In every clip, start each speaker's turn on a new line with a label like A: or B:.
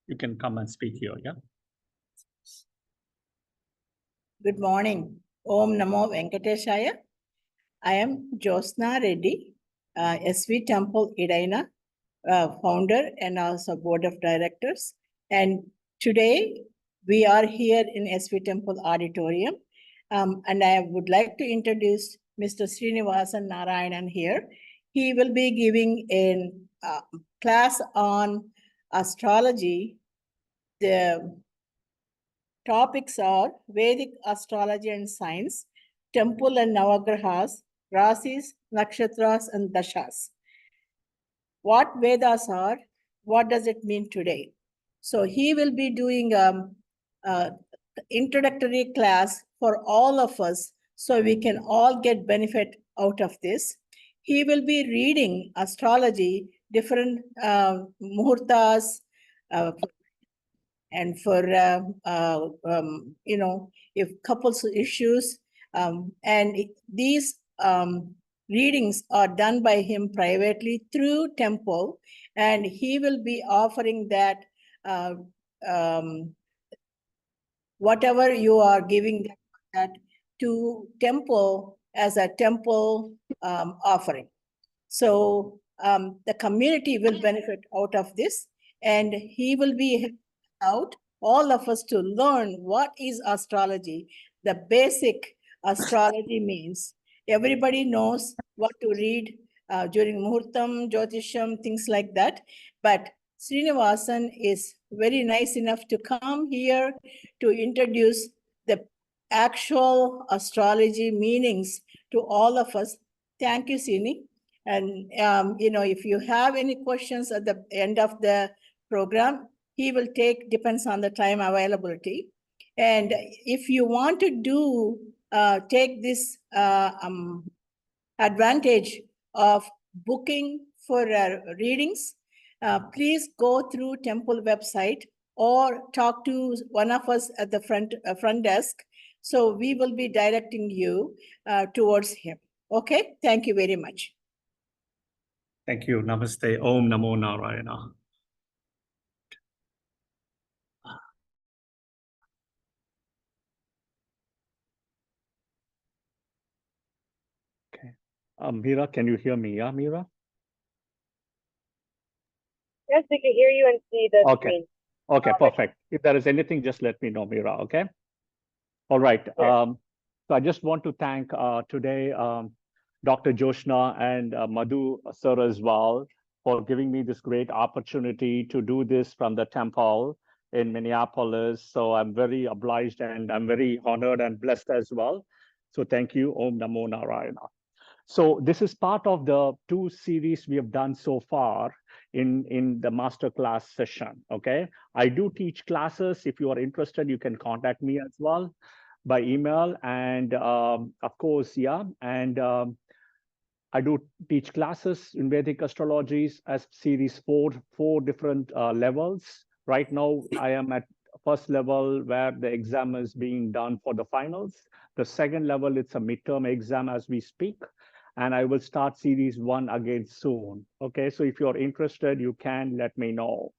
A: you can come and speak here, yeah?
B: Good morning. Om Namo Venkateshaya. I am Josna Reddy, SV Temple Idaina, founder and also board of directors. And today we are here in SV Temple Auditorium. And I would like to introduce Mr. Srinivasan Narayanan here. He will be giving a class on astrology. The topics are Vedic Astrology and Science, Temple and Navagrahas, Rasis, Nakshatras, and Dashas. What Vedas are, what does it mean today? So he will be doing introductory class for all of us so we can all get benefit out of this. He will be reading astrology, different muhurtas, and for if couples issues, and these readings are done by him privately through temple, and he will be offering that whatever you are giving that to temple as a temple offering. So the community will benefit out of this, and he will be out all of us to learn what is astrology. The basic astrology means everybody knows what to read during muhurtam, jyotisham, things like that. But Srinivasan is very nice enough to come here to introduce the actual astrology meanings to all of us. Thank you, Srini. And if you have any questions at the end of the program, he will take, depends on the time availability. And if you want to do, take this advantage of booking for readings, please go through temple website or talk to one of us at the front desk. So we will be directing you towards him. Okay, thank you very much.
A: Thank you. Namaste. Om Namo Narayana. Okay. Meera, can you hear me? Yeah, Meera?
C: Yes, we can hear you and see the screen.
A: Okay, perfect. If there is anything, just let me know, Meera, okay? All right.
C: Sure.
A: So I just want to thank today Dr. Joshna and Madhu sir as well for giving me this great opportunity to do this from the temple in Minneapolis. So I'm very obliged and I'm very honored and blessed as well. So thank you. Om Namo Narayana. So this is part of the 2 series we have done so far in the masterclass session, okay? I do teach classes. If you are interested, you can contact me as well by email. And of course, yeah, and I do teach classes in Vedic astrologies as series 4 different levels. Right now, I am at first level where the exam is being done for the finals. The second level, it's a midterm exam as we speak. And I will start series 1 again soon. Okay, so if you're interested, you can let me know,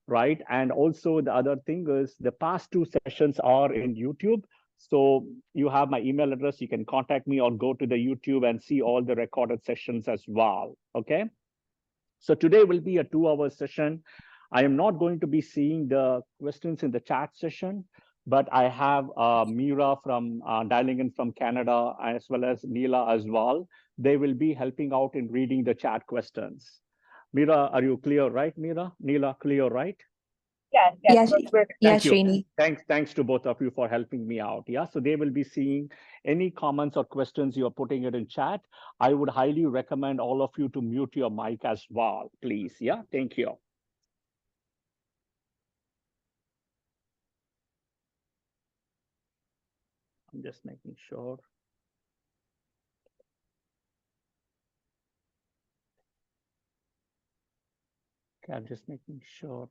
A: right? And also the other thing is the past 2 sessions are in YouTube. So you have my email address. You can contact me or go to the YouTube and see all the recorded sessions as well. Okay. So today will be a 2-hour session. I am not going to be seeing the questions in the chat session, but I have Meera from dialing in from Canada, as well as Neela as well. They will be helping out in reading the chat questions. Meera, are you clear, right, Meera? Neela, clear, right?
C: Yes,
D: Yes,
C: yes,
D: Srini.
A: Thanks to both of you for helping me out. Yeah, so they will be seeing any comments or questions you're putting it in chat. I would highly recommend all of you to mute your mic as well, please. Yeah, thank you. I'm just making sure. Okay, I'm just making sure.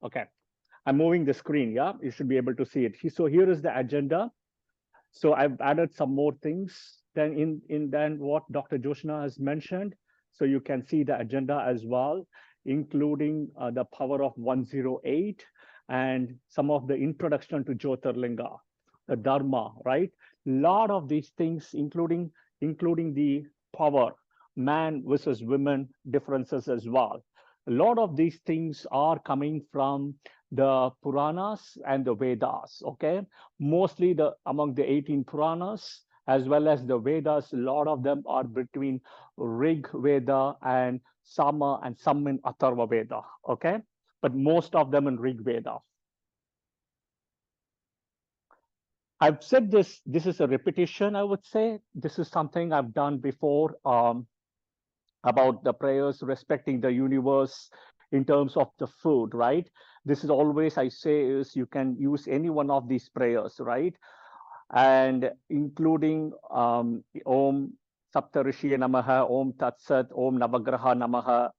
A: Okay, I'm moving the screen. Yeah, you should be able to see it. So here is the agenda. So I've added some more things than in what Dr. Joshna has mentioned. So you can see the agenda as well, including the power of 108 and some of the introduction to Jyotirlinga, the Dharma, right? Lot of these things, including the power, man versus women differences as well. A lot of these things are coming from the Puranas and the Vedas, okay? Mostly among the 18 Puranas, as well as the Vedas, a lot of them are between Rig Veda and Sama, and some in Atharva Veda, okay? But most of them in Rig Veda. I've said this is a repetition, I would say. This is something I've done before about the prayers respecting the universe in terms of the food, right? This is always I say is you can use any one of these prayers, right? And including Om Saptarishi Namaha, Om Tatsat, Om Navagraha Namaha,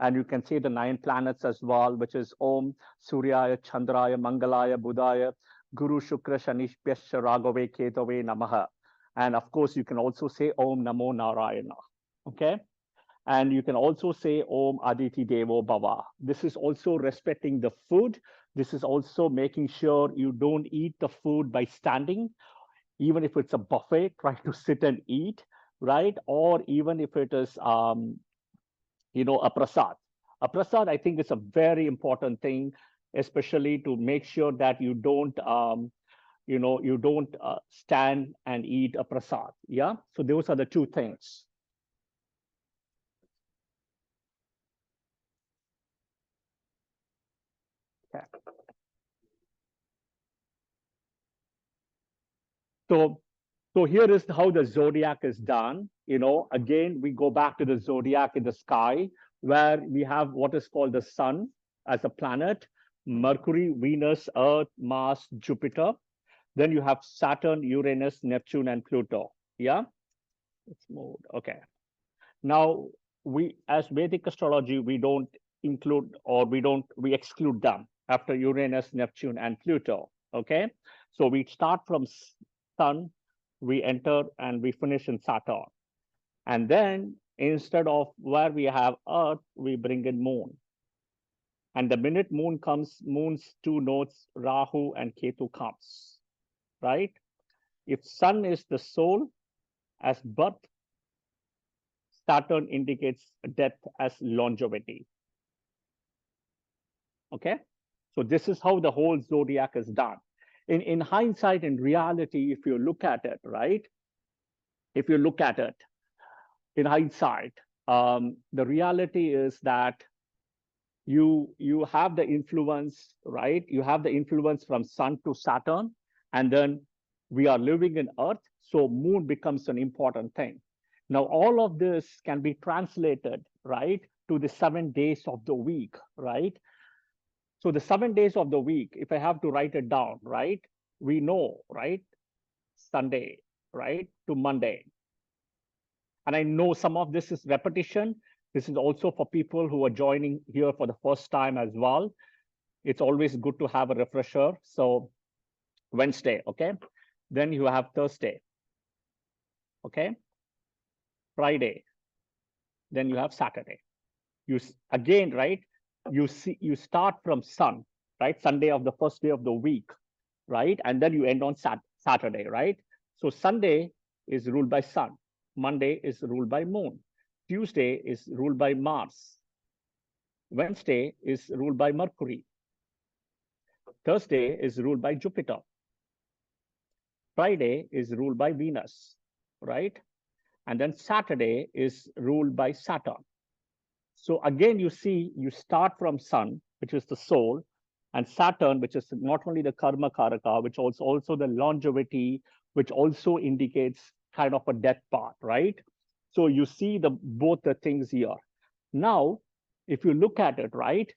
A: and you can say the 9 planets as well, which is Om Suryaya, Chandraya, Mangalaya, Budaya, Guru Shukra Shanishpyascha Raghave Ketave Namaha. And of course, you can also say Om Namo Narayana, okay? And you can also say Om Aditi Devo Bhava. This is also respecting the food. This is also making sure you don't eat the food by standing. Even if it's a buffet, try to sit and eat, right? Or even if it is, a prasad. A prasad, I think, is a very important thing, especially to make sure that you don't, stand and eat a prasad. Yeah. So those are the 2 things. Okay. So here is how the zodiac is done. Again, we go back to the zodiac in the sky, where we have what is called the sun as a planet, Mercury, Venus, Earth, Mars, Jupiter. Then you have Saturn, Uranus, Neptune, and Pluto. Yeah, it's moved. Okay. Now, as Vedic astrology, we don't include, or we exclude them after Uranus, Neptune, and Pluto. Okay. So we start from sun, we enter and we finish in Saturn. And then instead of where we have Earth, we bring in Moon. And the minute Moon comes, Moon's 2 nodes, Rahu and Ketu comes, right? If Sun is the soul as birth, Saturn indicates death as longevity. Okay? So this is how the whole zodiac is done. In hindsight, in reality, if you look at it, right? If you look at it in hindsight, the reality is that you have the influence, right? You have the influence from Sun to Saturn, and then we are living in Earth, so Moon becomes an important thing. Now, all of this can be translated, right, to the 7 days of the week, right? So the 7 days of the week, if I have to write it down, right, we know, right, Sunday, right, to Monday. And I know some of this is repetition. This is also for people who are joining here for the first time as well. It's always good to have a refresher. So Wednesday, okay? Then you have Thursday, okay? Friday, then you have Saturday. You again, right? You start from sun, right? Sunday of the first day of the week, right? And then you end on Saturday, right? So Sunday is ruled by sun. Monday is ruled by moon. Tuesday is ruled by Mars. Wednesday is ruled by Mercury. Thursday is ruled by Jupiter. Friday is ruled by Venus, right? And then Saturday is ruled by Saturn. So again, you see, you start from Sun, which is the soul, and Saturn, which is not only the karma karaka, which also the longevity, which also indicates kind of a death part, right? So you see both the things here. Now, if you look at it, right,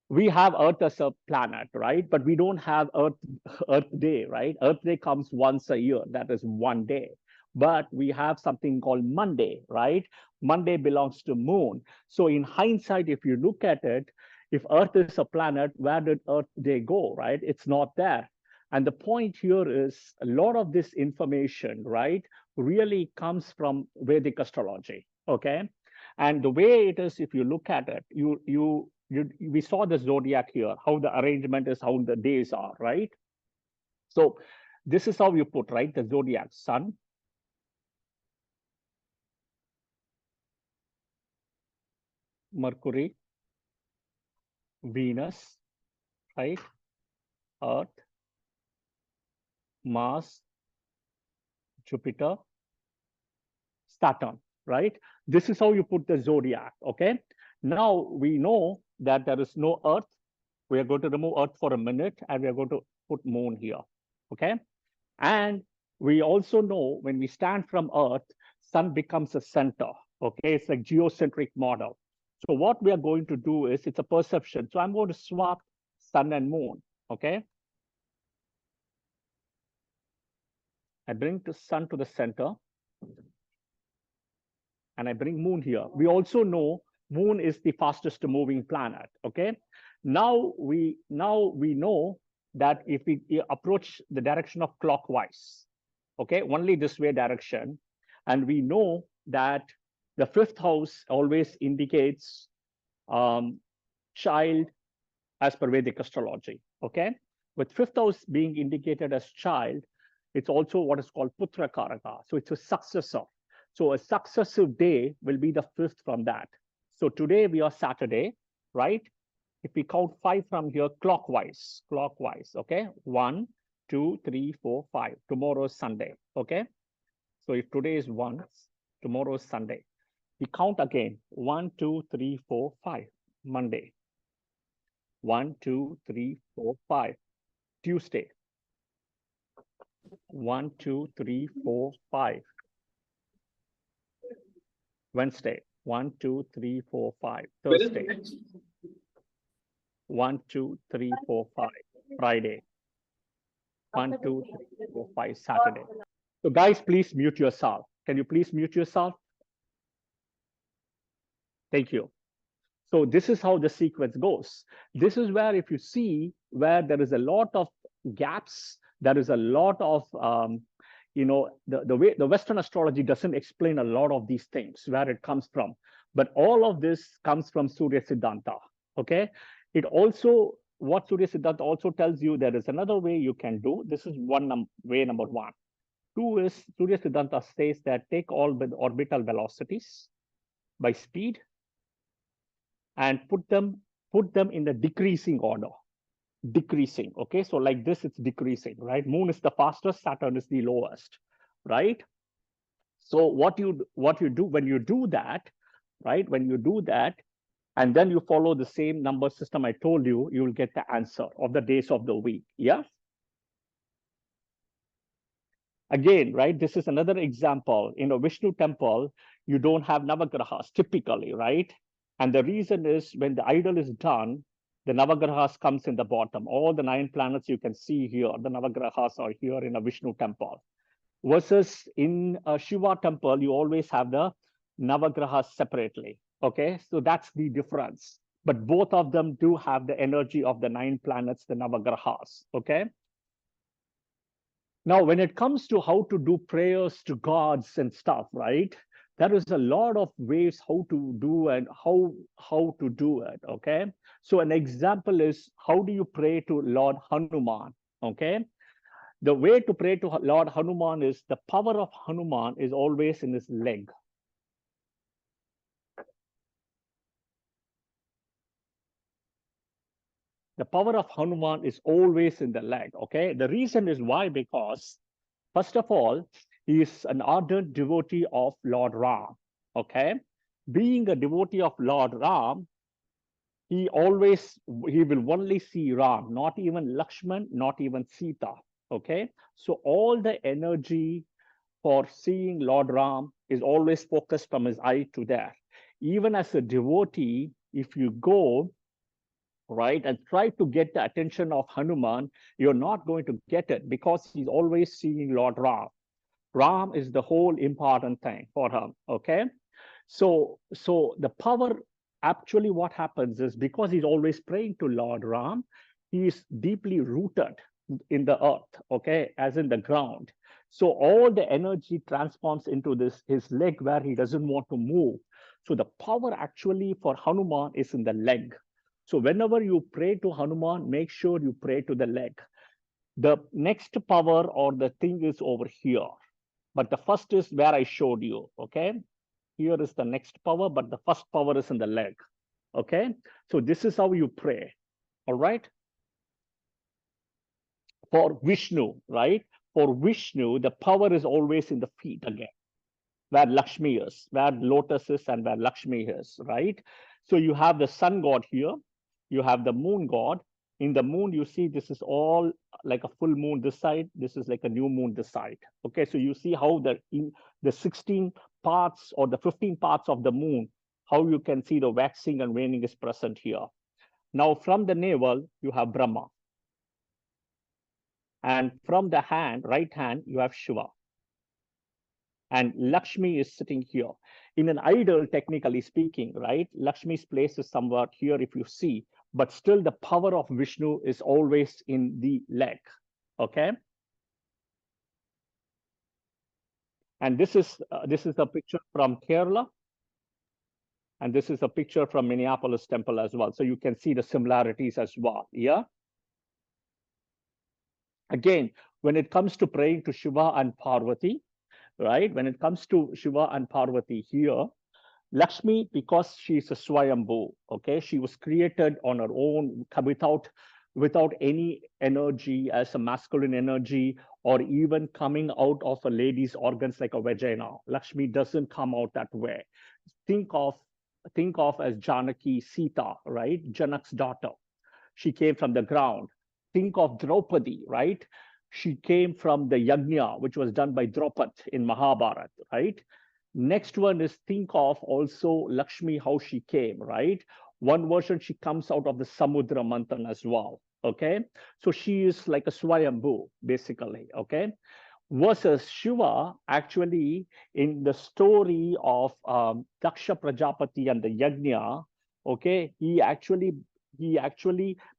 A: we have Earth as a planet, right? But we don't have Earth Day, right? Earth Day comes once a year. That is 1 day. But we have something called Monday, right? Monday belongs to Moon. So in hindsight, if you look at it, if Earth is a planet, where did Earth Day go, right? It's not there. And the point here is a lot of this information, right, really comes from Vedic astrology, okay? And the way it is, if you look at it, we saw the zodiac here, how the arrangement is, how the days are, right? So this is how you put, right, the zodiac: Sun, Mercury, Venus, right, Earth, Mars, Jupiter, Saturn, right? This is how you put the zodiac, okay? Now we know that there is no Earth. We are going to remove Earth for a minute, and we are going to put Moon here, okay? And we also know when we stand from Earth, Sun becomes a center, okay? It's like geocentric model. So what we are going to do is, it's a perception. So I'm going to swap Sun and Moon, okay? I bring the Sun to the center, and I bring Moon here. We also know Moon is the fastest moving planet, okay? Now we know that if we approach the direction of clockwise, okay, only this way direction, and we know that the fifth house always indicates child as per Vedic astrology, okay? With fifth house being indicated as child, it's also what is called Putra Karaka. So it's a successor. So a successive day will be the fifth from that. So today we are Saturday, right? If we count 5 from here clockwise, okay? 1, 2, 3, 4, 5. Tomorrow is Sunday, okay? So if today is 1, tomorrow is Sunday. We count again, 1, 2, 3, 4, 5. Monday. 1, 2, 3, 4, 5. Tuesday. 1, 2, 3, 4, 5. Wednesday. 1, 2, 3, 4, 5. Thursday. 1, 2, 3, 4, 5. Friday. 1, 2, 3, 4, 5. Saturday. So guys, please mute yourself. Can you please mute yourself? Thank you. So this is how the sequence goes. This is where, if you see where there is a lot of gaps, there is a lot of, the way the Western astrology doesn't explain a lot of these things, where it comes from. But all of this comes from Surya Siddhanta, okay? It also, what Surya Siddhanta also tells you, there is another way you can do. This is way number 1. 2 is, Surya Siddhanta says that take all the orbital velocities by speed and put them in the decreasing order. Decreasing, okay? So like this, it's decreasing, right? Moon is the fastest, Saturn is the lowest, right? So what you do when you do that, right? When you do that, and then you follow the same number system I told you, you will get the answer of the days of the week, yeah? Again, right, this is another example. In a Vishnu temple, you don't have Navagrahas typically, right? And the reason is when the idol is done, the Navagrahas comes in the bottom. All the 9 planets you can see here, the Navagrahas are here in a Vishnu temple. Versus in a Shiva temple, you always have the Navagrahas separately, okay? So that's the difference. But both of them do have the energy of the 9 planets, the Navagrahas, okay? Now, when it comes to how to do prayers to gods and stuff, right? There is a lot of ways how to do and how to do it, okay? So an example is, how do you pray to Lord Hanuman, okay? The way to pray to Lord Hanuman is, the power of Hanuman is always in his leg. The power of Hanuman is always in the leg, okay? The reason is why, because first of all, he is an ardent devotee of Lord Ram, okay? Being a devotee of Lord Ram, he will only see Ram, not even Lakshman, not even Sita, okay? So all the energy for seeing Lord Ram is always focused from his eye to there. Even as a devotee, if you go, right, and try to get the attention of Hanuman, you're not going to get it, because he's always seeing Lord Ram. Ram is the whole important thing for him, okay? So the power, actually what happens is, because he's always praying to Lord Ram, he is deeply rooted in the earth, okay, as in the ground. So all the energy transforms into his leg, where he doesn't want to move. So the power actually for Hanuman is in the leg. So whenever you pray to Hanuman, make sure you pray to the leg. The next power or the thing is over here. But the first is where I showed you, okay? Here is the next power, but the first power is in the leg, okay? So this is how you pray, all right? For Vishnu, right? For Vishnu, the power is always in the feet again, where Lakshmi is, where lotus is and where Lakshmi is, right? So you have the sun god here, you have the moon god. In the moon, you see this is all like a full moon this side, this is like a new moon this side. Okay, so you see how the 16 parts or the 15 parts of the moon, how you can see the waxing and waning is present here. Now from the navel, you have Brahma. And from the hand, right hand, you have Shiva. And Lakshmi is sitting here. In an idol, technically speaking, right? Lakshmi's place is somewhere here if you see, but still the power of Vishnu is always in the leg, okay? And this is a picture from Kerala. And this is a picture from Minneapolis temple as well. So you can see the similarities as well, yeah? Again, when it comes to praying to Shiva and Parvati, right? When it comes to Shiva and Parvati here, Lakshmi, because she's a Swayambhu, okay? She was created on her own without any energy as a masculine energy or even coming out of a lady's organs like a vagina. Lakshmi doesn't come out that way. Think of as Janaki Sita, right? Janak's daughter. She came from the ground. Think of Draupadi, right? She came from the yajna, which was done by Draupad in Mahabharata, right? Next one is think of also Lakshmi, how she came, right? One version, she comes out of the Samudra Manthan as well, okay? So she is like a Swayambhu, basically, okay? Versus Shiva, actually, in the story of Daksha Prajapati and the Yajna, okay, he actually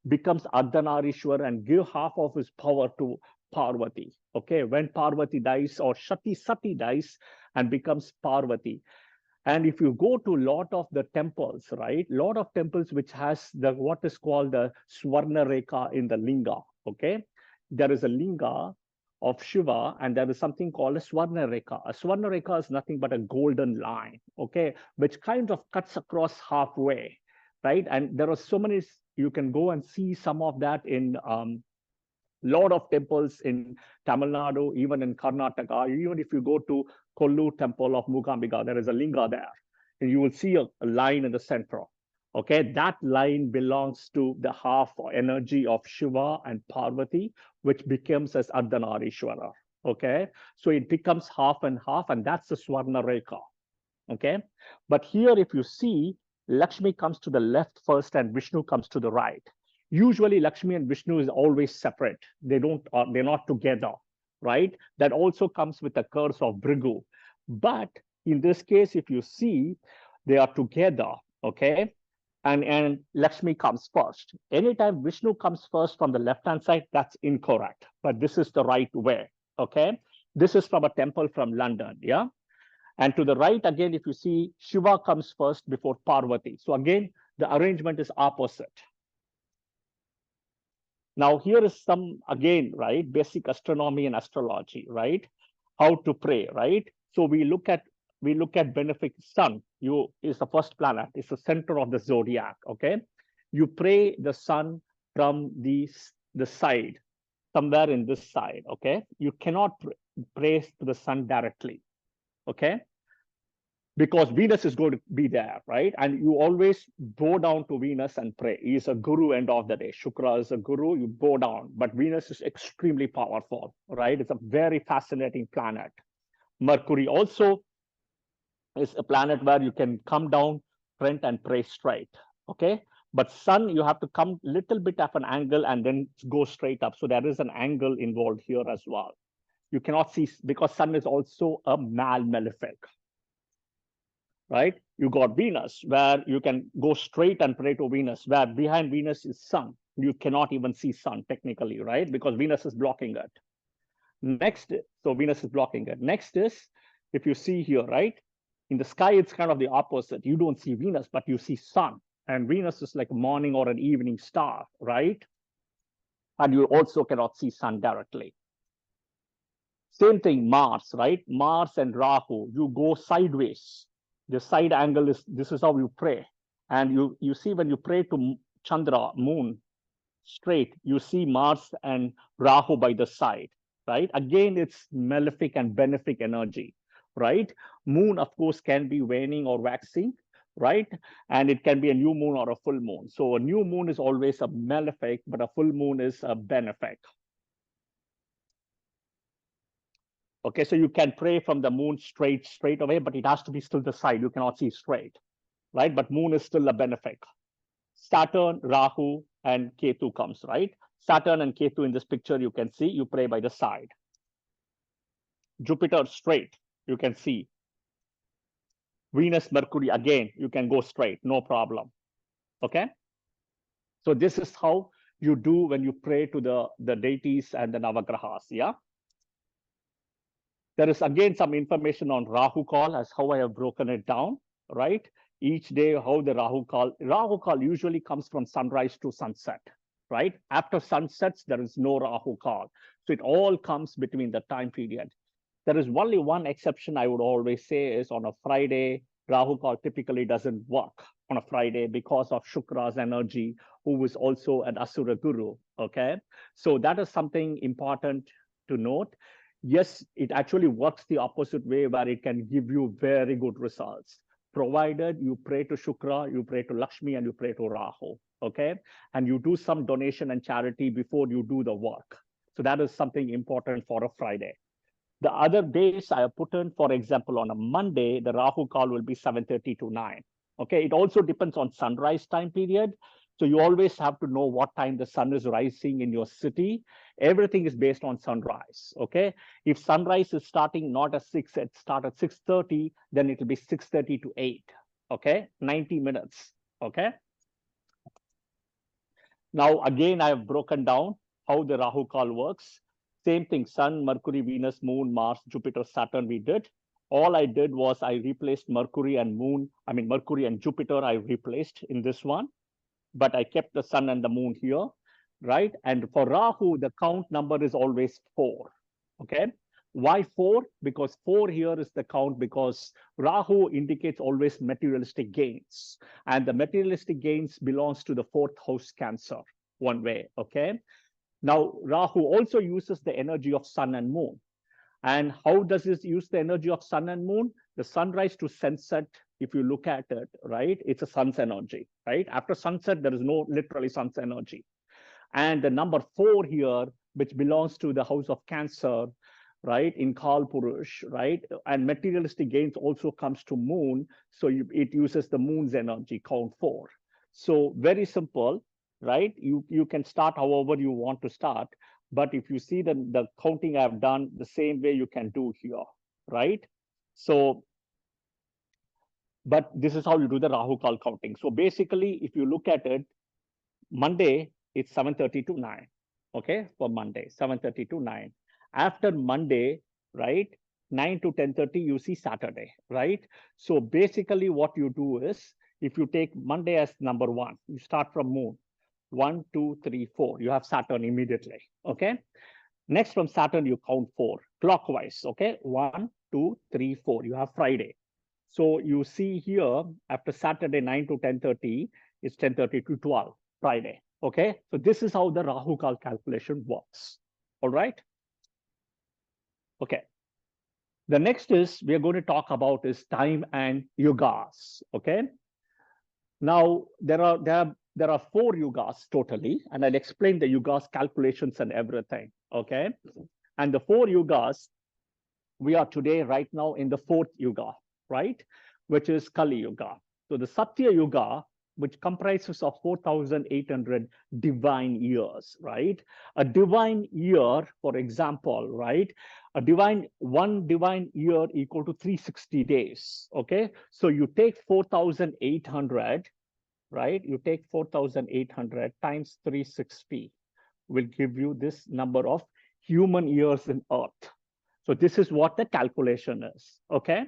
A: becomes Ardhanarishwar and give half of his power to Parvati. Okay, when Parvati dies or Sati dies and becomes Parvati. And if you go to a lot of the temples, right, lot of temples which has the what is called the Swarna Rekha in the linga. Okay, there is a linga of Shiva and there is something called a Swarna Rekha. A Swarna Rekha is nothing but a golden line, okay, which kind of cuts across halfway, right? And there are so many, you can go and see some of that in lot of temples in Tamil Nadu, even in Karnataka. Even if you go to Kollu temple of Mugambika, there is a linga there. And you will see a line in the center. Okay, that line belongs to the half energy of Shiva and Parvati, which becomes as Ardhanarishwara. Okay, so it becomes half and half, and that's the Swarna Rekha. Okay, but here if you see, Lakshmi comes to the left first and Vishnu comes to the right. Usually Lakshmi and Vishnu is always separate. They're not together, right? That also comes with the curse of Bhrigu. But in this case, if you see, they are together, okay? And Lakshmi comes first. Anytime Vishnu comes first from the left-hand side, that's incorrect. But this is the right way, okay? This is from a temple from London, yeah? And to the right, again, if you see, Shiva comes first before Parvati. So again, the arrangement is opposite. Now here is some, again, right, basic astronomy and astrology, right? How to pray, right? So we look at benefic sun. Is the first planet. It's the center of the zodiac, okay? You pray the sun from the side, somewhere in this side, okay? You cannot pray to the sun directly, okay? Because Venus is going to be there, right? And you always bow down to Venus and pray. He is a guru end of the day. Shukra is a guru, you bow down. But Venus is extremely powerful, right? It's a very fascinating planet. Mercury also is a planet where you can come down front and pray straight, okay? But sun, you have to come little bit of an angle and then go straight up. So there is an angle involved here as well. You cannot see, because sun is also a malefic. Right? You got Venus, where you can go straight and pray to Venus, where behind Venus is sun. You cannot even see sun technically, right? Because Venus is blocking it. Next, so Venus is blocking it. Next is, if you see here, right? In the sky, it's kind of the opposite. You don't see Venus, but you see sun. And Venus is like a morning or an evening star, right? And you also cannot see sun directly. Same thing, Mars, right? Mars and Rahu, you go sideways. The side angle is, this is how you pray. And you see when you pray to Chandra, moon, straight, you see Mars and Rahu by the side, right? Again, it's malefic and benefic energy, right? Moon, of course, can be waning or waxing, right? And it can be a new moon or a full moon. So a new moon is always a malefic, but a full moon is a benefic. Okay, so you can pray from the moon straight away, but it has to be still the side. You cannot see straight, right? But moon is still a benefic. Saturn, Rahu, and Ketu comes, right? Saturn and Ketu in this picture, you can see, you pray by the side. Jupiter straight, you can see. Venus, Mercury, again, you can go straight, no problem. Okay? So this is how you do when you pray to the deities and the Navagrahas, yeah? There is again some information on Rahu call as how I have broken it down, right? Each day, how the Rahu call usually comes from sunrise to sunset, right? After sunsets, there is no Rahu call. So it all comes between the time period. There is only one exception I would always say is on a Friday, Rahu call typically doesn't work on a Friday because of Shukra's energy, who is also an Asura Guru, okay? So that is something important to note. Yes, it actually works the opposite way where it can give you very good results, provided you pray to Shukra, you pray to Lakshmi, and you pray to Rahu, okay? And you do some donation and charity before you do the work. So that is something important for a Friday. The other days I have put in, for example, on a Monday, the Rahu call will be 7:30 to 9. Okay, it also depends on sunrise time period. So you always have to know what time the sun is rising in your city. Everything is based on sunrise, okay? If sunrise is starting not at 6, it start at 6:30, then it will be 6:30 to 8, okay? 90 minutes, okay? Now, again, I have broken down how the Rahu call works. Same thing, Sun, Mercury, Venus, Moon, Mars, Jupiter, Saturn, we did. All I did was I replaced Mercury and Mercury and Jupiter I replaced in this one, but I kept the Sun and the Moon here, right? And for Rahu, the count number is always 4, okay? Why 4? Because 4 here is the count because Rahu indicates always materialistic gains. And the materialistic gains belongs to the 4th house Cancer, one way, okay? Now, Rahu also uses the energy of Sun and Moon. And how does it use the energy of Sun and Moon? The sunrise to sunset, if you look at it, right, it's a sun's energy, right? After sunset, there is no literally sun's energy. And the number 4 here, which belongs to the house of Cancer, right, in Kal Purush, right? And materialistic gains also comes to Moon. So it uses the Moon's energy, count 4. So very simple, right? You can start however you want to start. But if you see the counting I've done, the same way you can do here, right? So, but this is how you do the Rahu call counting. So basically, if you look at it, Monday, it's 7:30 to 9, okay? For Monday, 7:30 to 9. After Monday, right, 9 to 10:30, you see Saturday, right? So basically what you do is, if you take Monday as number 1, you start from Moon. 1, 2, 3, 4. You have Saturn immediately, okay? Next from Saturn, you count 4 clockwise, okay? 1, 2, 3, 4. You have Friday. So you see here, after Saturday, 9 to 10:30, it's 10:30 to 12, Friday, okay? So this is how the Rahu call calculation works, all right? Okay. The next is we are going to talk about is time and yugas, okay? Now, there are 4 yugas totally, and I'll explain the yugas calculations and everything, okay? And the 4 yugas, we are today right now in the 4th yuga, right? Which is Kali Yuga. So the Satya Yuga, which comprises of 4,800 divine years, right? A divine year, for example, right? One divine year equal to 360 days, okay? So you take 4,800, right? You take 4,800 times 360 will give you this number of human years in Earth. So this is what the calculation is, okay?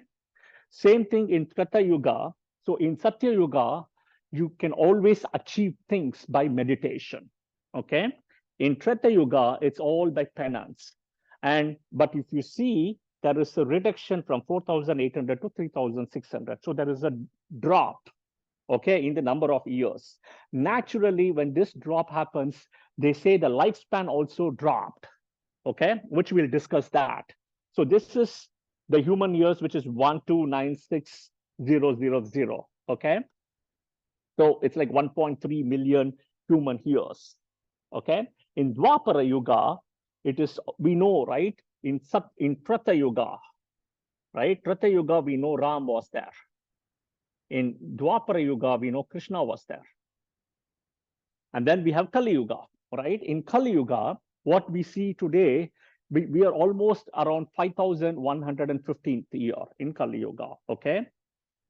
A: Same thing in Treta Yuga. So in Satya Yuga, you can always achieve things by meditation. Okay. In Treta Yuga, it's all by penance. But if you see, there is a reduction from 4,800 to 3,600. So there is a drop, okay, in the number of years. Naturally, when this drop happens, they say the lifespan also dropped, okay, which we'll discuss that. So this is the human years, which is 1296000, okay? So it's like 1.3 million human years, okay? In Dwapara Yuga, it is, we know, right? In Treta Yuga, right? Treta Yuga, we know Ram was there. In Dwapara Yuga, we know Krishna was there. And then we have Kali Yuga, right? In Kali Yuga, what we see today, we are almost around 5,115th year in Kali Yuga, okay?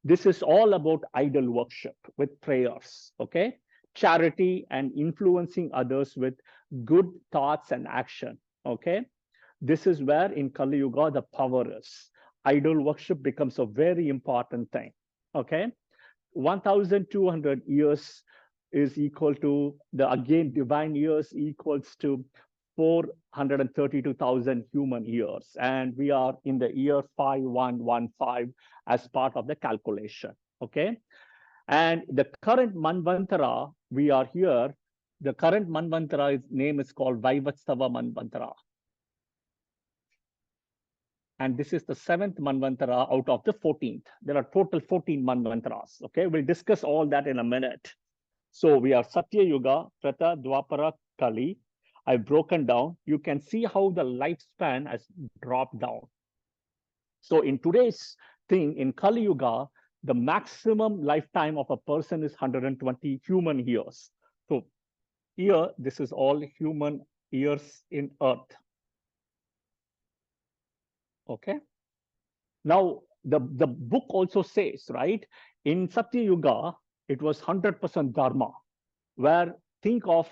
A: This is all about idol worship with prayers, okay? Charity and influencing others with good thoughts and action, okay? This is where in Kali Yuga, the power is. Idol worship becomes a very important thing, okay? 1,200 years is equal to again, divine years equals to 432,000 human years. And we are in the year 5115 as part of the calculation, okay? And the current Manvantara, we are here, the current Manvantara name is called Vaivatsava Manvantara. And this is the 7th Manvantara out of the 14th. There are total 14 Manvantaras, okay? We'll discuss all that in a minute. So we are Satya Yuga, Treta, Dwapara, Kali. I've broken down. You can see how the lifespan has dropped down. So in today's thing, in Kali Yuga, the maximum lifetime of a person is 120 human years. So here, this is all human years in Earth. Okay. Now, the book also says, right, in Satya Yuga, it was 100% Dharma, where think of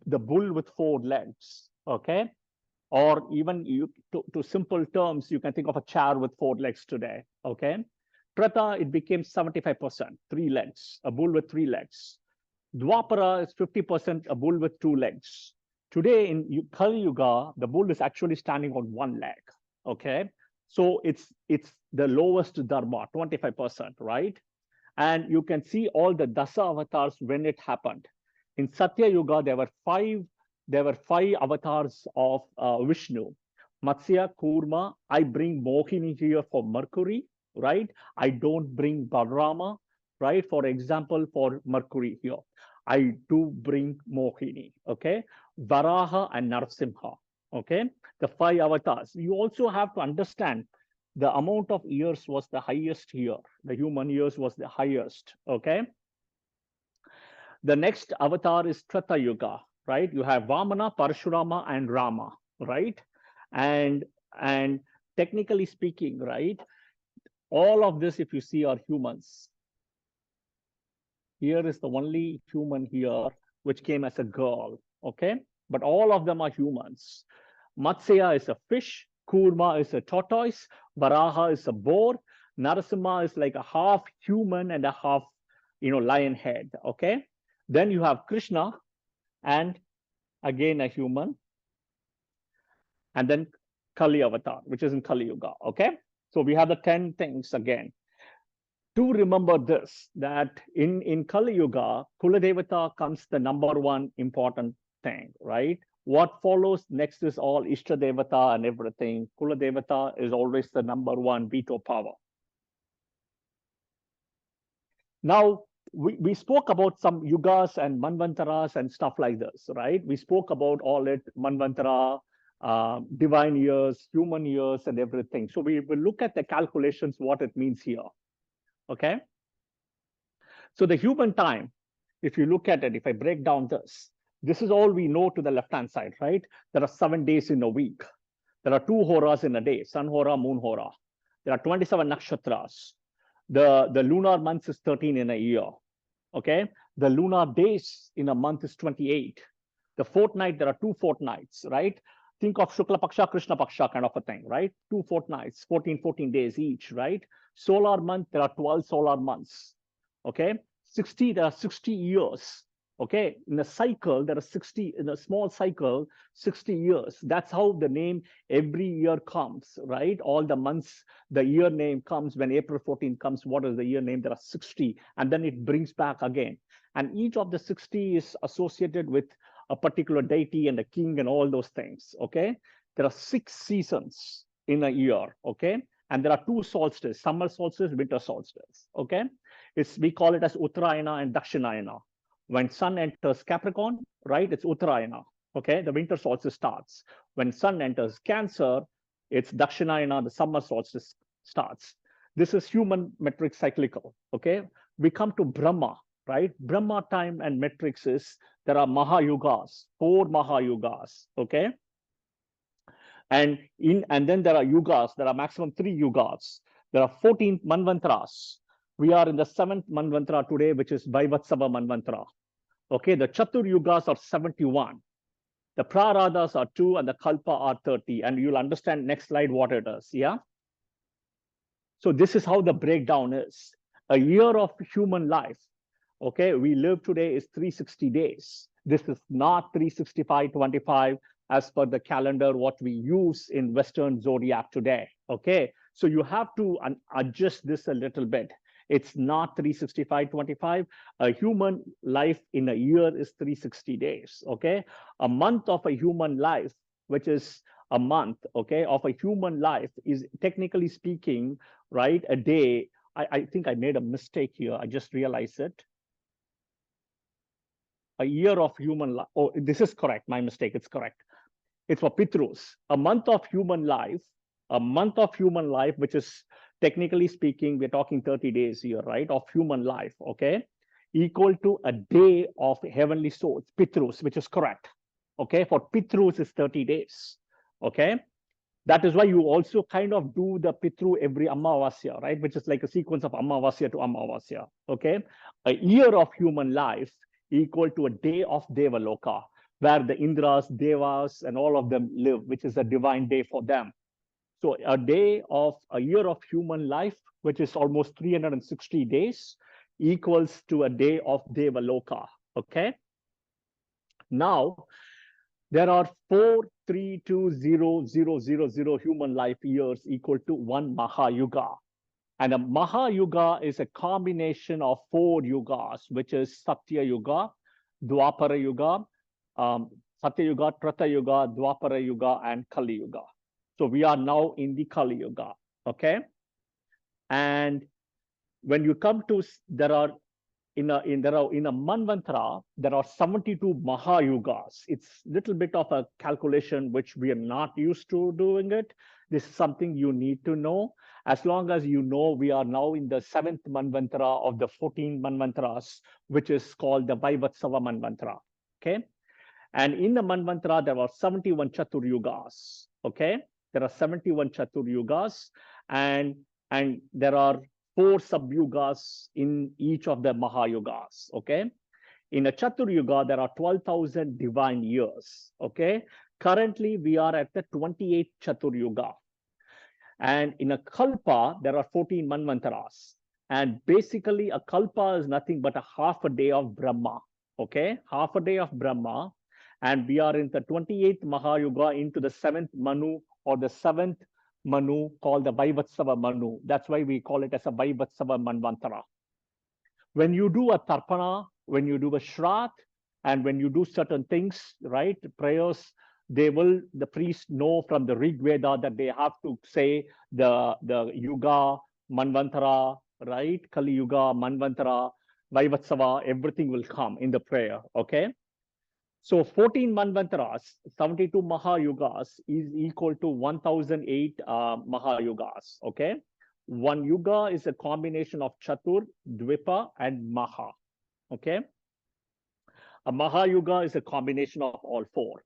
A: the bull with 4 legs, okay? Or even to simple terms, you can think of a chair with 4 legs today, okay? Treta, it became 75%, 3 legs, a bull with 3 legs. Dwapara is 50%, a bull with 2 legs. Today in Kali Yuga, the bull is actually standing on 1 leg, okay? So it's the lowest dharma, 25%, right? And you can see all the Dasa avatars when it happened. In Satya Yuga, there were five avatars of Vishnu. Matsya, Kurma, I bring Mohini here for Mercury, right? I don't bring Balarama, right? For example, for Mercury here, I do bring Mohini, okay? Varaha and Narasimha, okay? The 5 avatars. You also have to understand the amount of years was the highest here. The human years was the highest, okay? The next avatar is Treta Yuga, right? You have Vamana, Parashurama, and Rama, right? And technically speaking, right? All of this, if you see, are humans. Here is the only human here which came as a girl, okay? But all of them are humans. Matsya is a fish, Kurma is a tortoise, Varaha is a boar, Narasimha is like a half human and a half, lion head, okay? Then you have Krishna and again a human. And then Kali Avatar, which is in Kali Yuga, okay? So we have the 10 things again. To remember this, that in Kali Yuga, Kuladevata comes the #1 important thing, right? What follows next is all Ishta Devata and everything. Kuladevata is always the #1 veto power. Now, we spoke about some yugas and manvantaras and stuff like this, right? We spoke about all it, manvantara, divine years, human years, and everything. So we will look at the calculations, what it means here, okay? So the human time, if you look at it, if I break down this is all we know to the left-hand side, right? There are 7 days in a week. There are 2 horas in a day, sun hora, moon hora. There are 27 nakshatras. The lunar months is 13 in a year, okay? The lunar days in a month is 28. The fortnight, there are 2 fortnights, right? think of Shukla Paksha, Krishna Paksha kind of a thing, right? 2 fortnights, 14 days each, right? Solar month, there are 12 solar months, okay? 60, there are 60 years, okay? In a cycle, there are 60, in a small cycle, 60 years. That's how the name every year comes, right? All the months, the year name comes when April 14 comes. What is the year name? There are 60, and then it brings back again. And each of the 60 is associated with a particular deity and a king and all those things, okay? There are 6 seasons in a year, okay? And there are 2 solstices, summer solstice, winter solstice, okay? We call it as Uttarayana and Dakshinayana. When sun enters Capricorn, right, it's Uttarayana, okay? The winter solstice starts. When sun enters Cancer, it's Dakshinayana, the summer solstice starts. This is human metric cyclical, okay? We come to Brahma, right? Brahma time and metrics is, there are Mahayugas, 4 Mahayugas, okay? And then there are yugas, there are maximum 3 yugas. There are 14 manvantras. We are in the 7th manvantra today, which is Vaivatsava manvantra. Okay, the Chatur yugas are 71. The praradas are 2 and the kalpa are 30. And you'll understand next slide what it is, yeah? So this is how the breakdown is. A year of human life, okay, we live today is 360 days. This is not 365-25 as per the calendar, what we use in Western zodiac today, okay? So you have to adjust this a little bit. It's not 365-25. A human life in a year is 360 days, okay? A month of a human life, which is a month, okay, of a human life is technically speaking, right, a day. I think I made a mistake here. I just realized it. A year of human life. Oh, this is correct. My mistake. It's correct. It's for Pitrus. A month of human life, which is technically speaking, we're talking 30 days here, right, of human life, okay, equal to a day of heavenly souls, Pitrus, which is correct, okay? For Pitrus is 30 days, okay? That is why you also kind of do the Pitru every Amavasya, right, which is like a sequence of Amavasya to Amavasya, okay? A year of human life equal to a day of Devaloka, where the Indras, Devas, and all of them live, which is a divine day for them. So a year of human life, which is almost 360 days, equals to a day of Devaloka, okay? Now, there are 4320000 human life years equal to 1 Mahayuga. And a Mahayuga is a combination of 4 yugas, which is Satya Yuga, Dwapara Yuga, Satya Yuga, Treta Yuga, Dwapara Yuga, and Kali Yuga. So we are now in the Kali Yuga, okay? And when you come to, in a Manvantara, there are 72 Mahayugas. It's a little bit of a calculation which we are not used to doing it. This is something you need to know. As long as you know, we are now in the 7th Manvantara of the 14 Manvantras, which is called the Vaivatsava Manvantara, okay? And in the Manvantara, there are 71 Chatur Yugas, okay? There are 71 Chatur Yugas, and there are 4 sub-yugas in each of the Mahayugas, okay? In a Chatur Yuga, there are 12,000 divine years, okay? Currently, we are at the 28th Chatur Yuga. And in a Kalpa, there are 14 Manvantaras. And basically, a Kalpa is nothing but a half a day of Brahma, okay? Half a day of Brahma. And we are in the 28th Mahayuga into the 7th Manu, or the 7th Manu, called the Vaivatsava Manu. That's why we call it as a Vaivatsava Manvantara. When you do a Tarpana, when you do a Shraddh, and when you do certain things, right, prayers, the priest know from the Rig Veda that they have to say the Yuga, Manvantara, right, Kali Yuga, Manvantara, Vaivatsava, everything will come in the prayer, okay? So 14 Manvantaras, 72 Mahayugas is equal to 1008 Mahayugas, okay? One Yuga is a combination of Chatur, Dvipa, and Maha, okay? A Mahayuga is a combination of all 4.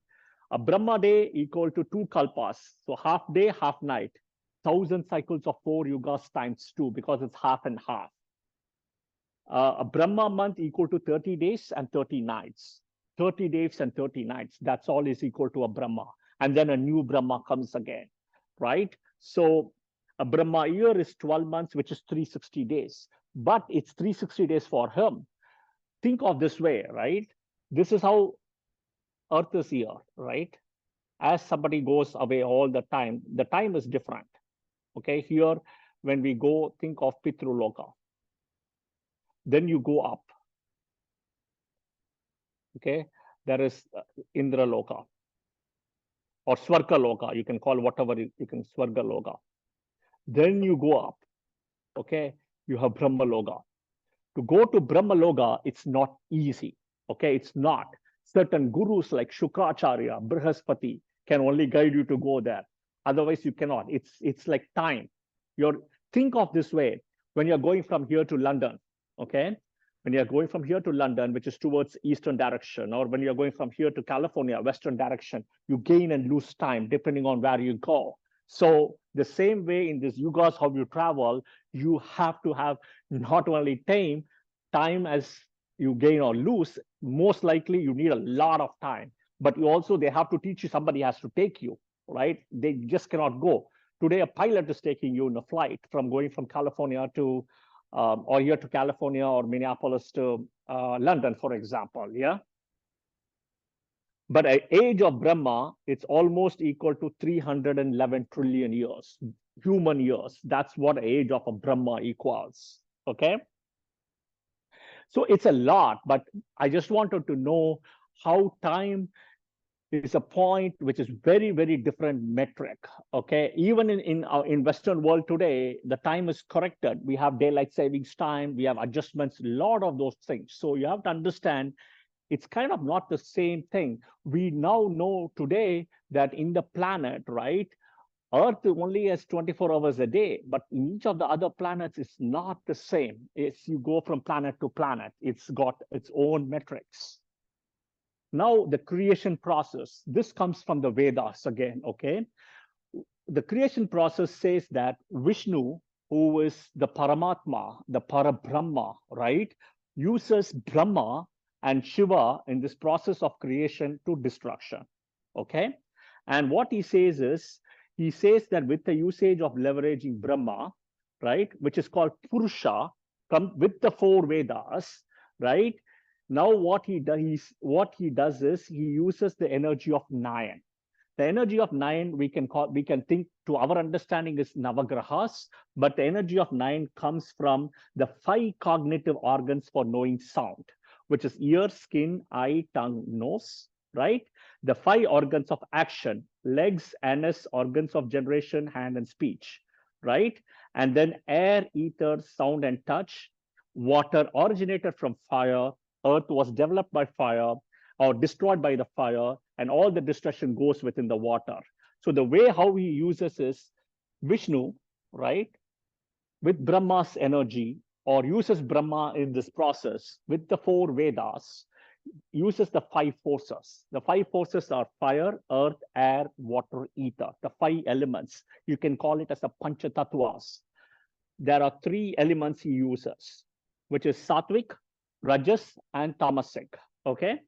A: A Brahma day equal to 2 Kalpas, so half day, half night. 1,000 cycles of 4 Yugas times 2 because it's half and half. A Brahma month equal to 30 days and 30 nights. 30 days and 30 nights. That's all is equal to a Brahma. and then a new Brahma comes again, right? So a Brahma year is 12 months, which is 360 days, but it's 360 days for him. Think of this way, right? This is how Earth is here, right? As somebody goes away all the time is different. Okay, here when we go, think of Pitraloka. Then you go up. Okay, there is Indra Loka or Swarga Loka. You can call whatever you can, Swarga Loka. Then you go up. Okay, you have Brahma Loka. To go to Brahma Loka, it's not easy. Okay, it's not. Certain gurus like Shukracharya, Brihaspati can only guide you to go there. Otherwise, you cannot. It's like time. Think of this way: when you're going from here to London, okay? When you're going from here to London, which is towards eastern direction, or when you're going from here to California, western direction, you gain and lose time depending on where you go. So the same way in this yugas, how you travel, you have to have not only time as you gain or lose. Most likely you need a lot of time, but you also, they have to teach you, somebody has to take you, right? They just cannot go. Today, a pilot is taking you in a flight from going from California to, or here to California or Minneapolis to London, for example, yeah? But at age of Brahma, it's almost equal to 311 trillion years, human years. That's what age of a Brahma equals, okay? So it's a lot, but I just wanted to know how time is a point which is very, very different metric, okay? Even in Western world today, the time is corrected. We have daylight savings time, we have adjustments, a lot of those things. So you have to understand, it's kind of not the same thing. We now know today that in the planet, right, Earth only has 24 hours a day, but in each of the other planets, it's not the same. It's you go from planet to planet, it's got its own metrics. Now, the creation process, this comes from the Vedas again, okay? The creation process says that Vishnu, who is the Paramatma, the Parabrahma, right, uses Brahma and Shiva in this process of creation to destruction, okay? And what he says is, he says that with the usage of leveraging Brahma, right, which is called Purusha, come with the 4 Vedas, right? Now what he does is he uses the energy of 9. The energy of 9 we can think, to our understanding, is Navagrahas, but the energy of 9 comes from the 5 cognitive organs for knowing sound, which is ear, skin, eye, tongue, nose, right? The 5 organs of action, legs, anus, organs of generation, hand, and speech, right? And then air, ether, sound, and touch. Water originated from fire. Earth was developed by fire or destroyed by the fire, and all the destruction goes within the water. So the way how he uses is Vishnu, right, with Brahma's energy, or uses Brahma in this process with the 4 Vedas, uses the 5 forces. The 5 forces are fire, earth, air, water, ether, the 5 elements. You can call it as the Panchatattvas. There are 3 elements he uses, which is Sattvic, Rajas, and Tamasic, okay?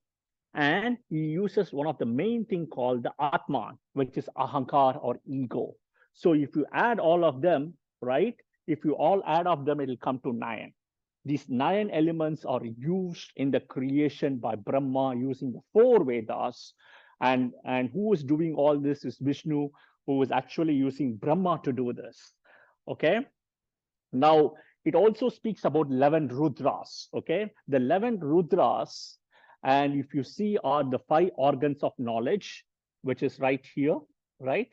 A: And he uses one of the main thing called the Atman, which is Ahankar or ego. So if you add all of them, right? If you all add of them, it'll come to 9. These 9 elements are used in the creation by Brahma using the 4 Vedas. And who is doing all this is Vishnu, who is actually using Brahma to do this, okay? Now, it also speaks about 11 Rudras, okay? The 11 Rudras, and if you see, are the 5 organs of knowledge, which is right here, right?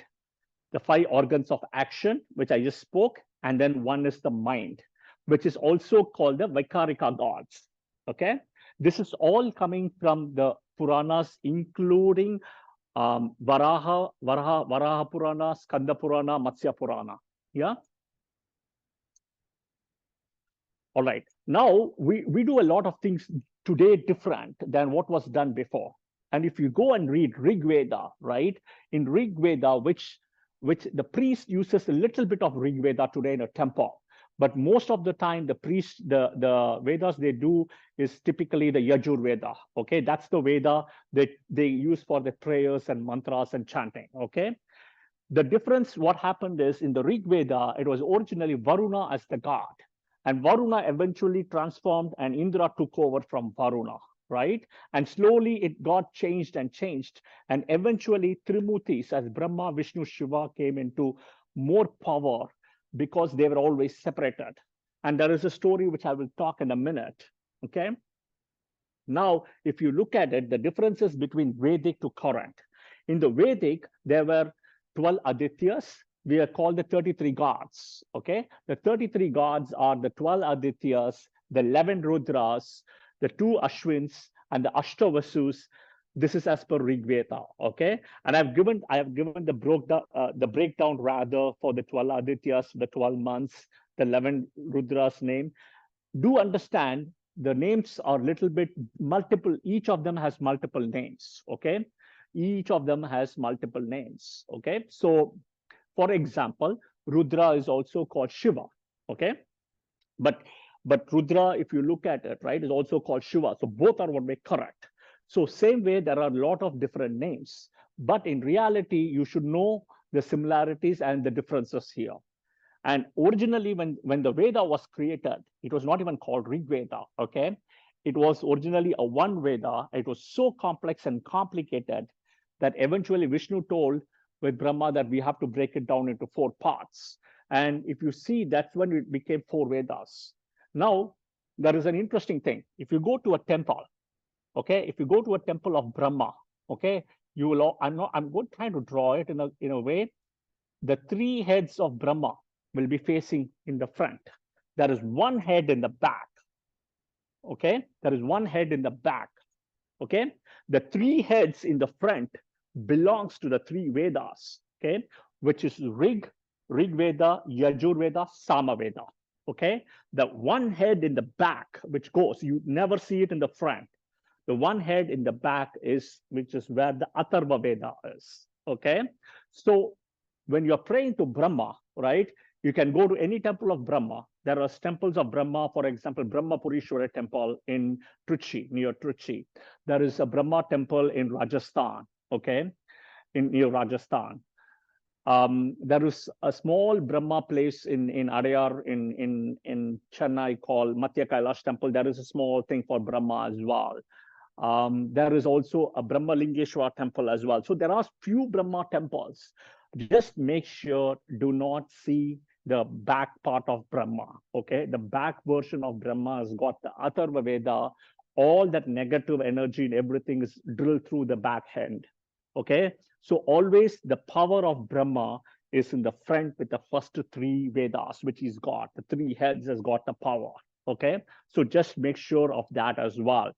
A: The 5 organs of action, which I just spoke, and then one is the mind, which is also called the Vaikarika gods, okay? This is all coming from the Puranas, including Varaha Purana, Skanda Purana, Matsya Purana, yeah? All right, now we do a lot of things today different than what was done before. And if you go and read Rig Veda, right? In Rig Veda, which the priest uses a little bit of Rig Veda today in a temple, But most of the time, the priests, the Vedas they do is typically the Yajur Veda. Okay, that's the Veda that they use for the prayers and mantras and chanting. Okay, the difference, what happened is in the Rig Veda, it was originally Varuna as the god, and Varuna eventually transformed, and Indra took over from Varuna, right? And slowly it got changed, and eventually Trimutis as Brahma, Vishnu, Shiva came into more power because they were always separated. And there is a story which I will talk in a minute. Okay. Now, if you look at it, the differences between Vedic to current. In the Vedic, there were 12 Adityas. We are called the 33 gods. Okay. The 33 gods are the 12 Adityas, the 11 Rudras, the 2 Ashwins, and the Ashtavasus. This is as per Rig Veda, okay? And I have given the breakdown rather for the 12 Adityas, the 12 months, the 11 Rudras name. Do understand the names are little bit multiple. Each of them has multiple names, okay? Each of them has multiple names, okay? So, for example, Rudra is also called Shiva, okay? But Rudra, if you look at it, right, is also called Shiva. So both are what we correct. So same way, there are a lot of different names, but in reality, you should know the similarities and the differences here. And originally, when the Veda was created, it was not even called Rig Veda, okay? It was originally a one Veda. It was so complex and complicated that eventually Vishnu told with Brahma that we have to break it down into 4 parts. And if you see, that's when it became 4 Vedas. Now, there is an interesting thing. If you go to a temple, okay, if you go to a temple of Brahma, okay, you will. I'm going trying to draw it in a way. The 3 heads of Brahma will be facing in the front. There is 1 head in the back. Okay, there is 1 head in the back. Okay, the 3 heads in the front belongs to the 3 Vedas. Okay, which is Rig Veda, Yajur Veda, Sama Veda. Okay, the 1 head in the back, which goes, you never see it in the front. The 1 head in the back which is where the Atharva Veda is. Okay, so when you're praying to Brahma, right, you can go to any temple of Brahma. There are temples of Brahma, for example, Brahma Purishwara temple in Trichy, near Trichy. There is a Brahma temple in Rajasthan, okay, near Rajasthan. There is a small Brahma place in Adyar in Chennai called Madhya Kailash temple. There is a small thing for Brahma as well. There is also a Brahma Lingeshwar temple as well. So there are few Brahma temples. Just make sure do not see the back part of Brahma. Okay, the back version of Brahma has got the Atharva Veda. All that negative energy and everything is drilled through the back end. Okay, so always the power of Brahma is in the front with the first 3 Vedas, which he's got. The 3 heads has got the power. Okay, so just make sure of that as well.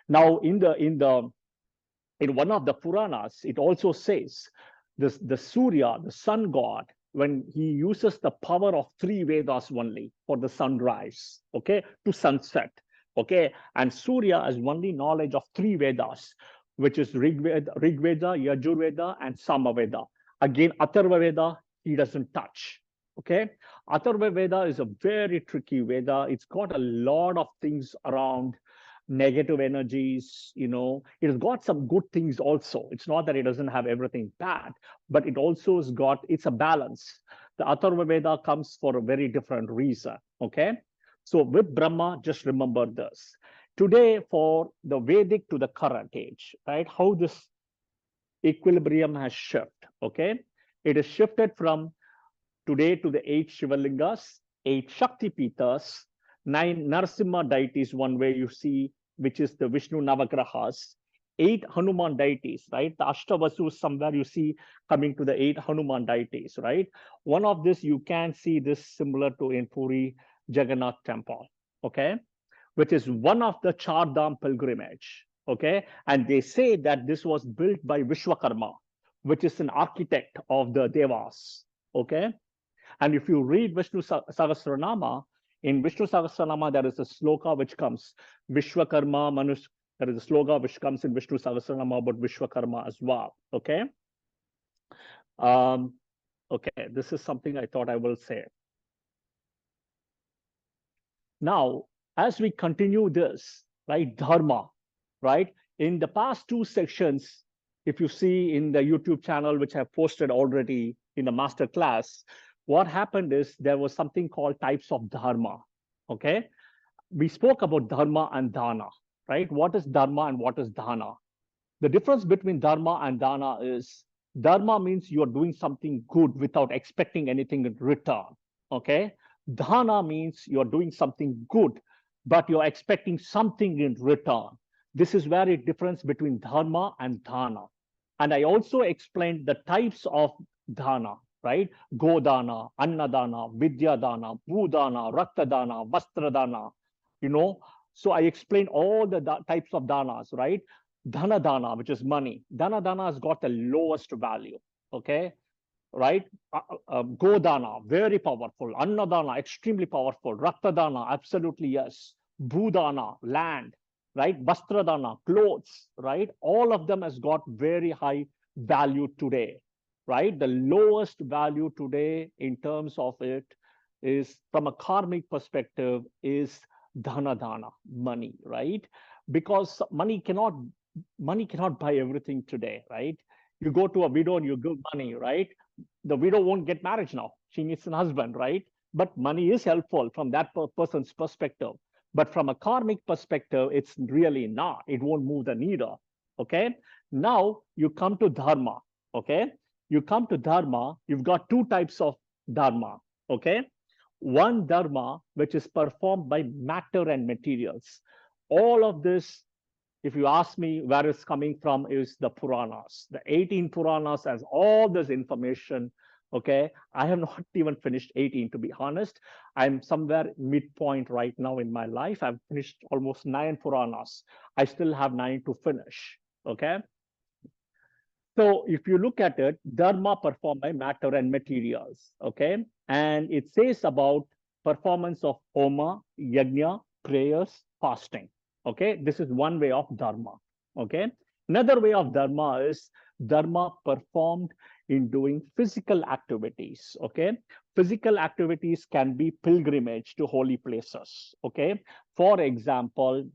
A: Now, in one of the Puranas, it also says the Surya, the sun god, when he uses the power of 3 Vedas only for the sunrise, okay, to sunset, okay, and Surya has only knowledge of 3 Vedas, which is Rig Veda, Yajur Veda, and Sama Veda. Again, Atharva Veda, he doesn't touch. Okay, Atharva Veda is a very tricky Veda. It's got a lot of things around negative energies, you know. It has got some good things also. It's not that it doesn't have everything bad, but it also has got, it's a balance. The Atharva Veda comes for a very different reason. Okay, so with Brahma, just remember this. Today, for the Vedic to the current age, right, how this equilibrium has shifted. Okay, it is shifted from today to the 8 Shivalingas, 8 Shakti Pitas, 9 Narasimha deities, one way you see, which is the Vishnu Navagrahas, 8 Hanuman deities, right? The Ashtavasus, somewhere you see coming to the 8 Hanuman deities, right? One of this, you can see this similar to in Puri Jagannath temple, okay? Which is one of the Char Dham pilgrimage, okay? And they say that this was built by Vishwakarma, which is an architect of the Devas, okay? And if you read Vishnu Sahasranama, in Vishnu Sahasranama, there is a sloka which comes, Vishwakarma Manush, there is a sloka which comes in Vishnu Sahasranama about Vishwakarma as well, okay? Okay, this is something I thought I will say. Now, as we continue this, right, dharma, right, in the past two sections, if you see in the YouTube channel, which I've posted already in the masterclass, what happened is there was something called types of dharma. Okay. We spoke about dharma and dana, right? What is dharma and what is dana? The difference between dharma and dana is dharma means you're doing something good without expecting anything in return. Okay. Dana means you're doing something good, but you're expecting something in return. This is where the difference between dharma and dana. And I also explained the types of dana, right? Godana, Annadana, Vidyadana, Bhudana, Raktadana, Vastradana, you know. So I explained all the types of danas, right? Dhana dana, which is money. Dhana dana has got the lowest value, okay? Right? Godana, very powerful. Annadana, extremely powerful. Raktadana, absolutely yes. Bhudana, land, right? Vastradana, clothes, right? All of them has got very high value today, right? The lowest value today in terms of it is, from a karmic perspective, is dhana dana, money, right? Because money cannot buy everything today, right? You go to a widow and you give money, right? The widow won't get married now. She needs a husband, right? But money is helpful from that person's perspective. But from a karmic perspective, it's really not. It won't move the needle. Okay. Now you come to dharma. Okay. You come to dharma. You've got two types of dharma. Okay. One dharma, which is performed by matter and materials. All of this, if you ask me where it's coming from, is the Puranas. The 18 Puranas has all this information. Okay. I have not even finished 18, to be honest. I'm somewhere midpoint right now in my life. I've finished almost 9 Puranas. I still have 9 to finish. Okay. So if you look at it, dharma performed by matter and materials. Okay. And it says about performance of homa, yajna, prayers, fasting. Okay, this is one way of dharma. Okay, another way of dharma is dharma performed in doing physical activities. Okay, physical activities can be pilgrimage to holy places. Okay, for example,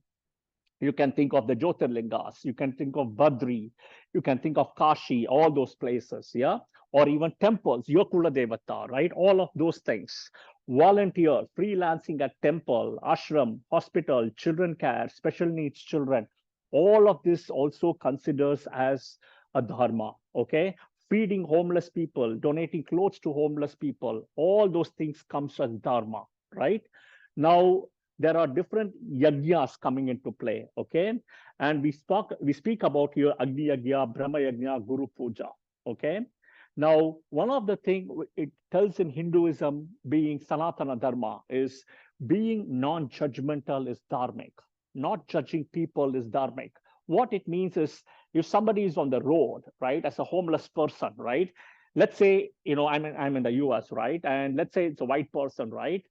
A: you can think of the Jyotirlingas, you can think of Badri, you can think of Kashi, all those places, yeah, or even temples, your Kula Devata, right? All of those things. Volunteer, freelancing at temple, ashram, hospital, children care, special needs children, all of this also considers as a dharma, okay? Feeding homeless people, donating clothes to homeless people, all those things comes as dharma, right? Now, there are different yajnas coming into play, okay? And we speak about here Agni Yajna, Brahma Yajna, Guru Puja, okay? Now, one of the things it tells in Hinduism, being Sanatana Dharma, is being non-judgmental is dharmic. Not judging people is dharmic. What it means is, if somebody is on the road, right, as a homeless person, right? Let's say, you know, I'm in the US, right? And let's say it's a white person, right?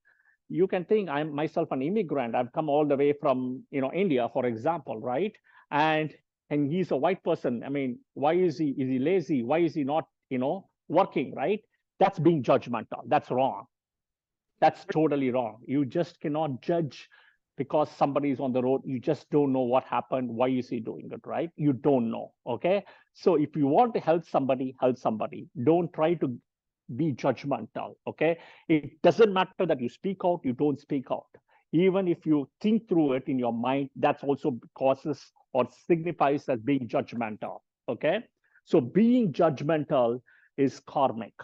A: You can think I'm myself an immigrant. I've come all the way from, you know, India, for example, right? And he's a white person. I mean, why is he lazy? Why is he not, you know, working, right? That's being judgmental. That's wrong. That's totally wrong. You just cannot judge because somebody is on the road. You just don't know what happened. Why is he doing it, right? You don't know. Okay. So if you want to help somebody, help somebody. Don't try to be judgmental. Okay. It doesn't matter that you speak out, you don't speak out. Even if you think through it in your mind, that's also causes or signifies as being judgmental. Okay. So being judgmental is karmic.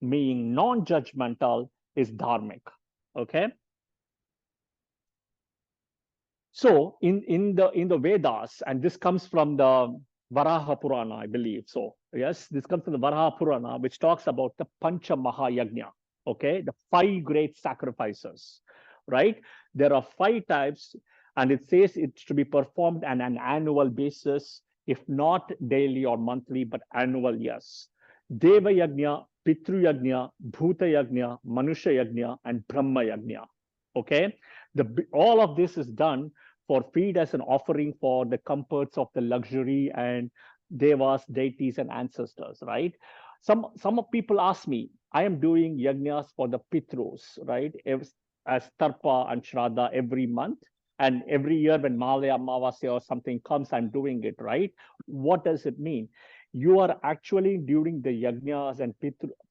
A: Being non-judgmental is dharmic. Okay. So in the Vedas, and this comes from the Varaha Purana, I believe. So yes, this comes from the Varaha Purana, which talks about the Pancha Mahayagna. Okay, the 5 great sacrifices, right? There are 5 types, and it says it's to be performed on an annual basis, if not daily or monthly, but annual, yes. Deva Yagna, Pitru Yagna, Bhuta Yagna, Manusha Yagna, and Brahma Yagna. Okay, all of this is done for feed as an offering for the comforts of the luxury and devas, deities, and ancestors, right? Some of people ask me, I am doing yajnas for the pitros, right? as Tarpa and Shraddha every month. And every year when Malaya Amavasya or something comes, I'm doing it, right? What does it mean? You are actually during the yajnas and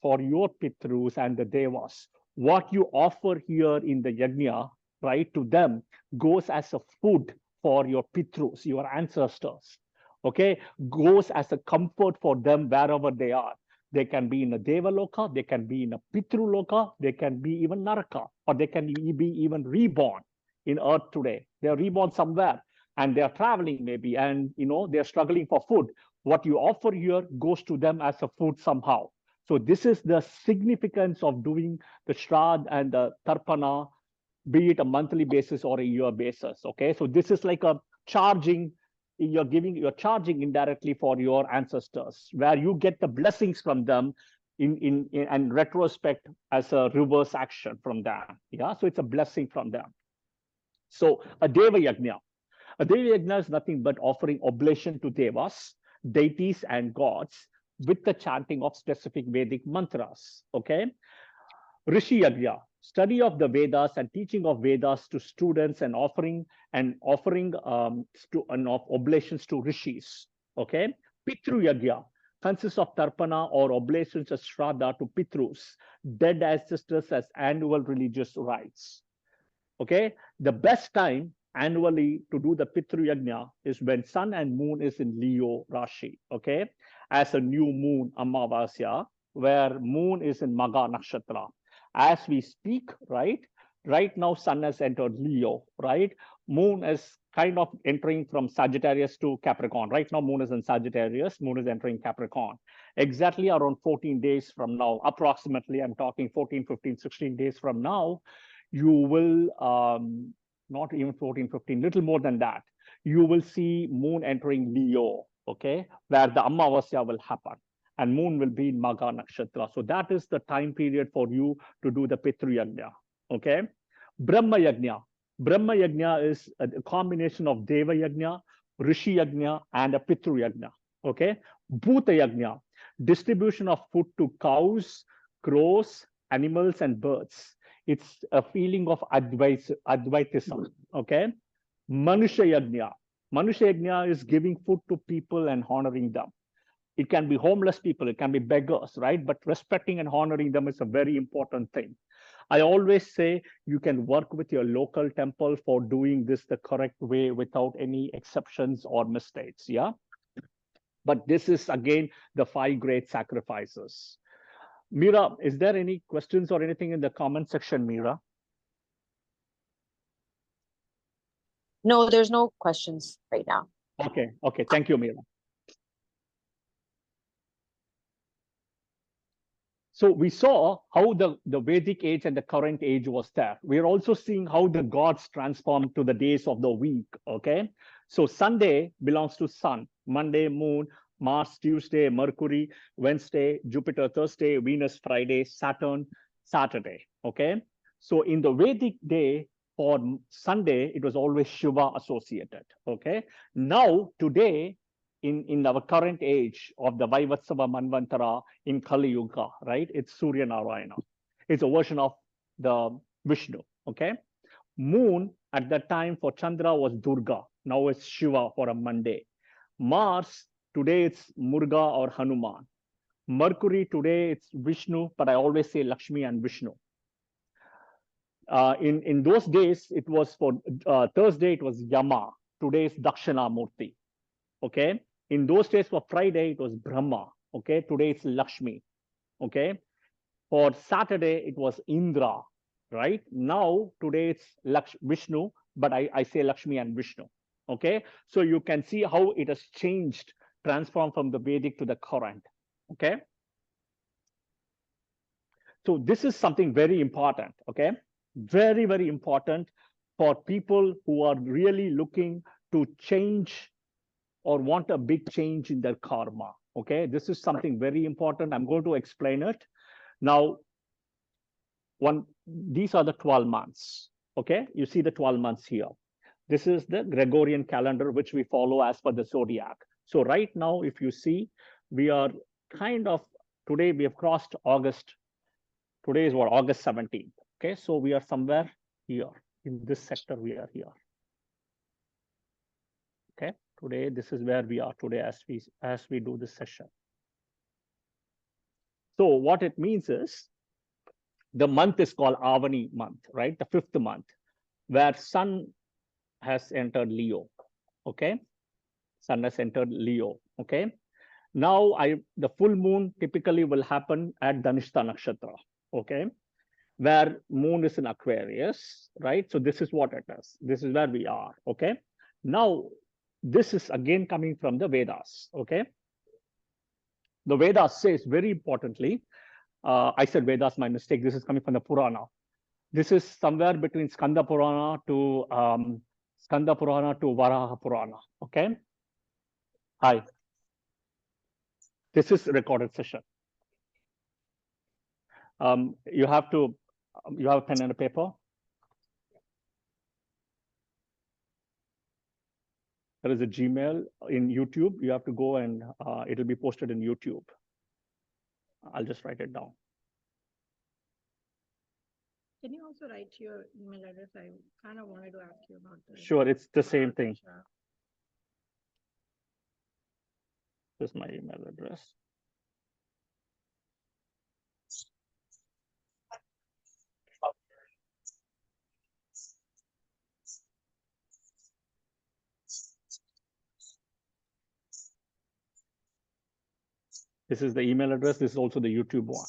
A: for your pitrus and the devas. What you offer here in the yajna, right, to them goes as a food for your pitrus, your ancestors, okay, goes as a comfort for them wherever they are. They can be in a Devaloka, they can be in a Pitruloka, they can be even Naraka, or they can be even reborn in earth today. They are reborn somewhere and they are traveling maybe, and they're struggling for food. What you offer here goes to them as a food somehow. So this is the significance of doing the Shraddha and the Tarpana, be it a monthly basis or a year basis. Okay, so this is like a charging. You're charging indirectly for your ancestors, where you get the blessings from them in retrospect as a reverse action from them. Yeah, so it's a blessing from them. So a Deva Yajna. A Deva Yajna is nothing but offering oblation to devas, deities, and gods with the chanting of specific Vedic mantras. Okay. Rishi Yajna, study of the Vedas and teaching of Vedas to students and offering of oblations to rishis. Okay. Pitru Yajna consists of tarpana or oblations as shraddha to pitrus, dead ancestors, as annual religious rites. Okay. The best time annually to do the Pitru Yajna is when sun and moon is in Leo Rashi. Okay. As a new moon, Amavasya, where moon is in Maga Nakshatra. As we speak, right now, sun has entered Leo, right? Moon is kind of entering from Sagittarius to Capricorn. Right now, moon is in Sagittarius, moon is entering Capricorn. Exactly around 14 days from now, approximately, I'm talking 14, 15, 16 days from now, you will, not even 14, 15, little more than that, you will see moon entering Leo, okay, where the Amavasya will happen. And moon will be in Maga Nakshatra. So that is the time period for you to do the Pitru Yajna. Okay. Brahma Yajna. Brahma Yajna is a combination of Deva Yajna, Rishi Yajna, and a Pitru Yajna. Okay. Bhuta Yajna, distribution of food to cows, crows, animals, and birds. It's a feeling of Advaitism. Okay. Manusha Yajna. Manusha Yajna is giving food to people and honoring them. It can be homeless people, it can be beggars, right? But respecting and honoring them is a very important thing. I always say you can work with your local temple for doing this the correct way without any exceptions or mistakes, yeah? But this is, again, the 5 great sacrifices. Meera, is there any questions or anything in the comment section, Meera?
D: No, there's no questions right now.
A: Okay, thank you, Meera. So we saw how the Vedic age and the current age was there. We're also seeing how the gods transformed to the days of the week, okay? So Sunday belongs to sun, Monday, moon, Mars, Tuesday, Mercury, Wednesday, Jupiter, Thursday, Venus, Friday, Saturn, Saturday, okay? So in the Vedic day, for Sunday, it was always Shiva associated, okay? Now, today, in our current age of the Vaivatsava Manvantara in Kali Yuga, right? It's Surya Narayana. It's a version of the Vishnu, okay? Moon at that time for Chandra was Durga. Now it's Shiva for a Monday. Mars, today it's Muruga or Hanuman. Mercury, today it's Vishnu, but I always say Lakshmi and Vishnu. In those days, it was for Thursday, it was Yama. Today is Dakshinamurti. Okay. In those days for Friday, it was Brahma. Okay. Today it's Lakshmi. Okay. For Saturday, it was Indra. Right. Now, today it's Vishnu, but I say Lakshmi and Vishnu. Okay. So you can see how it has changed, transformed from the Vedic to the current. Okay. So this is something very important. Okay. Very, very important for people who are really looking to change or want a big change in their karma. Okay, this is something very important. I'm going to explain it. Now, these are the 12 months. Okay, you see the 12 months here. This is the Gregorian calendar, which we follow as per the zodiac. So right now, if you see, we are kind of, today we have crossed August. Today is what, August 17th. Okay, so we are somewhere here. In this sector, we are here. Okay, today, this is where we are today as we do this session. So what it means is, the month is called Avani month, right? The 5th month, where sun has entered Leo, okay? Sun has entered Leo, okay? Now, the full moon typically will happen at Dhanishta Nakshatra, okay? Where moon is in Aquarius, right? So this is what it is. This is where we are, okay? Now, this is again coming from the Vedas, okay? The Vedas says very importantly, I said Vedas, my mistake. This is coming from the Purana. This is somewhere between Skanda Purana to Varaha Purana, okay? Hi. This is a recorded session. You have a pen and a paper. There is a Gmail in YouTube. You have to go and it'll be posted in YouTube. I'll just write it down.
B: Can you also write your email address? I kind of wanted to ask you about this.
A: Sure, it's the same thing. This is my email address. This is the email address. This is also the YouTube one.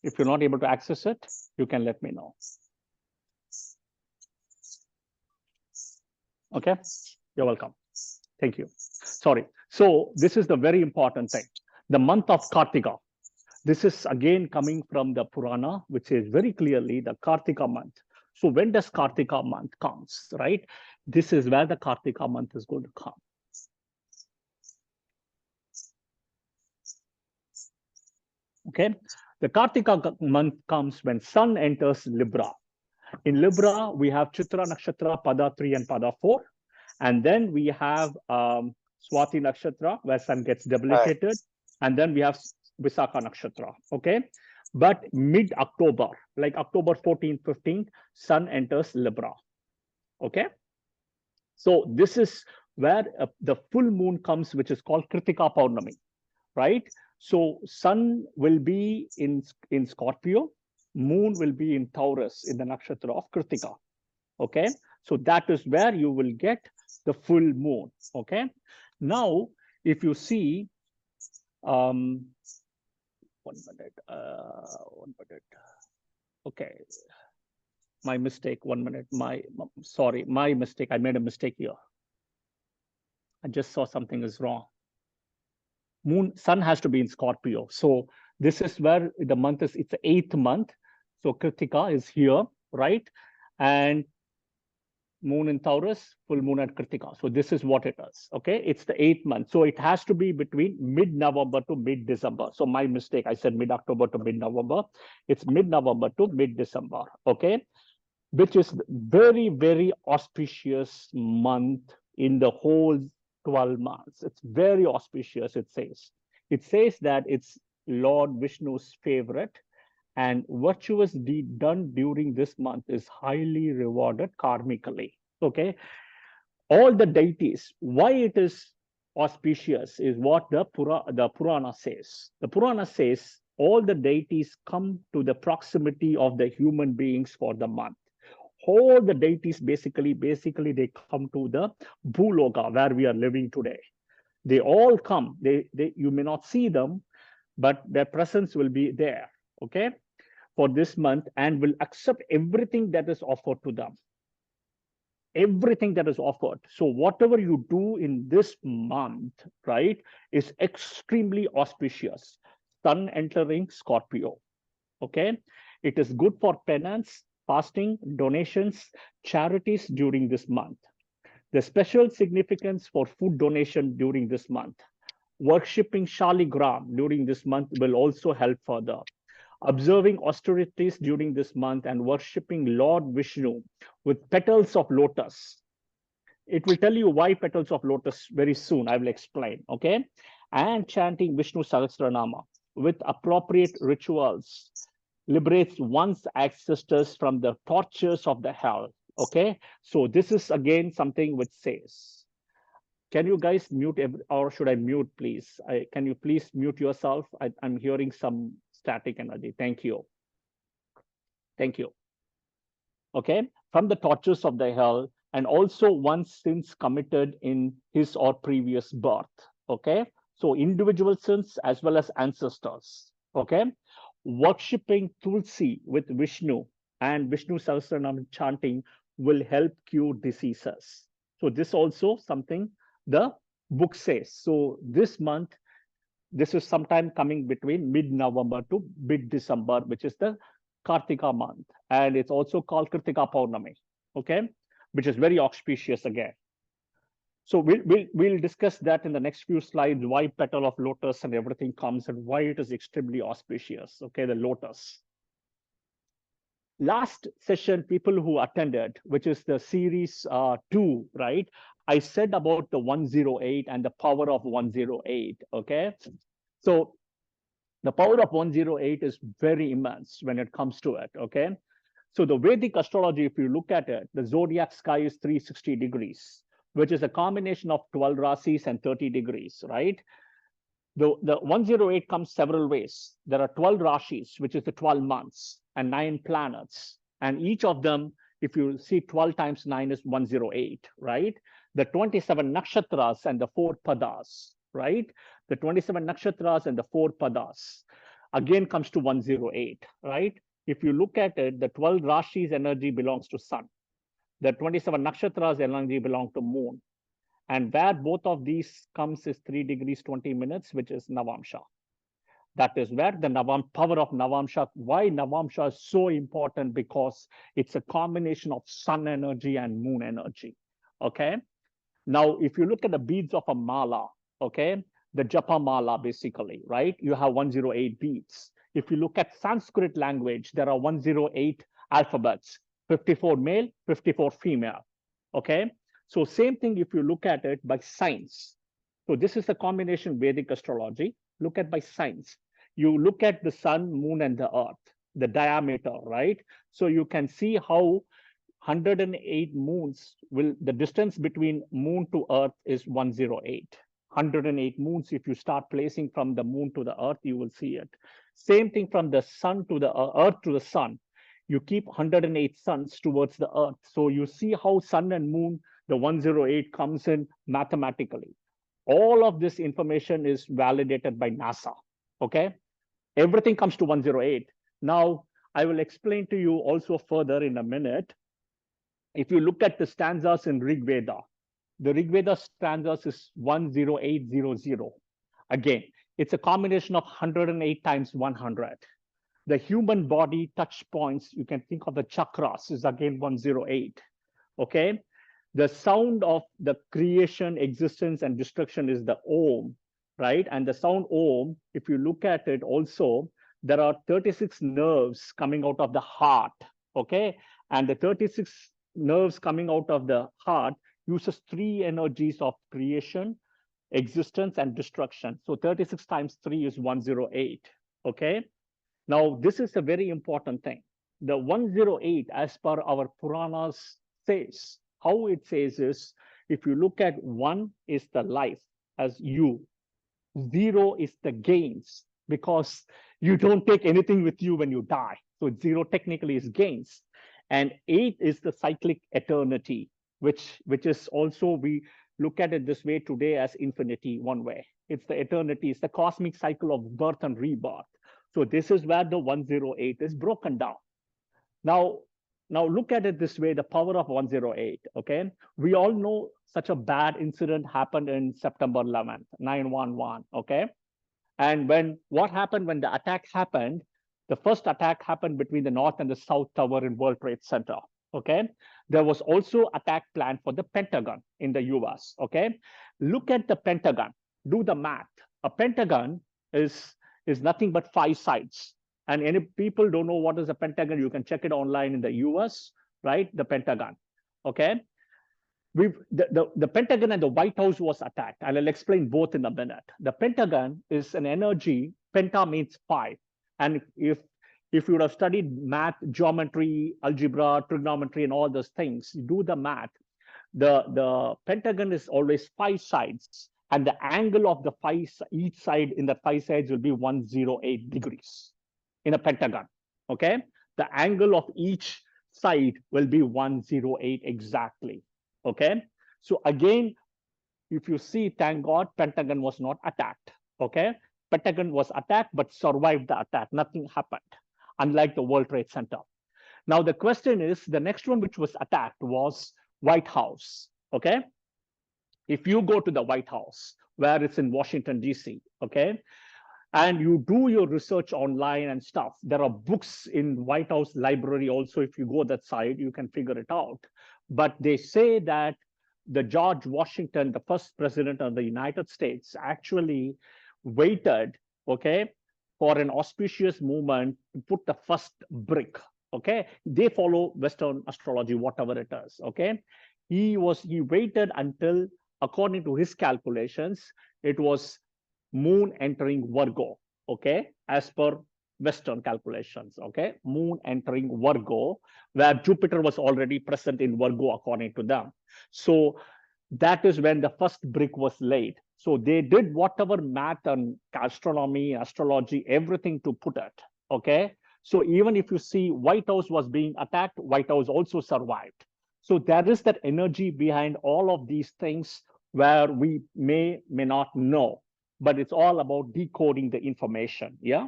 A: If you're not able to access it, you can let me know. Okay, you're welcome. Thank you. Sorry. So this is the very important thing. The month of Kartika. This is again coming from the Purana, which is very clearly the Kartika month. So when does Kartika month comes, right? This is where the Kartika month is going to come. Okay, the Kartika month comes when sun enters Libra. In Libra, we have Chitra Nakshatra, Pada 3 and Pada 4. And then we have Swati Nakshatra, where sun gets debilitated. And then we have Visakha Nakshatra, okay? But mid-October, like October 14th, 15th, sun enters Libra, okay? So this is where the full moon comes, which is called Kritika Paurnami, right? So sun will be in Scorpio, moon will be in Taurus in the nakshatra of Kritika, okay? So that is where you will get the full moon, okay? Now, if you see, 1 minute, 1 minute. Okay, my mistake, 1 minute, sorry, my mistake, I made a mistake here. I just saw something is wrong. Sun has to be in Scorpio. So this is where the month is, it's the 8th month. So Kritika is here, right? And moon in Taurus, full moon at Kritika. So this is what it is, okay? It's the 8th month. So it has to be between mid-November to mid-December. So my mistake, I said mid-October to mid-November. It's mid-November to mid-December, okay? Which is very, very auspicious month in the whole 12 months. It's very auspicious, it says. It says that it's Lord Vishnu's favorite, and virtuous deed done during this month is highly rewarded karmically, okay? All the deities, why it is auspicious is what the Purana says. The Purana says all the deities come to the proximity of the human beings for the month. All the deities basically they come to the Bhuloka where we are living today. They all come. You may not see them, but their presence will be there, okay, for this month, and will accept everything that is offered to them. Everything that is offered. So whatever you do in this month, right, is extremely auspicious. Sun entering Scorpio, okay? It is good for penance, fasting, donations, charities during this month. The special significance for food donation during this month. Worshipping Shaligram during this month will also help further. Observing austerities during this month and worshipping Lord Vishnu with petals of lotus. It will tell you why petals of lotus very soon. I will explain, okay? And chanting Vishnu Sahasranama with appropriate rituals liberates one's ancestors from the tortures of the hell. Okay, so this is again something which says, can you guys mute or should I mute, please? Can you please mute yourself? I'm hearing some static energy. Thank you. Thank you. Okay, from the tortures of the hell, and also one's sins committed in his or previous birth. Okay, so individual sins as well as ancestors. Okay, worshipping Tulsi with Vishnu and Vishnu Sahasranam chanting will help cure diseases. So this also something the book says. So this month, this is sometime coming between mid-November to mid-December, which is the Kartika month. And it's also called Kritika Paurnami, okay, which is very auspicious again. So we'll discuss that in the next few slides, why petal of lotus and everything comes and why it is extremely auspicious, okay, the lotus. Last session, people who attended, which is the series 2, right? I said about the 108 and the power of 108, okay? So the power of 108 is very immense when it comes to it, okay? So the Vedic astrology, if you look at it, the zodiac sky is 360 degrees, which is a combination of 12 rasis and 30 degrees, right? The 108 comes several ways. There are 12 rashis, which is the 12 months, and 9 planets. And each of them, if you see 12 times 9 is 108, right? The 27 nakshatras and the 4 padas, right? The 27 nakshatras and the 4 padas again comes to 108, right? If you look at it, the 12 rashis energy belongs to sun. The 27 nakshatras energy belong to moon. And where both of these comes is 3 degrees 20 minutes, which is Navamsha. That is where the power of Navamsha, why Navamsha is so important, because it's a combination of sun energy and moon energy, okay? Now, if you look at the beads of a mala, okay, the japa mala basically, right? You have 108 beads. If you look at Sanskrit language, there are 108 alphabets, 54 male, 54 female, okay? So same thing if you look at it by science. So this is a combination Vedic astrology. Look at by science. You look at the sun, moon, and the earth, the diameter, right? So you can see how 108 moons the distance between moon to earth is 108. 108 moons, if you start placing from the moon to the earth, you will see it. Same thing from the sun to the earth to the sun. You keep 108 suns towards the earth. So you see how sun and moon, the 108 comes in mathematically. All of this information is validated by NASA, okay? Everything comes to 108. Now, I will explain to you also further in a minute. If you look at the stanzas in Rig Veda, the Rig Veda stanzas is 10800. Again, it's a combination of 108 times 100. The human body touch points, you can think of the chakras, is again 108, okay? The sound of the creation, existence, and destruction is the Om, right? And the sound Om, if you look at it also, there are 36 nerves coming out of the heart, okay? And the 36 nerves coming out of the heart uses 3 energies of creation, existence, and destruction. So 36 times 3 is 108, okay? Now, this is a very important thing. The 108, as per our Puranas says, how it says is, if you look at 1 is the life as you, 0 is the gains, because you don't take anything with you when you die. So 0 technically is gains. And 8 is the cyclic eternity, which is also, we look at it this way today as infinity one way. It's the eternity, it's the cosmic cycle of birth and rebirth. So this is where the 108 is broken down. Now look at it this way, the power of 108, okay? We all know such a bad incident happened in September 11th, 9/11, okay? And what happened when the attack happened, the first attack happened between the North and the South Tower in World Trade Center, okay? There was also attack planned for the Pentagon in the US, okay? Look at the Pentagon, do the math. A Pentagon is nothing but 5 sides. And any people don't know what is a Pentagon, you can check it online in the US, right? The Pentagon, okay? The Pentagon and the White House was attacked, and I'll explain both in a minute. The Pentagon is an energy, penta means 5. And if if you would have studied math, geometry, algebra, trigonometry, and all those things, you do the math, the pentagon is always 5 sides, and the angle of the each side in the 5 sides will be 108 degrees in a pentagon. Okay, the angle of each side will be 108 exactly. Okay, so again, if you see, thank God, pentagon was not attacked. Okay, pentagon was attacked but survived the attack. Nothing happened, unlike the World Trade Center. Now the question is, the next one which was attacked was White House. Okay, if you go to the White House, where it's in Washington DC, okay, and you do your research online and stuff, there are books in White House library also. If you go that side, you can figure it out. But they say that the George Washington, the first president of the United States, actually waited, okay, for an auspicious moment to put the first brick. Okay, they follow Western astrology, whatever it is. Okay, he waited until, according to his calculations, it was moon entering Virgo. Okay, as per Western calculations. Okay, moon entering Virgo, where Jupiter was already present in Virgo according to them. So that is when the first brick was laid. So they did whatever math and astronomy, astrology, everything to put it. Okay, so even if you see White House was being attacked, White House also survived. So there is that energy behind all of these things where we may not know, but it's all about decoding the information. Yeah.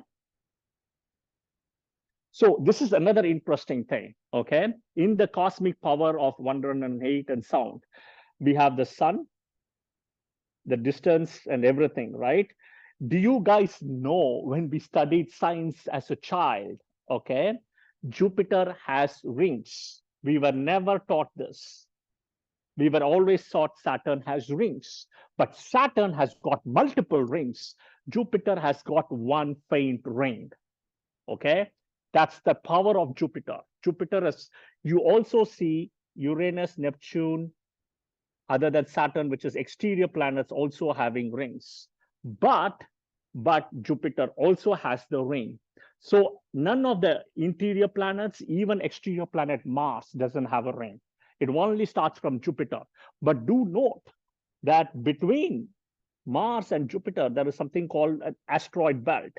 A: So this is another interesting thing. Okay, in the cosmic power of 108 and sound, we have the sun, the distance, and everything, right? Do you guys know, when we studied science as a child, okay, Jupiter has rings. We were never taught this. We were always taught Saturn has rings, but Saturn has got multiple rings. Jupiter has got one faint ring. Okay, that's the power of Jupiter. Jupiter is, you also see Uranus, Neptune, other than Saturn, which is exterior planets, also having rings. But Jupiter also has the ring. So none of the interior planets, even exterior planet Mars, doesn't have a ring. It only starts from Jupiter. But do note that between Mars and Jupiter, there is something called an asteroid belt,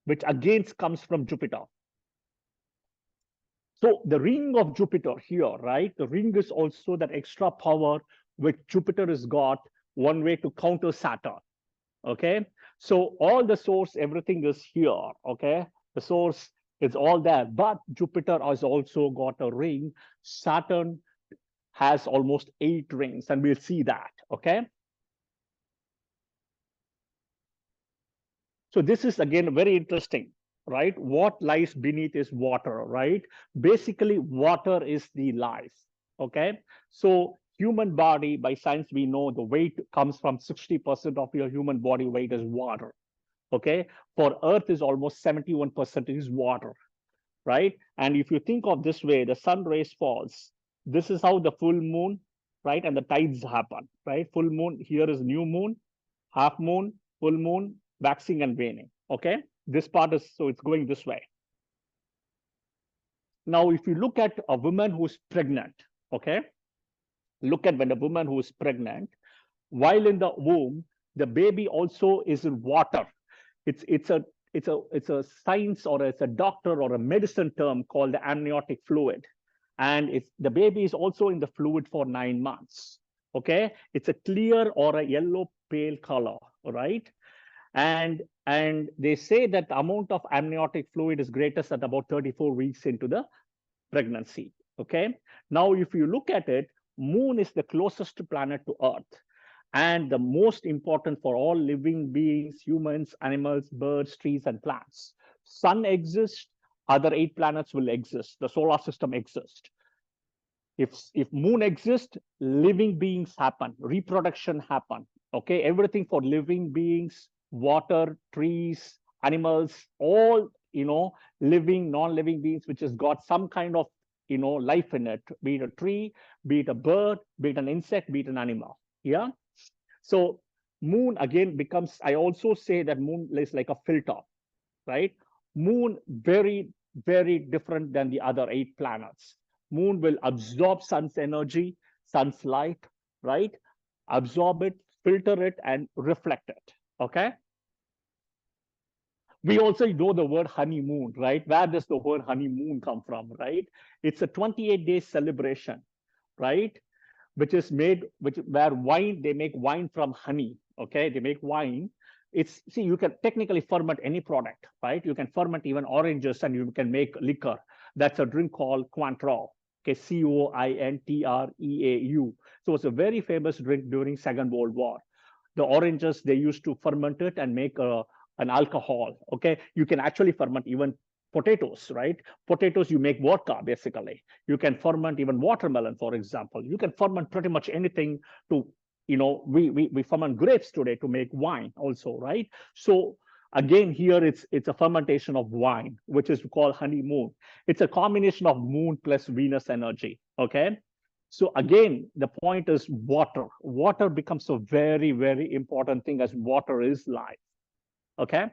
A: which again comes from Jupiter. So the ring of Jupiter here, right? The ring is also that extra power which Jupiter has got, one way to counter Saturn. Okay, so all the source, everything is here. Okay, the source is all there, but Jupiter has also got a ring. Saturn has almost 8 rings, and we'll see that. Okay, so this is again very interesting, right? What lies beneath is water, right? Basically, water is the life. Okay, so human body, by science, we know the weight comes from 60% of your human body weight is water. Okay, for Earth is almost 71% is water, right? And if you think of this way, the sun rays falls. This is how the full moon, right, and the tides happen, right? Full moon, here is new moon, half moon, full moon, waxing and waning. Okay, this part is, so it's going this way. Now, if you look at a woman who's pregnant, okay, look at when a woman who is pregnant, while in the womb, the baby also is in water. It's a science, or it's a doctor or a medicine term called the amniotic fluid, and it's, the baby is also in the fluid for 9 months. Okay, it's a clear or a yellow pale color, right? And they say that the amount of amniotic fluid is greatest at about 34 weeks into the pregnancy. Okay, now if you look at it, moon is the closest planet to Earth, and the most important for all living beings, humans, animals, birds, trees, and plants. Sun exists, other 8 planets will exist. The solar system exists. If moon exists, living beings happen, reproduction happen. Okay, everything for living beings, water, trees, animals, all, you know, living, non-living beings, which has got some kind of, you know, life in it, be it a tree, be it a bird, be it an insect, be it an animal. Yeah. So moon again becomes, I also say that moon is like a filter, right? Moon very very different than the other 8 planets. Moon will absorb sun's energy, sun's light, right? Absorb it, filter it, and reflect it, okay? We also know the word honeymoon, right? Where does the word honeymoon come from, right? It's a 28-day celebration, right? Which is made, where wine, they make wine from honey, okay? They make wine. It's, see, you can technically ferment any product, right? You can ferment even oranges and you can make liquor. That's a drink called Cointreau, okay? Cointreau. So it's a very famous drink during Second World War. The oranges, they used to ferment it and make an alcohol, okay? You can actually ferment even potatoes, right? Potatoes, you make vodka, basically. You can ferment even watermelon, for example. You can ferment pretty much anything to, we ferment grapes today to make wine also, right? So again, here it's a fermentation of wine, which is called honeymoon. It's a combination of moon plus Venus energy, okay? So again, the point is water. Water becomes a very, very important thing, as water is life, okay?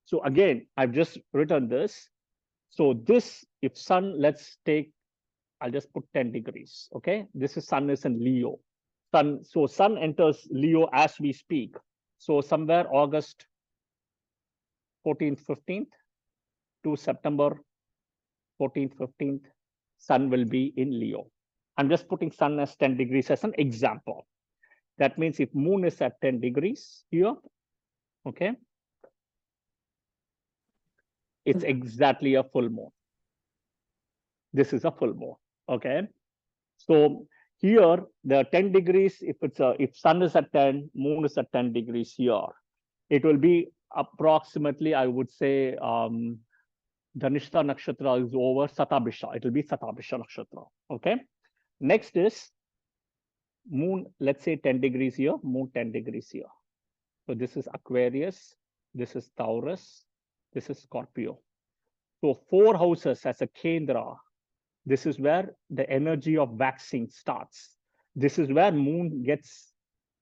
A: So again, I've just written this. So this, if sun, let's take, I'll just put 10 degrees, okay? This is sun is in Leo. So sun enters Leo as we speak. So somewhere August 14th, 15th to September 14th, 15th, sun will be in Leo. I'm just putting sun as 10 degrees as an example. That means if moon is at 10 degrees here, okay, it's exactly a full moon. This is a full moon, okay? So here, the 10 degrees, if sun is at 10, moon is at 10 degrees here, it will be approximately, I would say, Dhanishta Nakshatra is over Satabhisha. It will be Satabhisha Nakshatra, okay? Next is moon, let's say 10 degrees here, moon 10 degrees here. So this is Aquarius, this is Taurus, this is Scorpio. So 4 houses as a Kendra. This is where the energy of waxing starts. This is where moon gets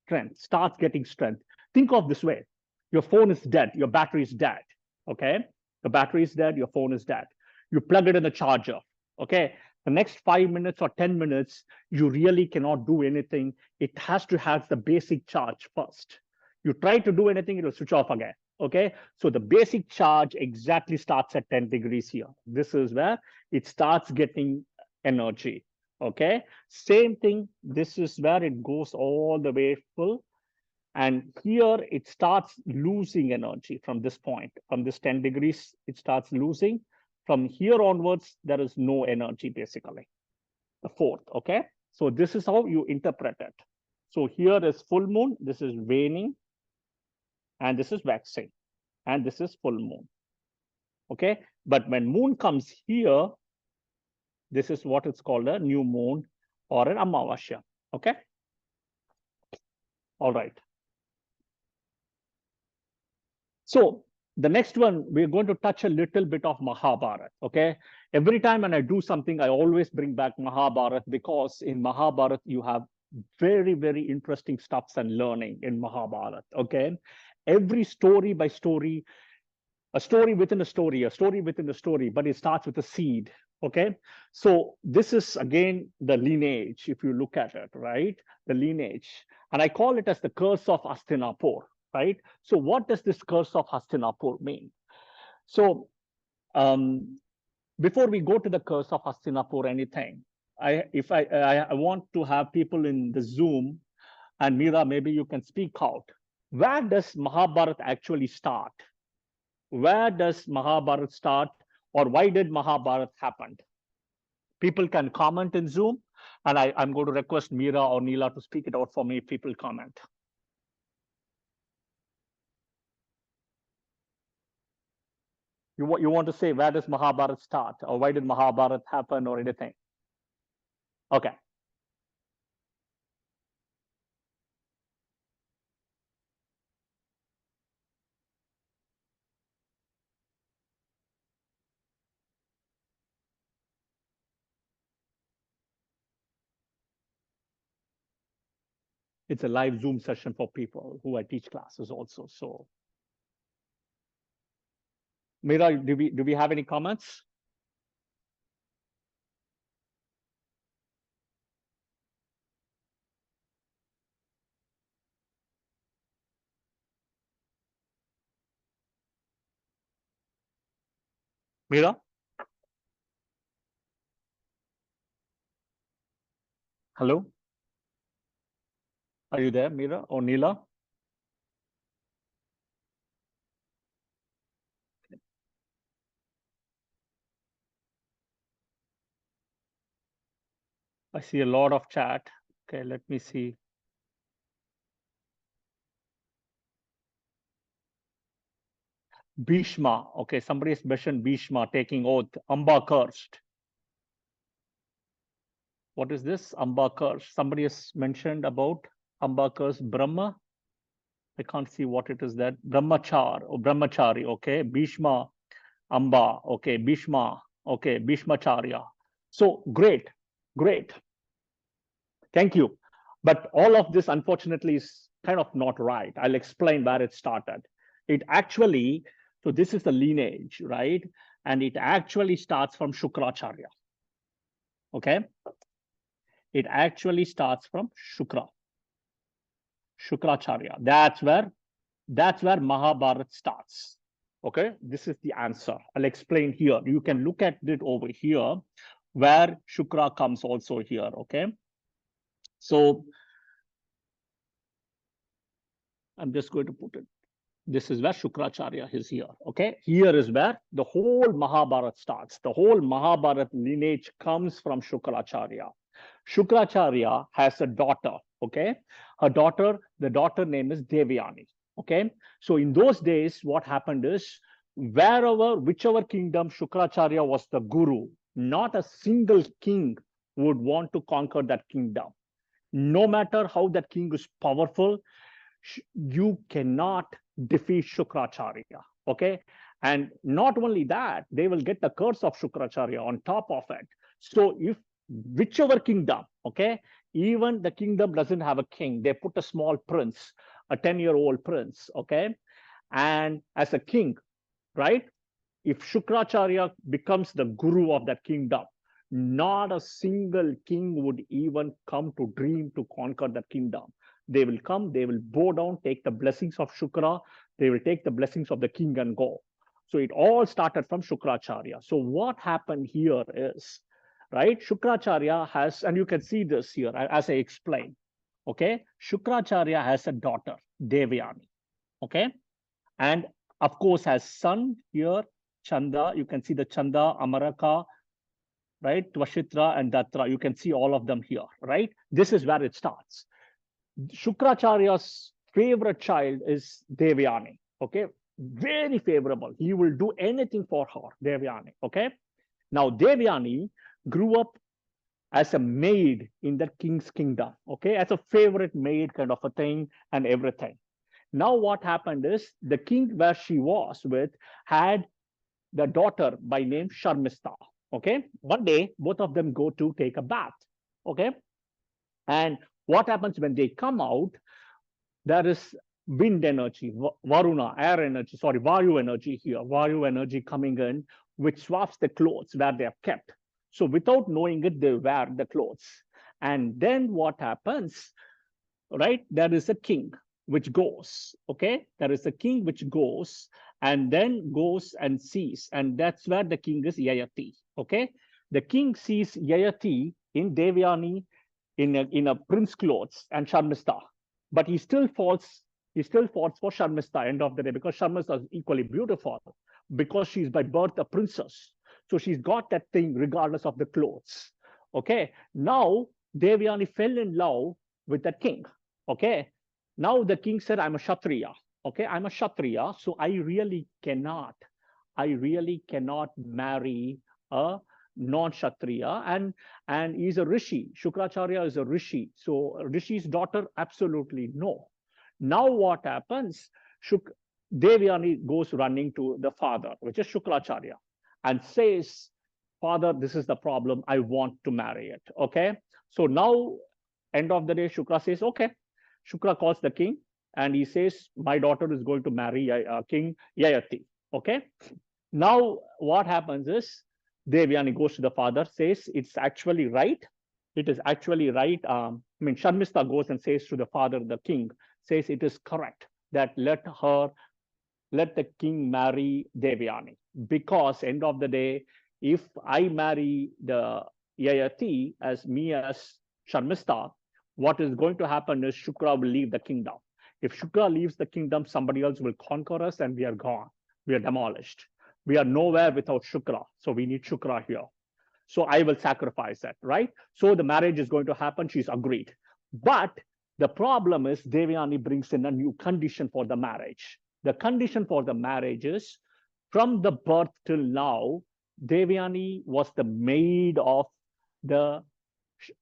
A: strength, starts getting strength. Think of this way. Your phone is dead, your battery is dead, okay? The battery is dead, your phone is dead. You plug it in the charger, okay? The next 5 minutes or 10 minutes, you really cannot do anything. It has to have the basic charge first. You try to do anything, it will switch off again, okay? So the basic charge exactly starts at 10 degrees here. This is where it starts getting energy, okay? Same thing, this is where it goes all the way full. And here it starts losing energy from this point. From this 10 degrees, it starts losing. From here onwards, there is no energy, basically. The 4th, okay? So this is how you interpret it. So here is full moon, this is waning, and this is waxing, and this is full moon, okay? But when moon comes here, this is what it's called a new moon or an Amavasya, okay? All right. So the next one, we're going to touch a little bit of Mahabharata, okay? Every time when I do something, I always bring back Mahabharata, because in Mahabharata, you have very, very interesting stuffs and learning in Mahabharata, okay? Every story by story, a story within a story, a story within a story, but it starts with a seed, okay? So this is, again, the lineage, if you look at it, right? The lineage. And I call it as the curse of Hastinapur, right? So what does this curse of Hastinapur mean? So before we go to the curse of Hastinapur, anything, I want to have people in the Zoom, and Meera, maybe you can speak out. Where does Mahabharata actually start? Where does Mahabharata start, or why did Mahabharata happen? People can comment in Zoom, and I'm going to request Meera or Neela to speak it out for me if people comment. You want to say, where does Mahabharata start, or why did Mahabharata happen, or anything? Okay. It's a live Zoom session for people who I teach classes also. So Mira, do we have any comments? Mira? Hello? Are you there, Mira or Neela? I see a lot of chat. Okay, let me see. Bhishma. Okay, somebody has mentioned Bhishma taking oath. Amba cursed. What is this? Amba cursed. Somebody has mentioned about Amba cursed Brahma. I can't see what it is that. Brahmachar or Brahmachari. Okay, Bhishma, Amba. Okay, Bhishma. Okay, Bhishmacharya. So great, great. Thank you. But all of this, unfortunately, is kind of not right. I'll explain where it started. It actually, so this is the lineage, right? And it actually starts from Shukracharya. Okay. It actually starts from Shukracharya. That's where Mahabharata starts. Okay. This is the answer. I'll explain here. You can look at it over here, where Shukra comes also here. Okay. So I'm just going to put it. This is where Shukracharya is here. Okay. Here is where the whole Mahabharata starts. The whole Mahabharata lineage comes from Shukracharya. Shukracharya has a daughter. Okay. Her daughter, the daughter name is Devyani. Okay. So in those days, what happened is whichever kingdom Shukracharya was the guru, not a single king would want to conquer that kingdom. No matter how that king is powerful, you cannot defeat Shukracharya. Okay. And not only that, they will get the curse of Shukracharya on top of it. So if whichever kingdom, okay, even the kingdom doesn't have a king, they put a small prince, a 10-year-old prince, okay, and as a king, right? If Shukracharya becomes the guru of that kingdom, not a single king would even come to dream to conquer that kingdom. They will come, they will bow down, take the blessings of Shukra, they will take the blessings of the king and go. So it all started from Shukracharya. So what happened here is, right, Shukracharya has, and you can see this here as I explained, okay, Shukracharya has a daughter, Devyani, okay, and of course has son here, Chanda. You can see the Chanda, Amaraka, right, Tvashitra and Datra. You can see all of them here, right? This is where it starts. Shukracharya's favorite child is Devyani, okay? Very favorable. He will do anything for her, Devyani, okay? Now, Devyani grew up as a maid in the king's kingdom, okay? As a favorite maid kind of a thing and everything. Now, what happened is the king where she was with had the daughter by name Sharmista, okay? One day, both of them go to take a bath, okay? And what happens when they come out, there is wind energy, Varuna, air energy, sorry, Vayu energy here, Vayu energy coming in, which swaps the clothes where they are kept. So without knowing it, they wear the clothes. And then what happens, right? There is a king which goes, okay? There is a king which goes and then goes and sees. And that's where the king is Yayati, okay? The king sees Yayati in Devyani, in a prince clothes and Sharmista, but he still falls for Sharmista end of the day, because Sharmista is equally beautiful, because she's by birth a princess. So she's got that thing regardless of the clothes. Okay. Now Devyani fell in love with that king. Okay. Now the king said, I'm a Kshatriya. Okay. I'm a Kshatriya. So I really cannot marry a non-Kshatriya, and he's a Rishi. Shukracharya is a Rishi. So Rishi's daughter, absolutely no. Now what happens? Devyani goes running to the father, which is Shukracharya, and says, Father, this is the problem. I want to marry it. Okay. So now, end of the day, Shukra says, okay. Shukra calls the king and he says, my daughter is going to marry King Yayati. Okay. Now, what happens is Devyani goes to the father, says it's actually right. It is actually right. Sharmista goes and says to the father, the king, says it is correct that let the king marry Devyani, because end of the day, if I marry the Yayati as Sharmista, what is going to happen is Shukra will leave the kingdom. If Shukra leaves the kingdom, somebody else will conquer us and we are gone. We are demolished. We are nowhere without Shukra. So we need Shukra here. So I will sacrifice that, right? So the marriage is going to happen. She's agreed. But the problem is Devyani brings in a new condition for the marriage. The condition for the marriage is from the birth till now, Devyani was the maid of the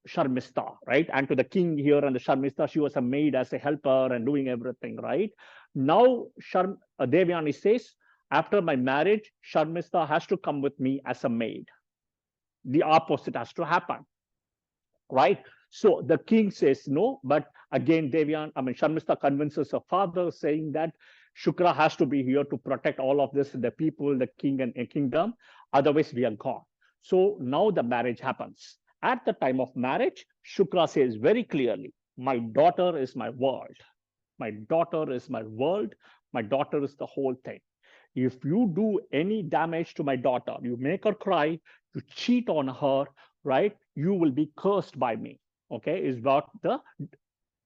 A: Sharmista, right? And to the king here and the Sharmista, she was a maid as a helper and doing everything, right? Now, Devyani says, after my marriage, Sharmista has to come with me as a maid. The opposite has to happen, right? So the king says no, but again, Sharmista convinces her father, saying that Shukra has to be here to protect all of this, the people, the king and kingdom. Otherwise, we are gone. So now the marriage happens. At the time of marriage, Shukra says very clearly, my daughter is my world. My daughter is my world. My daughter is the whole thing. If you do any damage to my daughter, you make her cry, you cheat on her, right? You will be cursed by me. Okay, is what the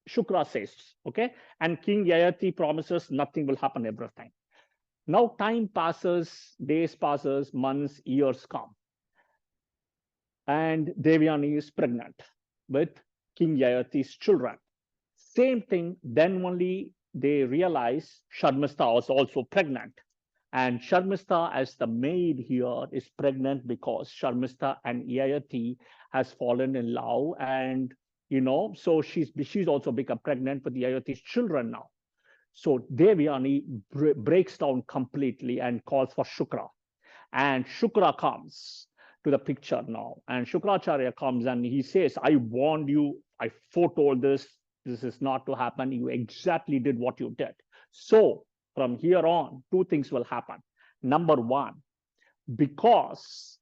A: Shukra says. Okay, and King Yayati promises nothing will happen, everything. Now time passes, days passes, months, years come, and Devyani is pregnant with King Yayati's children. Same thing. Then only they realize Sharmista was also pregnant. And Sharmista, as the maid here, is pregnant because Sharmista and Yayati has fallen in love, and so she's also become pregnant with Yayati's children now. So Devyani breaks down completely and calls for Shukra, and Shukra comes to the picture now, and Shukracharya comes and he says, "I warned you. I foretold this. This is not to happen. You exactly did what you did." So from here on, two things will happen. Number one, because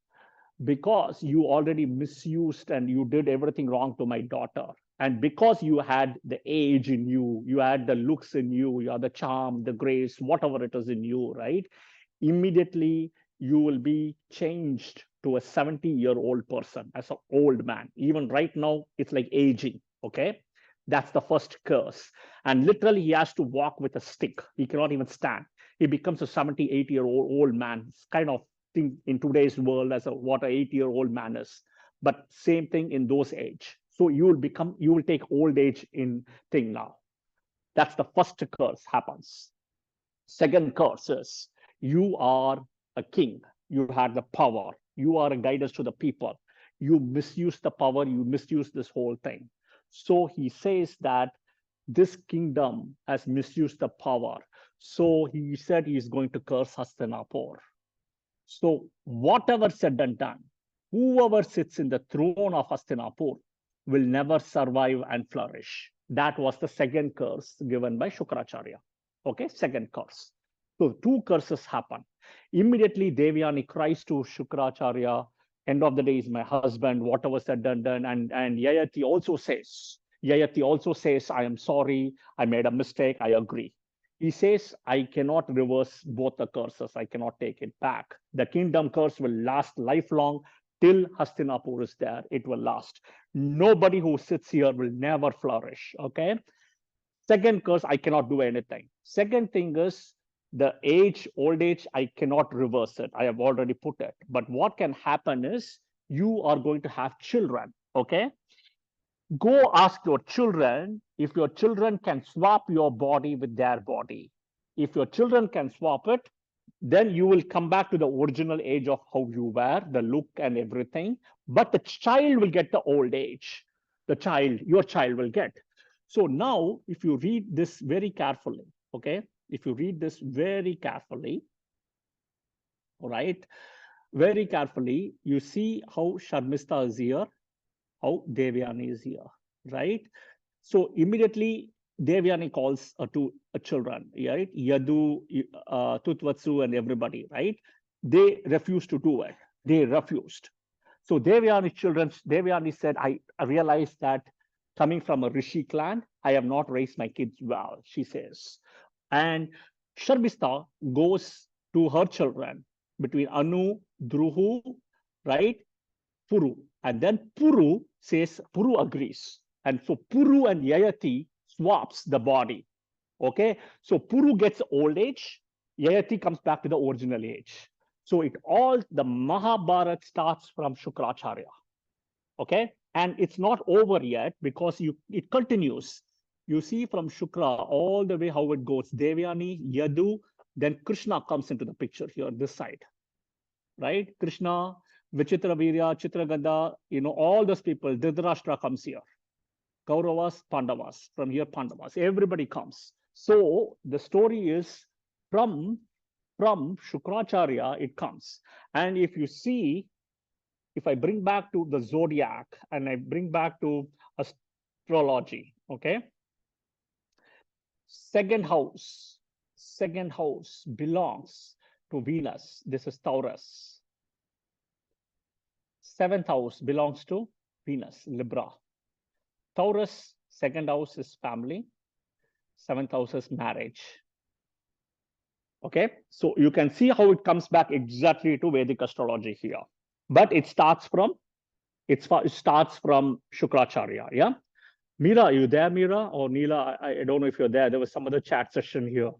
A: you already misused and you did everything wrong to my daughter, and because you had the age in you, you had the looks in you, you had the charm, the grace, whatever it is in you, right? Immediately you will be changed to a 70-year-old person as an old man. Even right now, it's like aging, okay? That's the first curse. And literally, he has to walk with a stick. He cannot even stand. He becomes a 70, 80-year-old man. It's kind of thing in today's world as what an 80-year-old man is. But same thing in those age. So you will take old age in thing now. That's the first curse happens. Second curse is you are a king. You had the power. You are a guidance to the people. You misuse the power. You misuse this whole thing. So he says that this kingdom has misused the power. So he said he is going to curse Hastinapur. So whatever said and done, whoever sits in the throne of Hastinapur will never survive and flourish. That was the second curse given by Shukracharya. Okay, second curse. So two curses happen. Immediately Devyani cries to Shukracharya, end of the day is my husband, whatever said and done. And Yayati also says, I am sorry, I made a mistake, I agree. He says, I cannot reverse both the curses. I cannot take it back. The kingdom curse will last lifelong till Hastinapur is there. It will last. Nobody who sits here will never flourish. Okay. Second curse, I cannot do anything. Second thing is the old age, I cannot reverse it. I have already put it. But what can happen is you are going to have children. Okay. Go ask your children if your children can swap your body with their body. If your children can swap it, then you will come back to the original age of how you were, the look and everything. But the child will get the old age. Your child will get. So now, if you read this very carefully, okay? If you read this very carefully, all right, very carefully, you see how Sharmista is here, how Devyani is here, right? So immediately Devyani calls to children, right? Yadu, Tutvatsu, and everybody, right? they refused to do it. They refused. So Devyani's children, Devyani said, I realized that coming from a Rishi clan, I have not raised my kids well, she says. And Sharmista goes to her children between Anu, Druhu, right? Puru. And then Puru says, Puru agrees. And so Puru and Yayati swaps the body. Okay. So Puru gets old age. Yayati comes back to the original age. So the Mahabharata starts from Shukracharya. Okay. And it's not over yet because it continues. You see from Shukra all the way how it goes. Devyani, Yadu, then Krishna comes into the picture here, this side. Right? Krishna, Vichitravirya, Chitraganda, all those people, Dhritarashtra comes here. Kauravas, Pandavas, from here Pandavas, everybody comes. So the story is from Shukracharya, it comes. And if you see, if I bring back to the zodiac and I bring back to astrology, okay? Second house belongs to Venus. This is Taurus. Seventh house belongs to Venus, Libra. Taurus, second house is family. Seventh house is marriage. Okay, so you can see how it comes back exactly to Vedic astrology here. But it starts from Shukracharya. Yeah, Meera, are you there, Meera or Neela? I don't know if you're there. There was some other chat session here.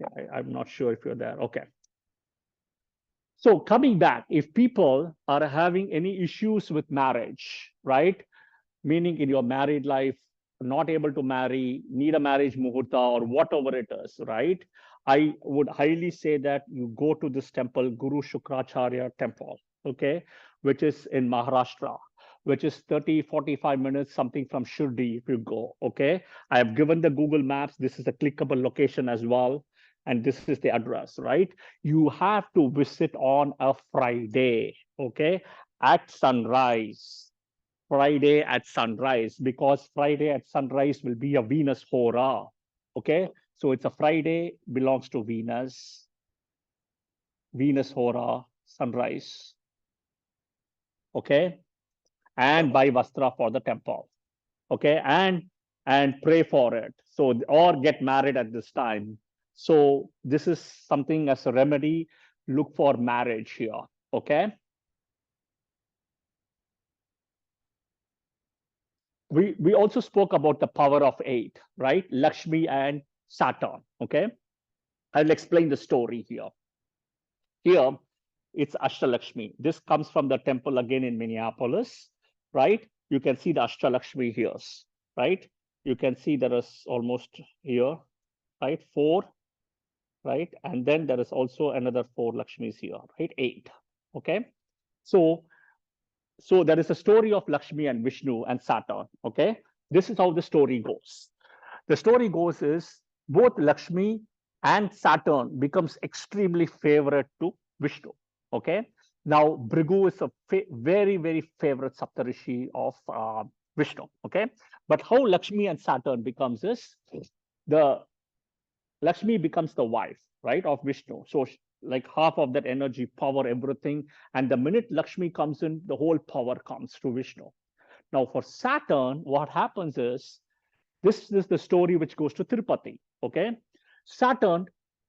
A: Okay, I'm not sure if you're there. Okay. So coming back, if people are having any issues with marriage, right? Meaning in your married life, not able to marry, need a marriage muhurta or whatever it is, right? I would highly say that you go to this temple, Guru Shukracharya temple, okay, which is in Maharashtra, which is 30-45 minutes, something from Shirdi if you go, okay? I have given the Google Maps. This is a clickable location as well. And this is the address, right? You have to visit on a Friday, okay, at sunrise. Friday at sunrise, because Friday at sunrise will be a Venus hora. Okay, so it's a Friday, belongs to Venus. Venus hora, sunrise. Okay, and buy vastra for the temple. Okay, and pray for it. So, or get married at this time. So this is something as a remedy. Look for marriage here. Okay. We also spoke about the power of 8, right? Lakshmi and Saturn, okay? I'll explain the story here. Here, it's Ashtalakshmi. This comes from the temple again in Minneapolis, right? You can see the Ashtalakshmi here, right? You can see there is almost here, right? 4, right? And then there is also another 4 Lakshmis here, right? 8, okay? So there is a story of Lakshmi and Vishnu and Saturn, okay? This is how the story goes. The story goes is both Lakshmi and Saturn becomes extremely favorite to Vishnu, okay? Now, Bhrigu is a very, very favorite Saptarishi of Vishnu, okay? But how Lakshmi and Saturn becomes is, the Lakshmi becomes the wife, right, of Vishnu. So like half of that energy, power, everything. And the minute Lakshmi comes in, the whole power comes to Vishnu. Now for Saturn, what happens is, this is the story which goes to Tirupati, okay? Saturn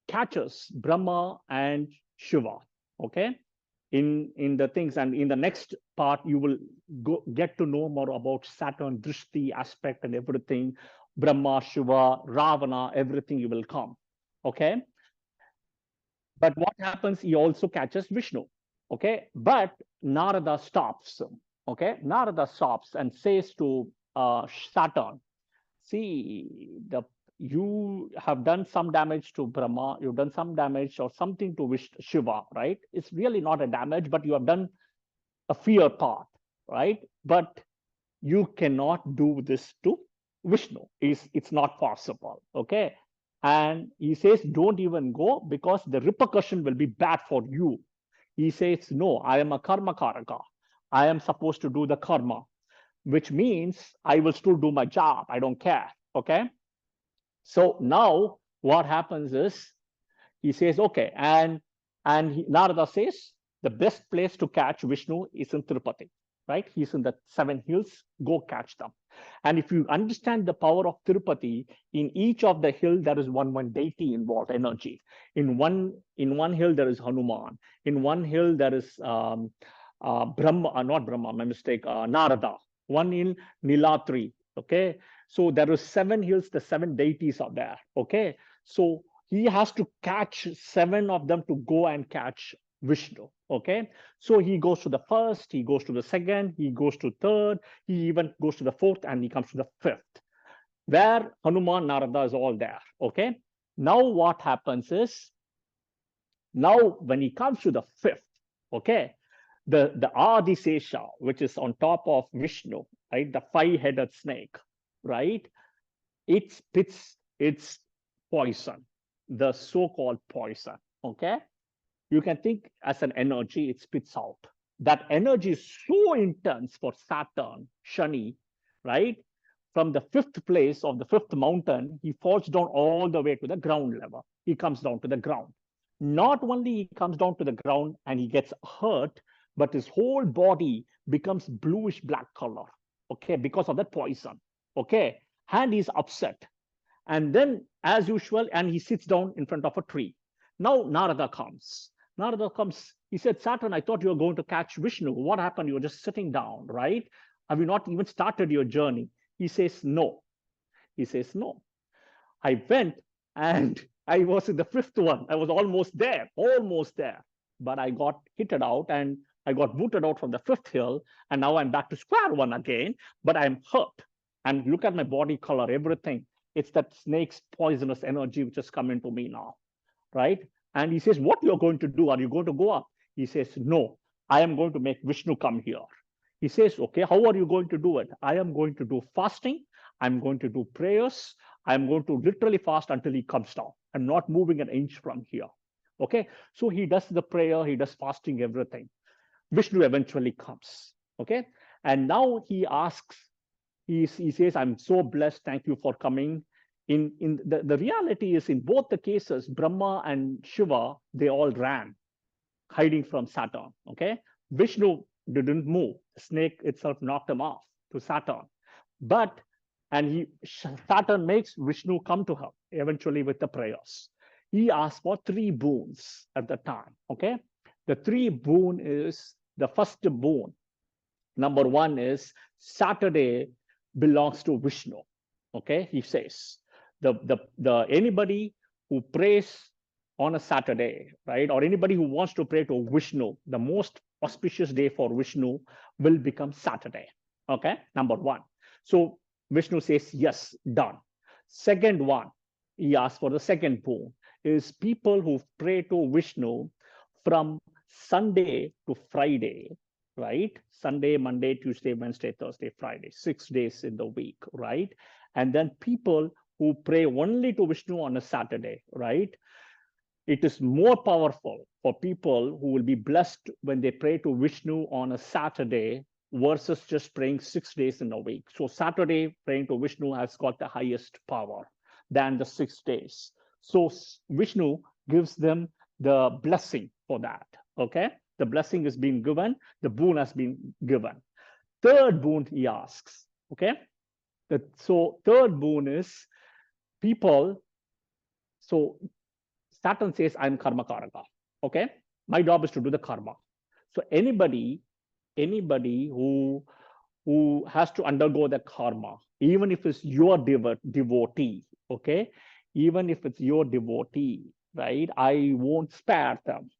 A: catches Brahma and Shiva, okay? In the things, and in the next part, you will get to know more about Saturn, Drishti aspect and everything, Brahma, Shiva, Ravana, everything you will come, okay? But what happens, he also catches Vishnu, okay? But Narada stops, okay? Narada stops and says to Saturn, see, you have done some damage to Brahma, you've done some damage or something to Shiva, right? It's really not a damage, but you have done a fear part, right? But you cannot do this to Vishnu. It's not possible, okay? And he says, don't even go because the repercussion will be bad for you. He says, no, I am a karma karaka. I am supposed to do the karma, which means I will still do my job. I don't care, okay? So now what happens is he says, okay, and Narada says the best place to catch Vishnu is in Tirupati, right? He's in the 7 hills, go catch them. And if you understand the power of Tirupati, in each of the hill there is one deity involved, energy. In one hill there is Hanuman. In one hill there is Brahma, not Brahma, my mistake, Narada. One in Nilatri, okay? So there are 7 hills, the 7 deities are there, okay? So he has to catch 7 of them to go and catch Vishnu, okay? So he goes to the first, he goes to the second, he goes to third, he even goes to the fourth, and he comes to the fifth, where Hanuman, Narada is all there, okay? Now what happens is, now when he comes to the fifth, okay, the Adisesha, which is on top of Vishnu, right, the 5-headed snake, right, it spits its poison, the so-called poison, okay? You can think as an energy, it spits out. That energy is so intense for Saturn, Shani, right? From the 5th place of the 5th mountain, he falls down all the way to the ground level. He comes down to the ground. Not only he comes down to the ground and he gets hurt, but his whole body becomes bluish black color, okay, because of that poison, okay? And he's upset. And then, as usual, and he sits down in front of a tree. Now Narada comes. Narada comes. He said, Saturn, I thought you were going to catch Vishnu. What happened? You were just sitting down, right? Have you not even started your journey? He says, no. He says, no. I went and I was in the 5th one. I was almost there. But I got hitted out and I got booted out from the 5th hill. And now I'm back to square one again, but I'm hurt. And look at my body color, everything. It's that snake's poisonous energy which has come into me now, right? And he says, what you're going to do? Are you going to go up? He says, no, I am going to make Vishnu come here. He says, okay, how are you going to do it? I am going to do fasting. I'm going to do prayers. I'm going to literally fast until he comes down. I'm not moving an inch from here. Okay, so he does the prayer, he does fasting, everything. Vishnu eventually comes. Okay, and now he asks, he says, I'm so blessed. Thank you for coming. The reality is, in both the cases, Brahma and Shiva, they all ran, hiding from Saturn. Okay, Vishnu didn't move. The snake itself knocked him off to Saturn. Saturn makes Vishnu come to her eventually with the prayers. He asked for 3 boons at the time. Okay, the 3 boon is, the first boon, number 1 is Saturday belongs to Vishnu. Okay, he says the anybody who prays on a Saturday, right, or anybody who wants to pray to Vishnu, the most auspicious day for Vishnu will become Saturday. Okay, number 1. So Vishnu says, yes, done. Second one, he asks for the second boon, is people who pray to Vishnu from Sunday to Friday, right? Sunday, Monday, Tuesday, Wednesday, Thursday, Friday, 6 days in the week, right? And then people who pray only to Vishnu on a Saturday, right? It is more powerful for people who will be blessed when they pray to Vishnu on a Saturday versus just praying 6 days in a week. So Saturday praying to Vishnu has got the highest power than the 6 days. So Vishnu gives them the blessing for that, okay? The blessing is being given, the boon has been given. Third boon he asks, okay? So third boon is people, so Saturn says, I'm karma karaka, okay? My job is to do the karma. So anybody who has to undergo the karma, even if it's your devotee, okay? Even if it's your devotee, right? I won't spare them.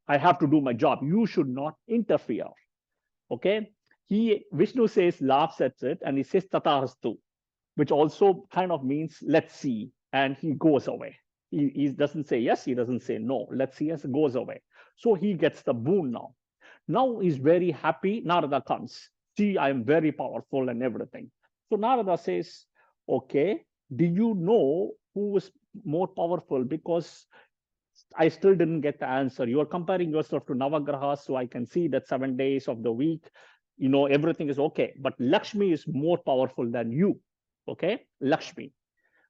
A: I have to do my job. You should not interfere, okay? Vishnu says, laughs at it, and he says, tatahastu, which also kind of means, let's see, and he goes away. He doesn't say yes, he doesn't say no. Let's see, as it goes away. So he gets the boon now. Now he's very happy. Narada comes. See, I am very powerful and everything. So Narada says, okay, do you know who is more powerful? Because I still didn't get the answer. You are comparing yourself to Navagrahas, so I can see that 7 days of the week, you know, everything is okay. But Lakshmi is more powerful than you, okay? Lakshmi.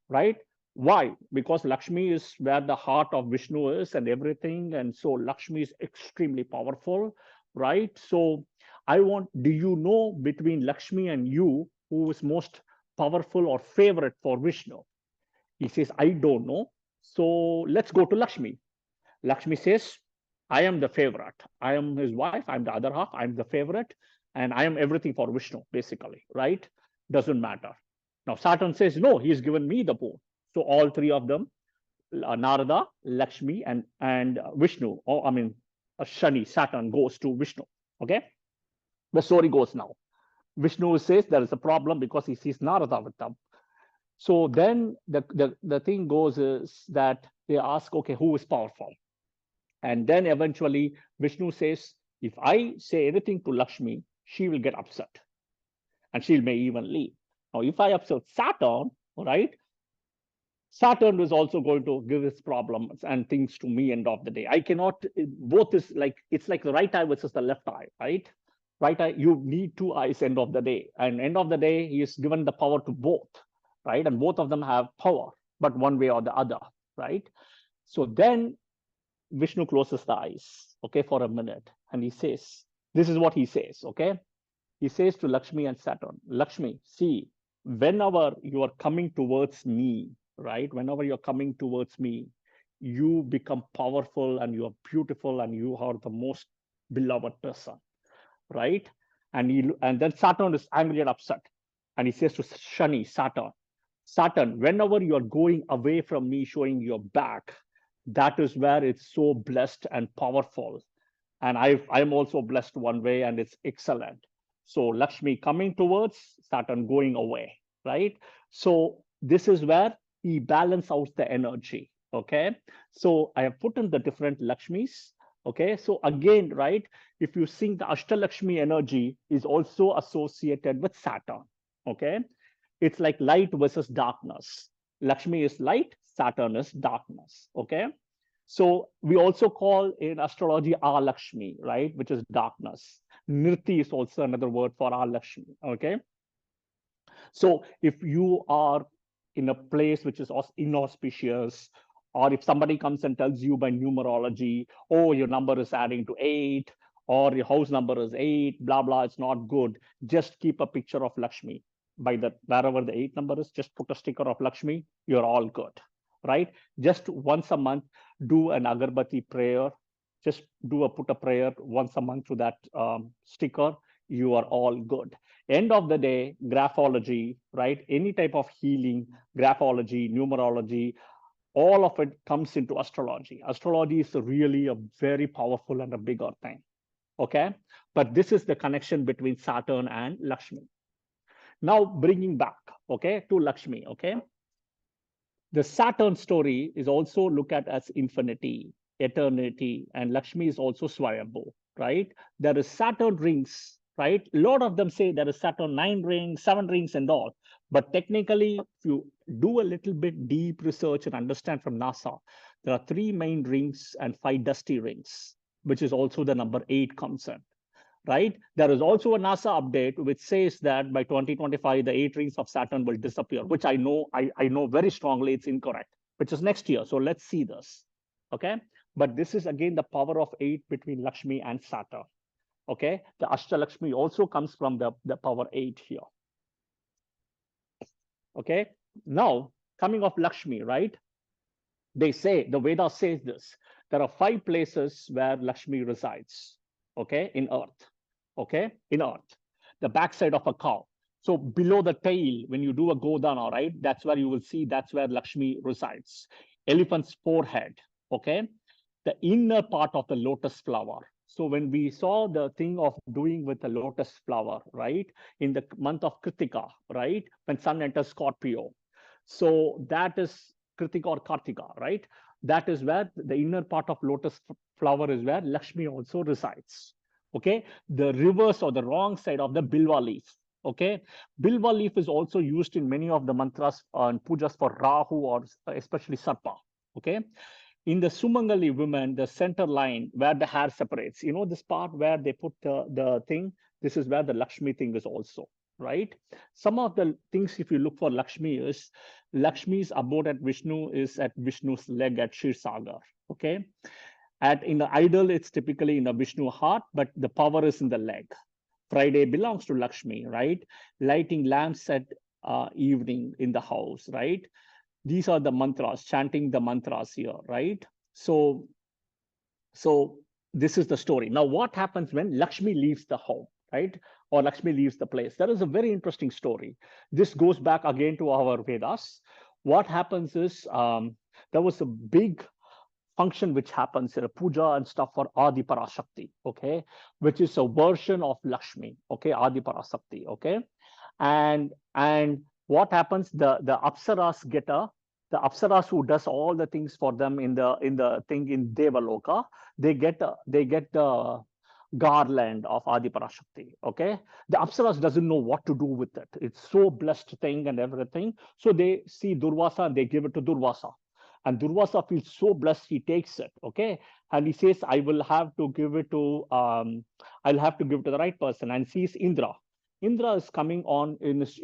A: right? Why? Because Lakshmi is where the heart of Vishnu is and everything. And so Lakshmi is extremely powerful, right? So do you know between Lakshmi and you, who is most powerful or favorite for Vishnu? He says, I don't know. So let's go to Lakshmi. Lakshmi says, I am the favorite. I am his wife. I'm the other half. I'm the favorite. And I am everything for Vishnu, basically, right? Doesn't matter. Now, Saturn says, no, he's given me the boon. So all three of them, Narada, Lakshmi, and Vishnu, or I mean, Shani, Saturn goes to Vishnu. Okay. The story goes now. Vishnu says there is a problem because he sees Narada with them. So then the thing goes is that they ask, okay, who is powerful? And then eventually Vishnu says, if I say anything to Lakshmi, she will get upset and she may even leave. Now, if I upset Saturn, right, Saturn is also going to give his problems and things to me end of the day. I cannot, both is like, it's like the right eye versus the left eye, right? Right eye, you need two eyes end of the day. And end of the day, he is given the power to both, right? And both of them have power, but one way or the other, right? So then Vishnu closes the eyes, okay, for a minute. And he says, this is what he says, okay? He says to Lakshmi and Saturn, Lakshmi, see, whenever you are coming towards me, right? Whenever you're coming towards me, you become powerful and you are beautiful and you are the most beloved person, right? And then Saturn is angry and upset. And he says to Shani, Saturn, whenever you are going away from me, showing your back, that is where it's so blessed and powerful. And I'm also blessed one way and it's excellent. So Lakshmi coming towards, Saturn going away, right? So this is where he balances out the energy, okay? So I have put in the different Lakshmis, okay? So again, right, if you think the Ashtalakshmi energy is also associated with Saturn, okay? It's like light versus darkness. Lakshmi is light, Saturn is darkness, okay? So we also call in astrology Lakshmi, right, which is darkness. Nirti is also another word for Lakshmi, okay? So if you are in a place which is inauspicious, or if somebody comes and tells you by numerology, oh, your number is adding to 8, or your house number is 8, blah, blah, it's not good, just keep a picture of Lakshmi. By the wherever the 8 number is, just put a sticker of Lakshmi, you're all good, right? Just once a month, do an agarbatti prayer. Just put a prayer once a month to that sticker. You are all good. End of the day, graphology, right? Any type of healing, graphology, numerology, all of it comes into astrology. Astrology is really a very powerful and a bigger thing, okay? But this is the connection between Saturn and Lakshmi. Now bringing back, okay, to Lakshmi, okay? The Saturn story is also looked at as infinity, eternity, and Lakshmi is also Swayambhu, right? There is Saturn rings, right? A lot of them say there is Saturn 9 rings, 7 rings and all. But technically, if you do a little bit deep research and understand from NASA, there are 3 main rings and 5 dusty rings, which is also the number 8 comes in. Right? There is also a NASA update which says that by 2025, the 8 rings of Saturn will disappear, which I know very strongly it's incorrect, which is next year. So let's see this. Okay. But this is again the power of 8 between Lakshmi and Saturn. Okay. The Ashtalakshmi also comes from the power 8 here. Okay. Now, coming of Lakshmi, right? They say, the Vedas says this, there are 5 places where Lakshmi resides, okay, in earth. Okay, in earth, the backside of a cow. So below the tail, when you do a Godana, right, that's where you will see, that's where Lakshmi resides. Elephant's forehead, okay, the inner part of the lotus flower. So when we saw the thing of doing with the lotus flower, right, in the month of Kritika, right, when sun enters Scorpio. So that is Kritika or Kartika, right? That is where the inner part of lotus flower is where Lakshmi also resides. Okay, the reverse or the wrong side of the bilva leaf. Okay, bilva leaf is also used in many of the mantras and pujas for Rahu or especially Sarpa. Okay, in the Sumangali women, the center line where the hair separates, you know, this part where they put the thing, this is where the Lakshmi thing is also. right? Some of the things, if you look for Lakshmi, is Lakshmi's abode at Vishnu is at Vishnu's leg at Shirsagar, okay? In the idol, it's typically in the Vishnu heart, but the power is in the leg. Friday belongs to Lakshmi, right? Lighting lamps at evening in the house, right? These are the mantras, chanting the mantras here, right? So this is the story. Now, what happens when Lakshmi leaves the home, right? Or Lakshmi leaves the place? That is a very interesting story. This goes back again to our Vedas. What happens is there was a big function which happens in a puja and stuff for Adi Parashakti, okay, which is a version of Lakshmi, okay, Adi Parashakti, okay, and what happens? The Apsaras get the Apsaras who does all the things for them in the thing in Devaloka, they get the garland of Adi Parashakti, okay. The Apsaras doesn't know what to do with it. It's so blessed thing and everything. So they see Durvasa and they give it to Durvasa. And Durvasa feels so blessed, he takes it, okay? And he says, I will have to give it to, I'll have to give it to the right person, and sees Indra. Indra is coming on in his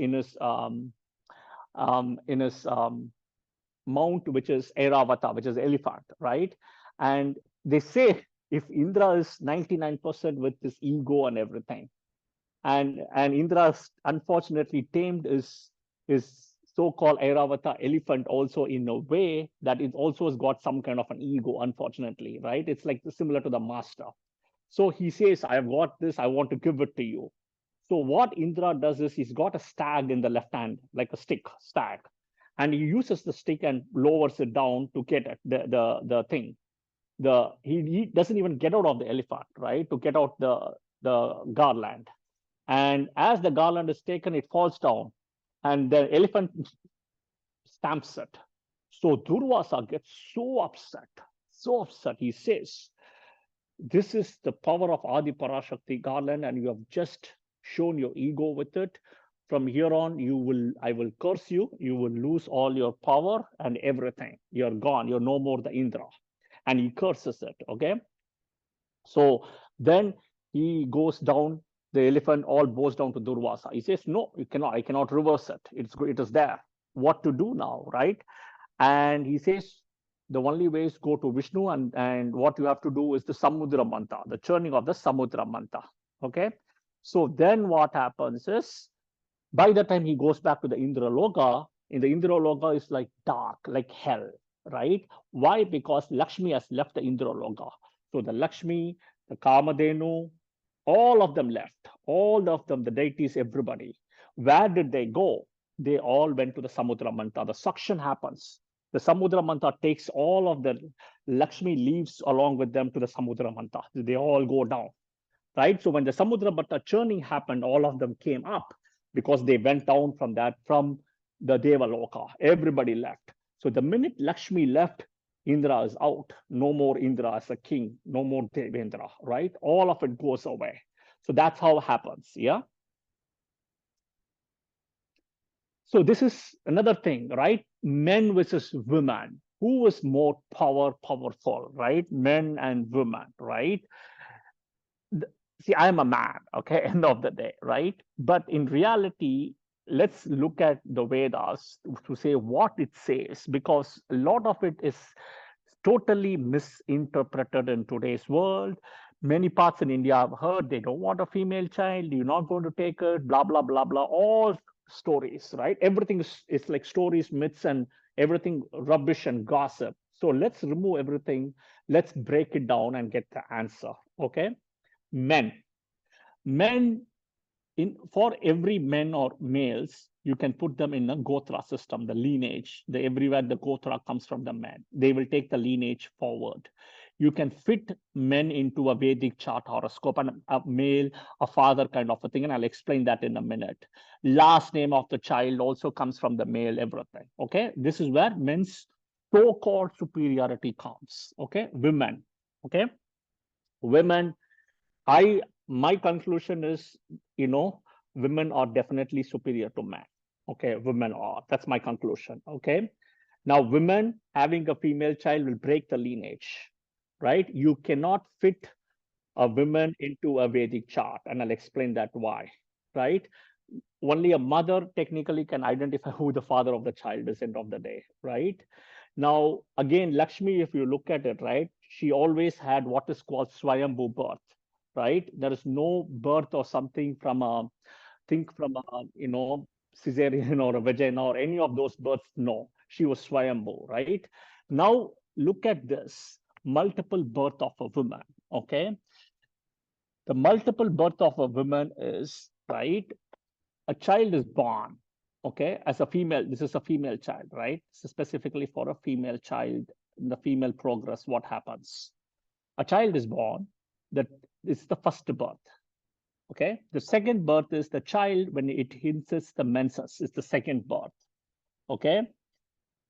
A: mount, which is Airavata, which is elephant, right? And they say if Indra is 99% with his ego and everything, and Indra is unfortunately tamed his so-called Airavata elephant also in a way that it also has got some kind of an ego, unfortunately, right? It's like similar to the master. So he says, I have got this, I want to give it to you. So what Indra does is he's got a stag in the left hand, like a stag, and he uses the stick and lowers it down to get at the thing. He doesn't even get out of the elephant, right? To get out the garland. And as the garland is taken, it falls down, and the elephant stamps it. So Durvasa gets so upset. He says, this is the power of Adi Parashakti garland, and you have just shown your ego with it. From here on, I will curse you. You will lose all your power and everything. You're gone. You're no more the Indra. And he curses it, okay? So then he goes down, the elephant all bows down to Durvasa. He says, no, you cannot, I cannot reverse it. It is there. What to do now, right? And he says, the only way is go to Vishnu, and what you have to do is the Samudra Manta, the churning of the Samudra Manta, okay? So then what happens is, by the time he goes back to the Indraloka, in the Indraloka is like dark, like hell, right? Why? Because Lakshmi has left the Indraloka. So the Lakshmi, the Kamadhenu, all of them left. All of them, the deities, everybody. Where did they go? They all went to the Samudra Manta. The suction happens. The Samudra Manta takes all of the Lakshmi leaves along with them to the Samudra Manta. They all go down, right? So when the Samudra Manta churning happened, all of them came up because they went down from the Devaloka. Everybody left. So the minute Lakshmi left, Indra is out. No more Indra as a king. No more Devendra, right? All of it goes away. So that's how it happens, yeah? So this is another thing, right? Men versus women. Who is more powerful, right? Men and women, right? See, I'm a man, okay, end of the day, right? But in reality, let's look at the Vedas to say what it says, because a lot of it is totally misinterpreted in today's world. Many parts in India I've heard they don't want a female child, you're not going to take it, blah, blah, blah, blah, all stories, right? Everything is like stories, myths, and everything rubbish and gossip. So let's remove everything. Let's break it down and get the answer, okay? Men for every men or males, you can put them in a gotra system, the lineage. Everywhere the gotra comes from the men, they will take the lineage forward. You can fit men into a Vedic chart horoscope, and a male, a father kind of a thing, and I'll explain that in a minute. Last name of the child also comes from the male, everything, okay? This is where men's so-called superiority comes, okay? Women, okay? Women, my conclusion is, women are definitely superior to men. Okay, women are. That's my conclusion. Okay. Now, women having a female child will break the lineage, right? You cannot fit a woman into a Vedic chart, and I'll explain that why, right? only a mother technically can identify who the father of the child is end of the day, right? Now, again, Lakshmi, if you look at it, right, she always had what is called Swayambhu birth, right? There is no birth or something from a, think from a, cesarean or a vagina or any of those births. No, she was Swayambhu, right? Now, look at this multiple birth of a woman, okay? The multiple birth of a woman is, right, a child is born, okay, as a female. This is a female child, right? So specifically for a female child, in the female progress, what happens? A child is born, that is the first birth, okay? The second birth is the child when it hits the menses, is the second birth, okay?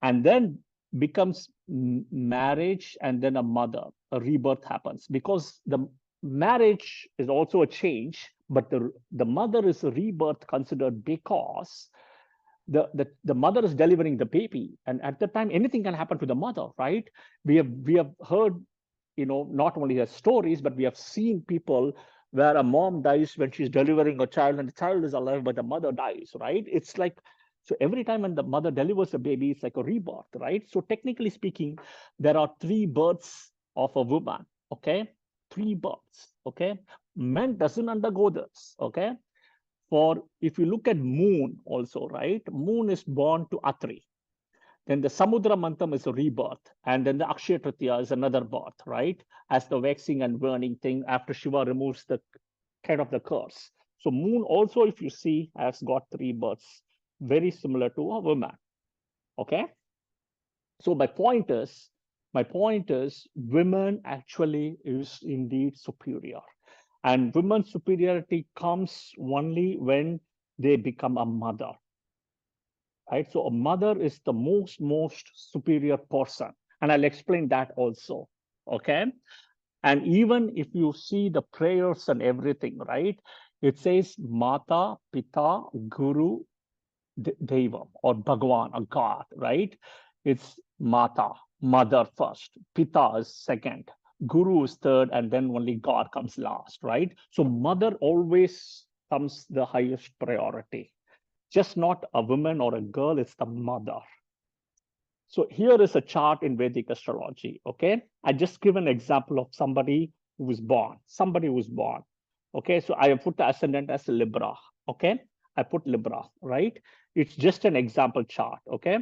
A: And then becomes marriage and then a mother, a rebirth happens, because the marriage is also a change, but the mother is a rebirth considered because the mother is delivering the baby, and at that time anything can happen to the mother, right? We have heard, not only the stories, but we have seen people where a mom dies when she's delivering a child and the child is alive but the mother dies, right? It's like, so every time when the mother delivers a baby, it's like a rebirth, right? So technically speaking, there are 3 births of a woman, okay? 3 births, okay? Men doesn't undergo this, okay? For if you look at moon also, right? Moon is born to Atri. Then the Samudra Mantham is a rebirth. And then the Akshaya Tritiya is another birth, right? As the waxing and burning thing after Shiva removes the kind of the curse. So moon also, if you see, has got 3 births, very similar to a woman, okay? So my point is, women actually is indeed superior. And women's superiority comes only when they become a mother, right? So a mother is the most superior person. And I'll explain that also, okay? And even if you see the prayers and everything, right? It says Mata, Pita, Guru, Devam, or Bhagwan, or God, right? It's Mata, mother first, Pita is second, Guru is third, and then only God comes last, right? So mother always comes the highest priority. Just not a woman or a girl, it's the mother. So here is a chart in Vedic astrology, okay? I just give an example of somebody who was born, okay? So I have put the ascendant as Libra, okay? I put Libra, right? It's just an example chart, okay?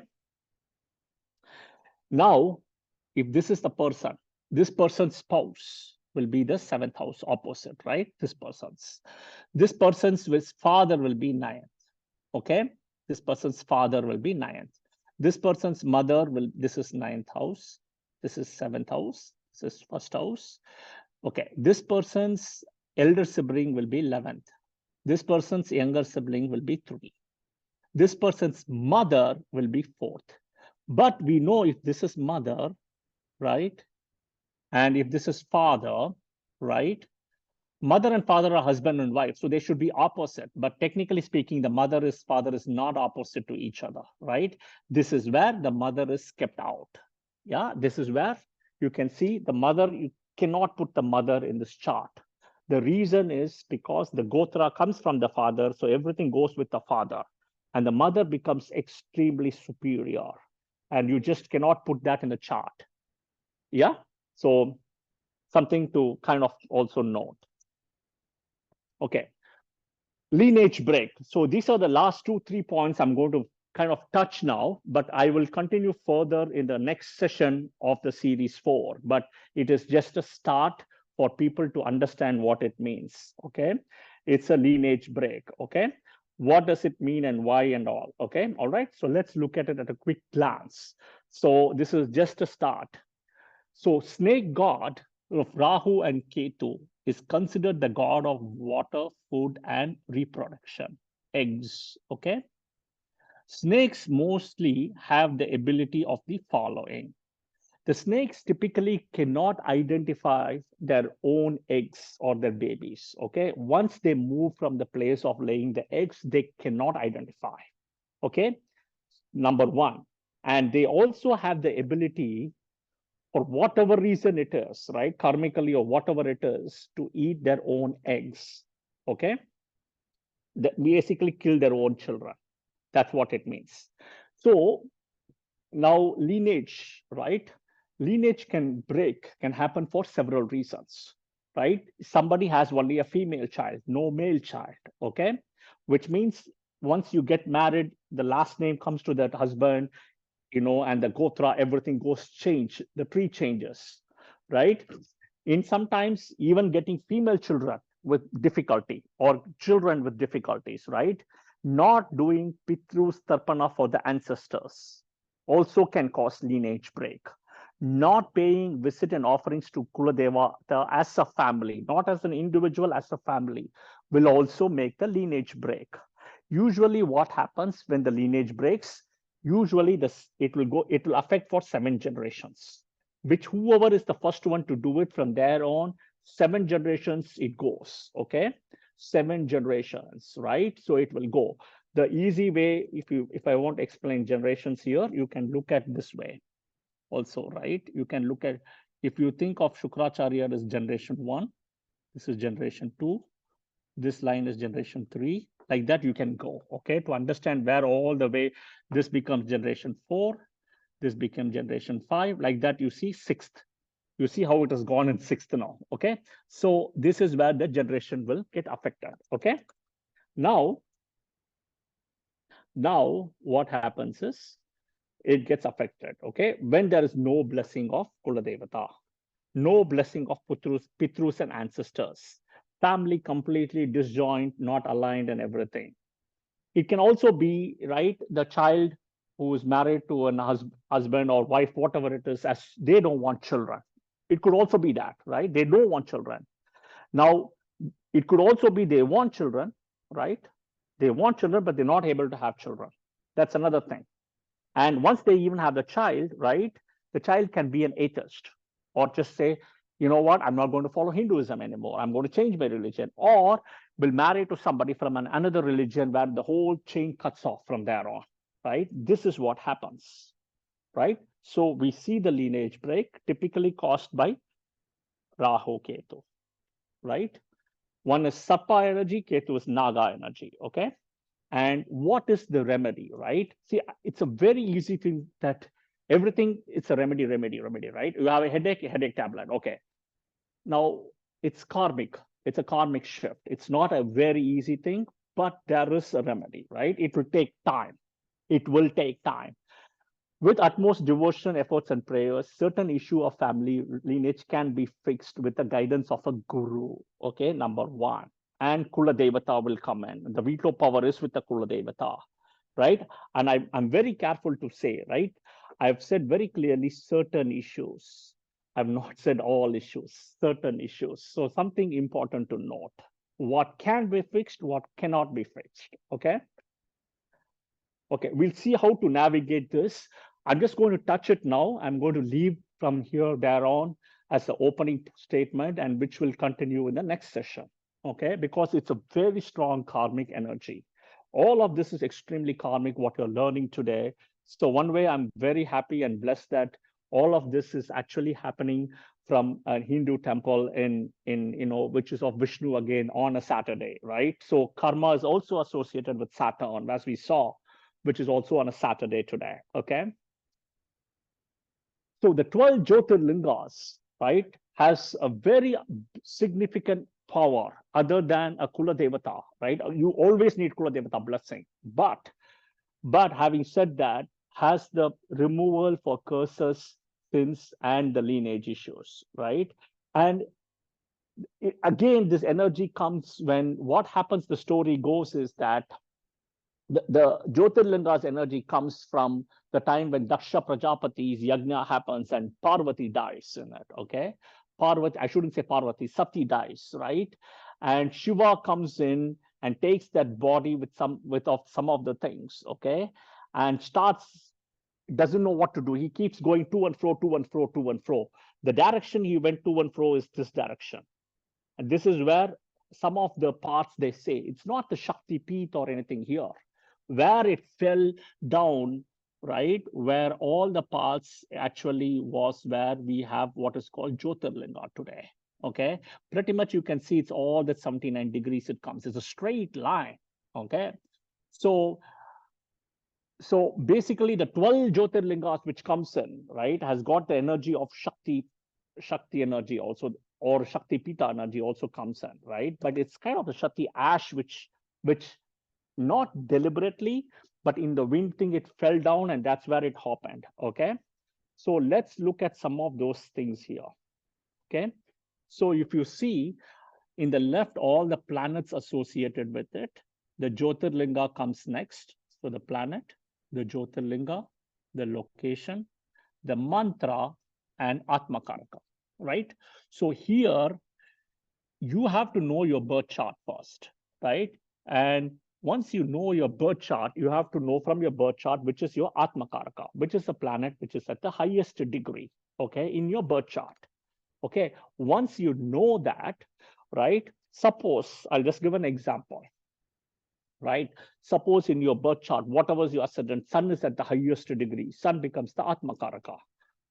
A: Now, if this is the person, this person's spouse will be the 7th house opposite, right? This person's father will be 9th, okay? This person's father will be 9th. This person's mother this is 9th house, this is 7th house, this is 1st house. Okay, this person's elder sibling will be 11th. This person's younger sibling will be 3. This person's mother will be 4th. But we know if this is mother, right? And if this is father, right? Mother and father are husband and wife, so they should be opposite. But technically speaking, the father is not opposite to each other, right? This is where the mother is kept out. Yeah, this is where you can see the mother. You cannot put the mother in this chart. The reason is because the Gotra comes from the father, so everything goes with the father. And the mother becomes extremely superior. And you just cannot put that in the chart. Yeah, so something to kind of also note. Okay, lineage break. So these are the last 2-3 points I'm going to kind of touch now, but I will continue further in the next session of the series 4. But it is just a start for people to understand what it means, okay? It's a lineage break, okay? What does it mean and why and all, okay? All right, so let's look at it at a quick glance. So this is just a start. So snake god of Rahu and Ketu is considered the god of water, food, and reproduction, eggs, okay? Snakes mostly have the ability of the following. The snakes typically cannot identify their own eggs or their babies, okay? Once they move from the place of laying the eggs, they cannot identify, okay? Number 1. And they also have the ability, for whatever reason it is, right, karmically or whatever it is, to eat their own eggs, okay? They basically kill their own children. That's what it means. So now lineage, right? Lineage can happen for several reasons, right? Somebody has only a female child, no male child, okay? Which means once you get married, the last name comes to that husband, and the gotra, everything goes change, the tree changes, right? In sometimes even getting female children with difficulty or children with difficulties, right? Not doing Pitru Starpana for the ancestors also can cause lineage break. Not paying visit and offerings to Kuladeva as a family, not as an individual, as a family, will also make the lineage break. Usually what happens when the lineage breaks, usually it will affect for 7 generations, which whoever is the first one to do it, from there on 7 generations it goes, okay? 7 generations, right? So it will go. The easy way, if I want to explain generations here, you can look at this way also, right? You can look at, if you think of Shukracharya as generation 1, this is generation 2, this line is generation 3, like that you can go, okay, to understand where all the way this becomes generation 4, this becomes generation 5, like that. You see 6th, you see how it has gone in 6th now, okay? So this is where the generation will get affected, okay? Now what happens is it gets affected, okay, when there is no blessing of Kuladevata, no blessing of Pitrus and ancestors, family completely disjoint, not aligned and everything. It can also be, right, the child who is married to an husband or wife, whatever it is, as they don't want children. It could also be that, right? They don't want children. Now, it could also be they want children, right? They want children, but they're not able to have children. That's another thing. And once they even have the child, right, the child can be an atheist or just say, you know what, I'm not going to follow Hinduism anymore. I'm going to change my religion, or will marry to somebody from another religion where the whole chain cuts off from there on, right? This is what happens, right? So we see the lineage break typically caused by Rahu Ketu, right? One is Sappa energy, Ketu is Naga energy, okay? And what is the remedy, right? See, it's a very easy thing that everything, it's a remedy, right? You have a headache tablet, okay. Now, it's karmic. It's a karmic shift. It's not a very easy thing, but there is a remedy, right? It will take time. It will take time. With utmost devotion, efforts, and prayers, certain issue of family lineage can be fixed with the guidance of a guru, okay, number 1. And Kula Devata will come in. The veto power is with the Kula Devata, right? And I'm very careful to say, right? I've said very clearly certain issues. I've not said all issues, certain issues. So something important to note. What can be fixed, what cannot be fixed, okay? Okay, we'll see how to navigate this. I'm just going to touch it now. I'm going to leave from here there on as the opening statement, and which will continue in the next session, okay? Because it's a very strong karmic energy. All of this is extremely karmic, what you're learning today. So one way I'm very happy and blessed that all of this is actually happening from a Hindu temple in which is of Vishnu again on a Saturday, right? So karma is also associated with Saturn, as we saw, which is also on a Saturday today, okay? So the 12 Jyotirlingas, right, has a very significant power other than a Kula Devata, right? You always need Kula Devata blessing. But having said that, has the removal for curses, sins, and the lineage issues, right? And again, this energy comes when what happens, the story goes is that the Jyotirlinga's energy comes from the time when Daksha Prajapati's yajna happens and Parvati dies in it, okay? Parvati, I shouldn't say Parvati, Sati dies, right? And Shiva comes in and takes that body with some of the things, okay? And doesn't know what to do. He keeps going to and fro, to and fro, to and fro. The direction he went to and fro is this direction. And this is where some of the parts they say, it's not the Shakti Peeth or anything here, where it fell down, right? Where all the parts actually was where we have what is called Jyotirlinga today, okay? Pretty much you can see it's all that 79 degrees it comes. It's a straight line. Okay, so basically the 12 Jyotirlingas which comes in, right, has got the energy of Shakti energy also, or Shakti Pita energy also comes in, right? But it's kind of the Shakti ash which not deliberately, but in the wind thing, it fell down and that's where it happened. Okay, so let's look at some of those things here. Okay, so if you see in the left, all the planets associated with it, the Jyotirlinga comes next. So the planet, the Jyotirlinga, the location, the mantra, and Atmakaraka, right? So here, you have to know your birth chart first, right? And once you know your birth chart, you have to know from your birth chart, which is your Atmakaraka, which is the planet which is at the highest degree, okay, in your birth chart. Okay, once you know that, right? Suppose, I'll just give an example, right? Suppose in your birth chart, whatever is your ascendant, sun is at the highest degree, sun becomes the Atmakaraka,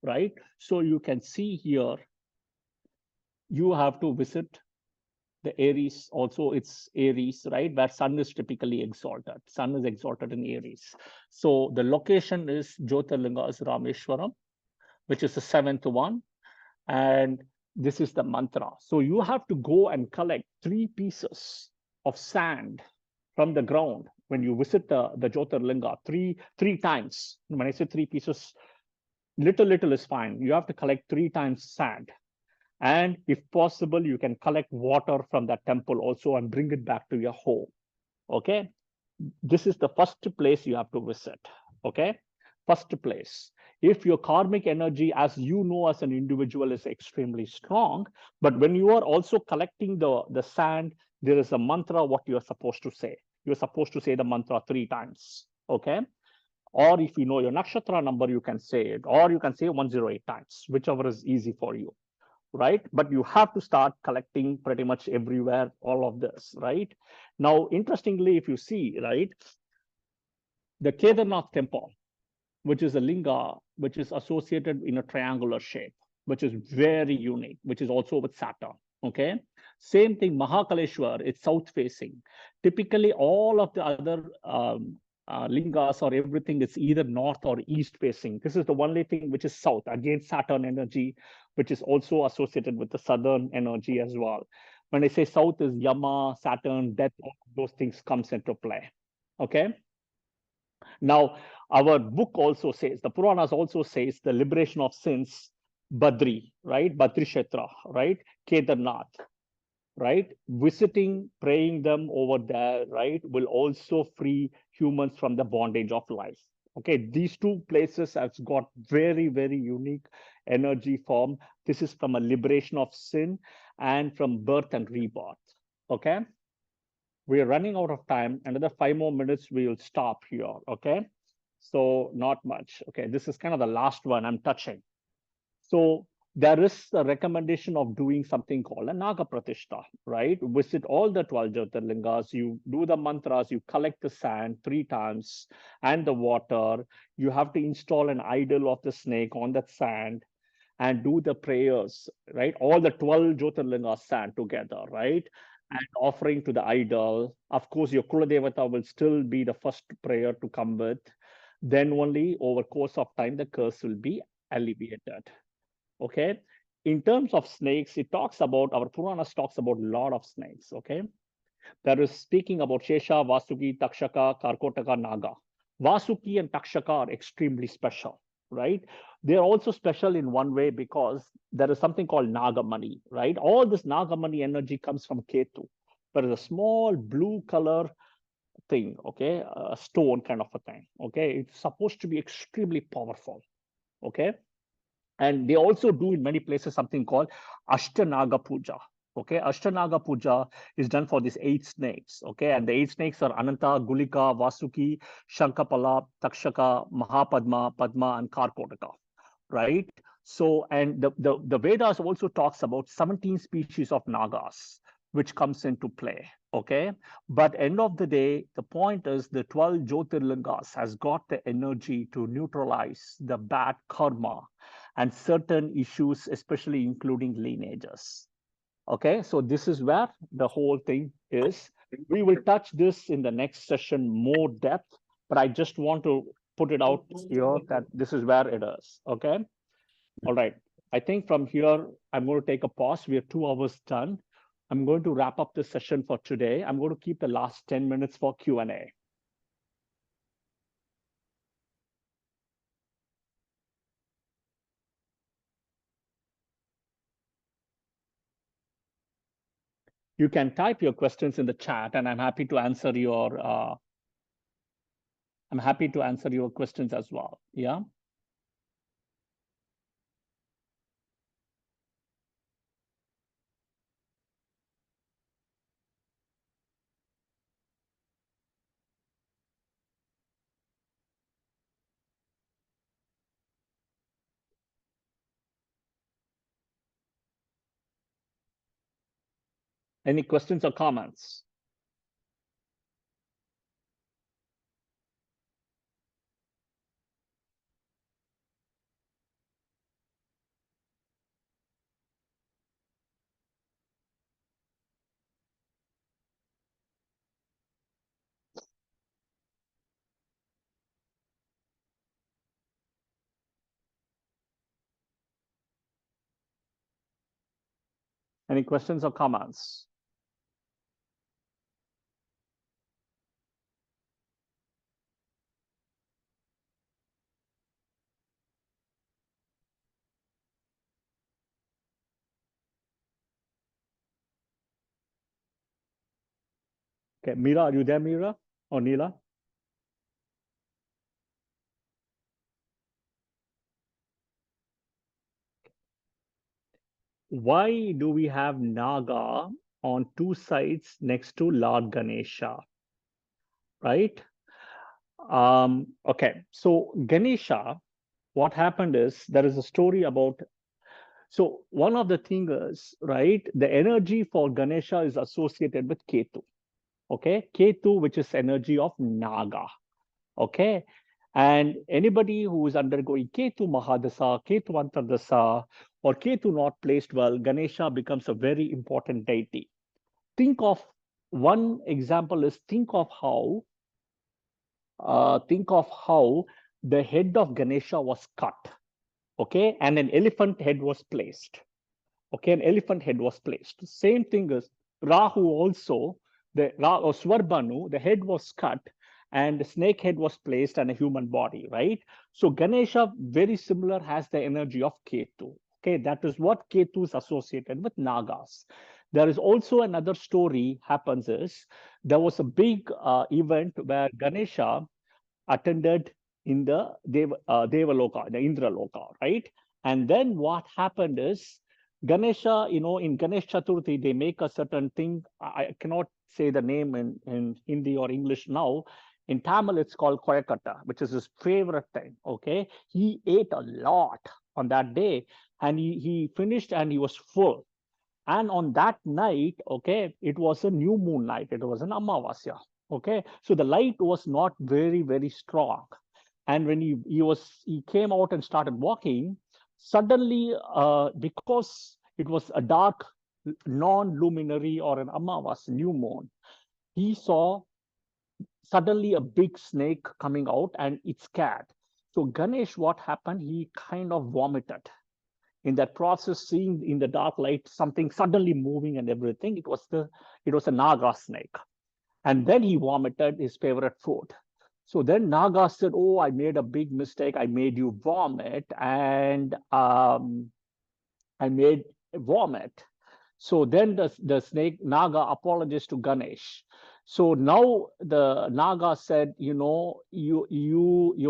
A: right? So you can see here, you have to visit the Aries, also it's Aries, right? Where sun is typically exalted. Sun is exalted in Aries. So the location is Jyotirlingas Rameshwaram, which is the 7th one. And this is the mantra. So you have to go and collect 3 pieces of sand from the ground when you visit the Jyotirlinga three times. When I say 3 pieces, little is fine. You have to collect 3 times sand. And if possible, you can collect water from that temple also and bring it back to your home. Okay. This is the first place you have to visit. Okay. First place. If your karmic energy, as you know, as an individual, is extremely strong, but when you are also collecting the sand, there is a mantra what you're supposed to say. You're supposed to say the mantra 3 times. Okay. Or if you know your nakshatra number, you can say it, or you can say 108 times, whichever is easy for you. Right? But you have to start collecting pretty much everywhere, all of this, right? Now, interestingly, if you see, right, the Kedarnath temple, which is a linga, which is associated in a triangular shape, which is very unique, which is also with Saturn, okay? Same thing, Mahakaleshwar, it's south facing. Typically, all of the other lingas or everything is either north or east facing. This is the only thing which is south, again, Saturn energy, which is also associated with the southern energy as well. When I say south is Yama, Saturn, death, all those things comes into play, okay? Now, our book also says, the Puranas also says the liberation of sins, Badri, right? Badri Kshetra, right? Kedarnath, right? Visiting, praying them over there, right, will also free humans from the bondage of life. Okay, these 2 places have got very, very unique energy form. This is from a liberation of sin and from birth and rebirth. Okay, we are running out of time. Another 5 more minutes, we will stop here. Okay, so not much. Okay, this is kind of the last one I'm touching. So there is a recommendation of doing something called a Naga Pratishta, right? Visit all the 12 Jyotirlingas, you do the mantras, you collect the sand 3 times and the water. You have to install an idol of the snake on that sand and do the prayers, right? All the 12 Jyotirlingas sand together, right? And offering to the idol. Of course, your Kula Devata will still be the first prayer to come with. Then only over course of time, the curse will be alleviated. Okay, in terms of snakes, it talks about, our Puranas talks about a lot of snakes. Okay, there is speaking about Shesha, Vasuki, Takshaka, Karkotaka, Naga. Vasuki and Takshaka are extremely special, right? They're also special in one way because there is something called Nagamani, right? All this Nagamani energy comes from Ketu. There is a small blue color thing, okay, a stone kind of a thing. Okay, it's supposed to be extremely powerful. Okay. And they also do in many places something called Ashtanaga Puja. Okay, Ashtanaga Puja is done for these 8 snakes. Okay, and the 8 snakes are Ananta, Gulika, Vasuki, Shankapala, Takshaka, Mahapadma, Padma, and Karkotaka. Right? So, and the Vedas also talks about 17 species of Nagas, which comes into play. Okay, but end of the day, the point is the 12 Jyotirlingas has got the energy to neutralize the bad karma and certain issues, especially including lineages. Okay, so this is where the whole thing is. We will touch this in the next session more depth, but I just want to put it out here that this is where it is. Okay. All right. I think from here, I'm going to take a pause. We are 2 hours done. I'm going to wrap up this session for today. I'm going to keep the last 10 minutes for Q&A. You can type your questions in the chat, and I'm happy to answer your questions as well. Yeah. Any questions or comments? Any questions or comments? Okay, Meera, are you there, Meera or Neela? Why do we have Naga on 2 sides next to Lord Ganesha? Right? Okay, so Ganesha, what happened is there is a story about. So one of the things is, right, the energy for Ganesha is associated with Ketu. Okay, Ketu, which is energy of Naga. Okay, and anybody who is undergoing Ketu Mahadasa, Ketu Antardasa, or Ketu not placed well, Ganesha becomes a very important deity. Think of one example is think of how the head of Ganesha was cut. Okay, and an elephant head was placed. Okay, an elephant head was placed. Same thing is Rahu also, the or Swarbhanu, the head was cut and the snake head was placed on a human body, right? So Ganesha, very similar, has the energy of Ketu. Okay, that is what Ketu is associated with Nagas. There is also another story happens is there was a big event where Ganesha attended in the Devaloka, the Indra Loka, right? And then what happened is Ganesha, in Ganesh Chaturthi, they make a certain thing. I cannot say the name in Hindi or English now. In Tamil, it's called Koyakata, which is his favorite thing. Okay. He ate a lot on that day and he finished and he was full. And on that night, okay, it was a new moon night. It was an Amavasya. Okay. So the light was not very, very strong. And when he came out and started walking, suddenly, because it was a dark non-luminary or an Amavas, new moon, he saw suddenly a big snake coming out and it scared. So Ganesh, what happened? He kind of vomited. In that process, seeing in the dark light something suddenly moving and everything, it was a Naga snake. And then he vomited his favorite food. So then Naga said, "Oh, I made a big mistake. I made you vomit, and I made vomit." So then the snake Naga apologized to Ganesh. So now the Naga said, your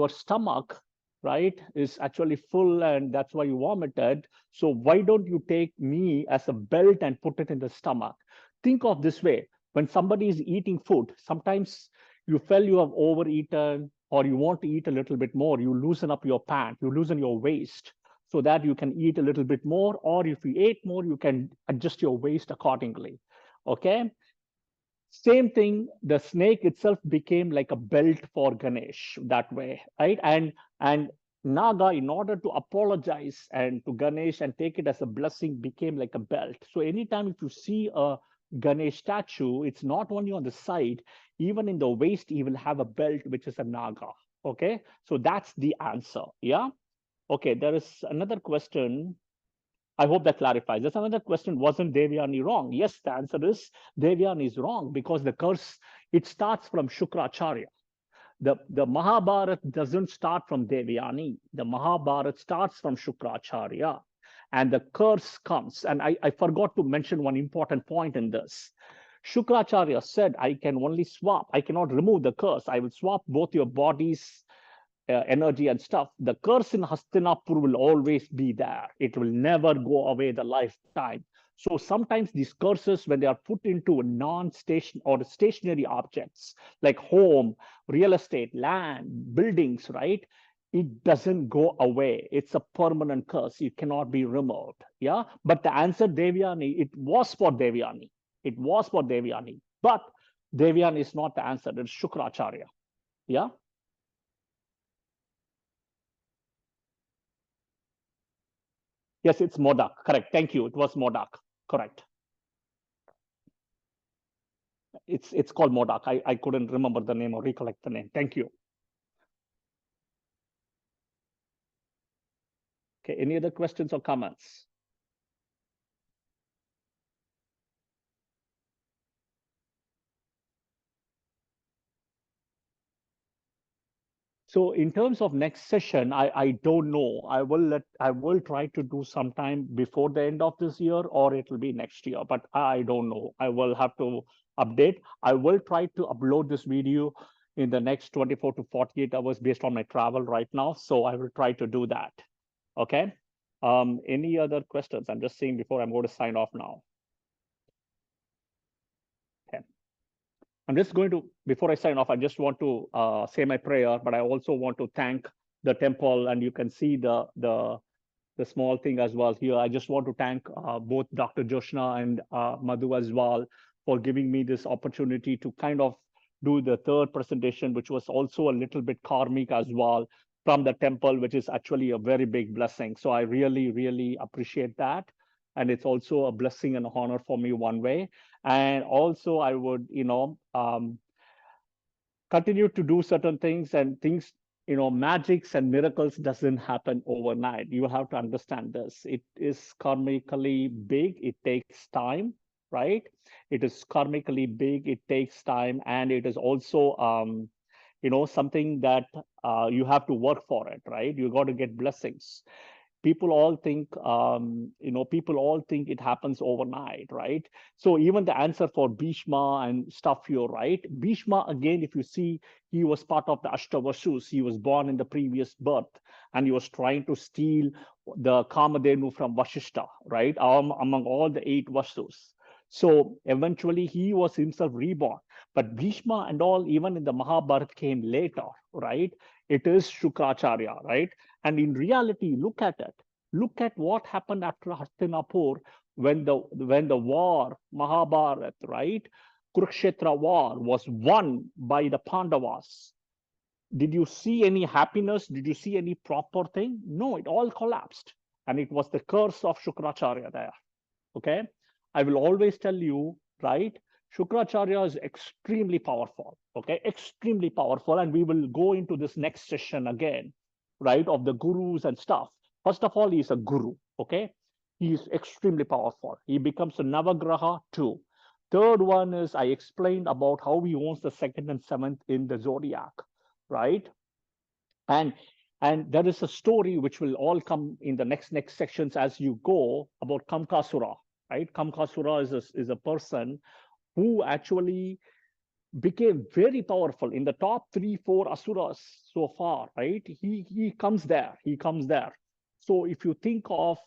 A: stomach, right, is actually full, and that's why you vomited. So why don't you take me as a belt and put it in the stomach? Think of this way: when somebody is eating food, sometimes you feel you have overeaten, or you want to eat a little bit more, you loosen up your pant, you loosen your waist, so that you can eat a little bit more, or if you ate more, you can adjust your waist accordingly. Okay. Same thing, the snake itself became like a belt for Ganesh that way, right? And Naga, in order to apologize and to Ganesh and take it as a blessing, became like a belt. So anytime if you see a Ganesh statue, it's not only on the side, even in the waist, he will have a belt, which is a naga. Okay, so that's the answer. Yeah. Okay, there is another question. I hope that clarifies. There's another question. Wasn't Devyani wrong? Yes, the answer is Devyani is wrong because the curse, it starts from Shukracharya. The Mahabharata doesn't start from Devyani. The Mahabharata starts from Shukracharya. And the curse comes. And I forgot to mention one important point in this. Shukracharya said, I can only swap. I cannot remove the curse. I will swap both your bodies, energy and stuff. The curse in Hastinapur will always be there. It will never go away the lifetime. So sometimes these curses, when they are put into non-station or stationary objects like home, real estate, land, buildings, right? It doesn't go away. It's a permanent curse. It cannot be removed. Yeah. But the answer, Devyani, it was for Devyani. It was for Devyani. But Devyani is not the answer. It's Shukracharya. Yeah. Yes, it's Modak. Correct. Thank you. It was Modak. Correct. It's called Modak. I couldn't remember the name or recollect the name. Thank you. Okay. Any other questions or comments? So in terms of next session, I don't know. I will try to do sometime before the end of this year, or it will be next year, but I don't know. I will have to update. I will try to upload this video in the next 24 to 48 hours based on my travel right now. So I will try to do that. Okay. Any other questions? I'm just saying before I'm going to sign off now. Okay. I'm just going to, before I sign off, I just want to say my prayer, but I also want to thank the temple, and you can see the small thing as well here. I just want to thank both Dr. Joshna and Madhu as well for giving me this opportunity to kind of do the third presentation, which was also a little bit karmic as well from the temple, which is actually a very big blessing. So I really, really appreciate that. And it's also a blessing and honor for me one way. And also I would, continue to do certain things, and things, magics and miracles doesn't happen overnight. You have to understand this. It is karmically big. It takes time, right? It is karmically big. It takes time. And it is also, something that you have to work for it, right? You got to get blessings. People all think it happens overnight, right? So even the answer for Bhishma and stuff here, right? Bhishma, again, if you see, he was part of the Ashtavasus. He was born in the previous birth, and he was trying to steal the Kamadhenu from Vashishta, right? Among all the 8 Vasus. So eventually he was himself reborn. But Bhishma and all, even in the Mahabharata, came later, right? It is Shukracharya, right? And in reality, look at it. Look at what happened after Hastinapur when the war, Mahabharata, right? Kurukshetra war was won by the Pandavas. Did you see any happiness? Did you see any proper thing? No, it all collapsed. And it was the curse of Shukracharya there. Okay. I will always tell you, right? Shukracharya is extremely powerful. Okay. Extremely powerful. And we will go into this next session again, right? Of the gurus and stuff. First of all, he's a guru. Okay. He is extremely powerful. He becomes a Navagraha too. Third one is I explained about how he owns the 2nd and 7th in the zodiac, right? And there is a story which will all come in the next sections as you go about Kamkasura, right? Kamkasura is a person who actually became very powerful in the top 3-4 asuras so far, right? He comes there. So if you think of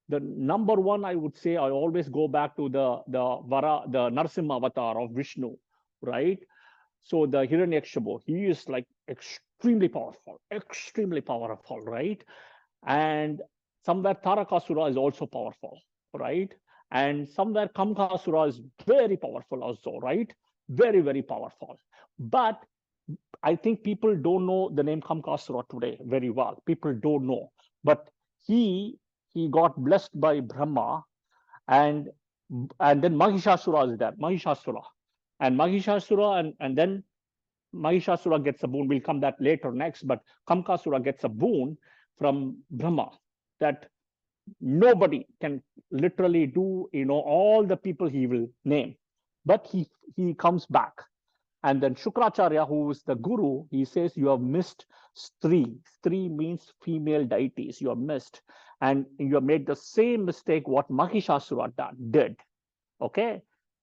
A: the number one, I would say I always go back to the Narasimha avatar of Vishnu, right? So the Hiranyakshabu, he is like extremely powerful, right? And somewhere Tarakasura is also powerful, right? And somewhere Kamkasura is very powerful also, right? Very, very powerful. But I think people don't know the name Kamkasura today very well. People don't know. But he got blessed by Brahma, and And then Mahishasura is there, Mahishasura. And Mahishasura, and then Mahishasura gets a boon. We'll come that later next, but Kamkasura gets a boon from Brahma that nobody can literally do, all the people he will name. But he comes back. And then Shukracharya, who is the guru, he says, you have missed Stri. Stri means female deities. You have missed. And you have made the same mistake what Mahishasura did. Okay?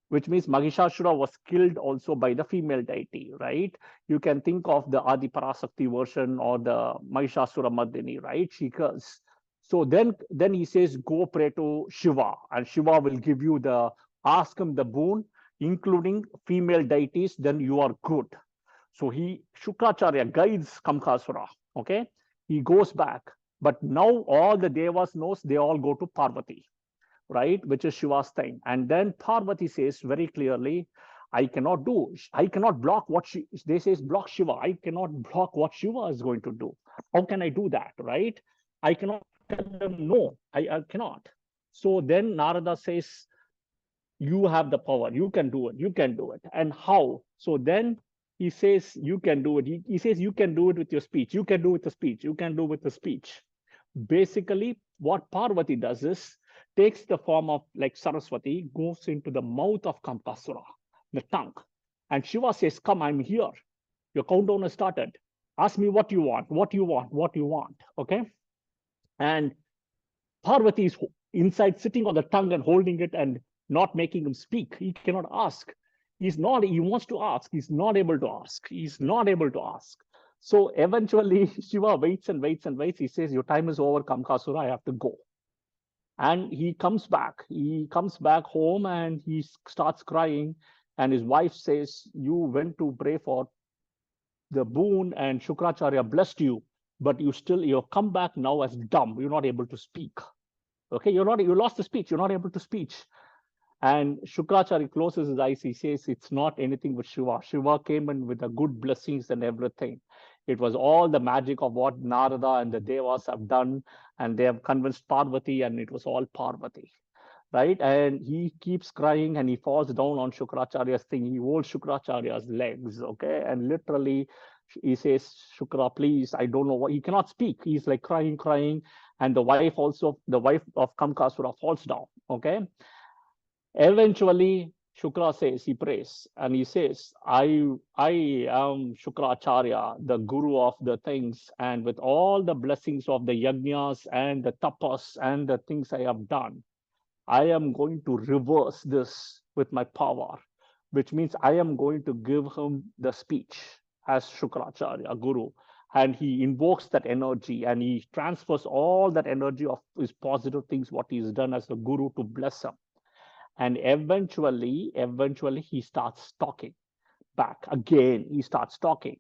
A: Which means Mahishasura was killed also by the female deity, right? You can think of the Adi Parasakti version or the Mahishasura Mardini, right? She curse. So then he says, go pray to Shiva, and Shiva will give you ask him the boon, including female deities, then you are good. So Shukracharya guides Kamkasura, okay? He goes back, but now all the Devas knows, they all go to Parvati, right? Which is Shiva's thing. And then Parvati says very clearly, I cannot block what they say, block Shiva. I cannot block what Shiva is going to do. How can I do that, right? I cannot tell them no, I cannot. So then Narada says, you have the power, you can do it. And how? So then he says, you can do it. He says, you can do it with your speech. You can do it with the speech. Basically, what Parvati does is, takes the form of like Saraswati, goes into the mouth of Kamkasura, the tongue. And Shiva says, come, I'm here. Your countdown has started. Ask me what you want. Okay? And Parvati is inside, sitting on the tongue and holding it and not making him speak. He cannot ask. He wants to ask. He's not able to ask. So eventually Shiva waits and waits. He says, your time is over, Kamkasura, I have to go. And he comes back home and he starts crying. And his wife says, you went to pray for the boon and Shukracharya blessed you, but you've come back now as dumb. You're not able to speak. Okay, you lost the speech. You're not able to speak. And Shukracharya closes his eyes. He says, it's not anything with Shiva. Shiva came in with the good blessings and everything. It was all the magic of what Narada and the Devas have done. And they have convinced Parvati, and it was all Parvati. Right? And he keeps crying and he falls down on Shukracharya's thing. He holds Shukracharya's legs. Okay. And literally, he says, Shukra, please, I don't know what, he cannot speak. He's like crying. And the wife of Kamkasura falls down. Okay. Eventually, Shukra says, he prays and he says, I am Shukracharya, the guru of the things, and with all the blessings of the yajnas and the tapas and the things I have done, I am going to reverse this with my power, which means I am going to give him the speech as Shukracharya, guru. And he invokes that energy and he transfers all that energy of his positive things, what he's done as a guru, to bless him. And eventually he starts talking back again. He starts talking.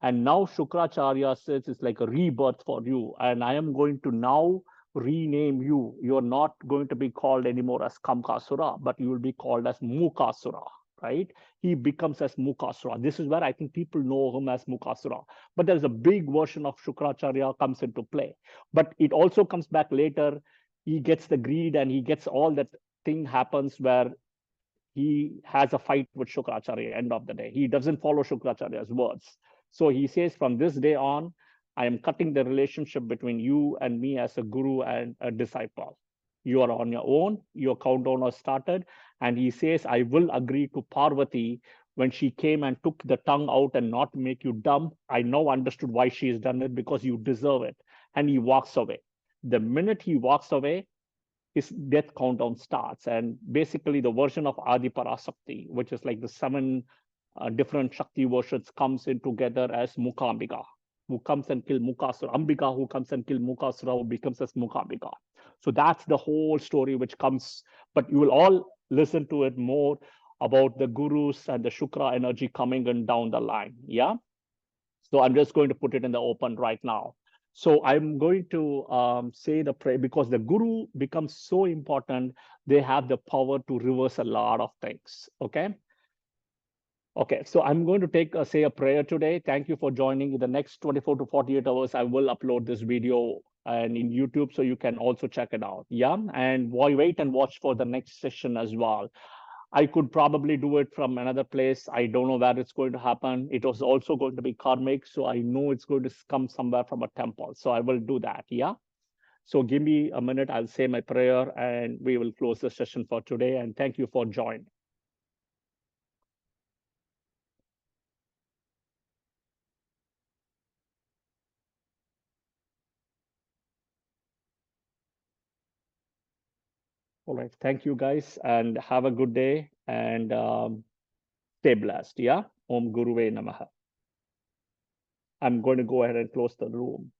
A: And now Shukracharya says it's like a rebirth for you. And I am going to now rename you. You're not going to be called anymore as Kamkasura, but you will be called as Mukasura, right? He becomes as Mukasura. This is where I think people know him as Mukasura. But there's a big version of Shukracharya comes into play. But it also comes back later. He gets the greed and he gets all that thing happens where he has a fight with Shukracharya end of the day. He doesn't follow Shukracharya's words. So he says, from this day on, I am cutting the relationship between you and me as a guru and a disciple. You are on your own. Your countdown has started. And he says, I will agree to Parvati when she came and took the tongue out and not make you dumb. I now understood why she has done it, because you deserve it. And he walks away. The minute he walks away, his death countdown starts. And basically the version of Adi Parasakti, which is like the 7 different Shakti versions, comes in together as Mukambika, who comes and kill Mukasura. Ambika, who comes and kill Mukasura, who becomes as Mukambika. So that's the whole story which comes, but you will all listen to it more about the gurus and the Shukra energy coming in down the line. Yeah. So I'm just going to put it in the open right now. So I'm going to say the prayer, because the guru becomes so important. They have the power to reverse a lot of things. Okay. Okay, so I'm going to say a prayer today. Thank you for joining. In the next 24 to 48 hours, I will upload this video and in YouTube, so you can also check it out. Yeah, and wait and watch for the next session as well. I could probably do it from another place. I don't know where it's going to happen. It was also going to be karmic, so I know it's going to come somewhere from a temple. So I will do that. Yeah. So give me a minute. I'll say my prayer and we will close the session for today. And thank you for joining. All right. Thank you, guys, and have a good day and stay blessed. Yeah. Om Guruve Namaha. I'm going to go ahead and close the room.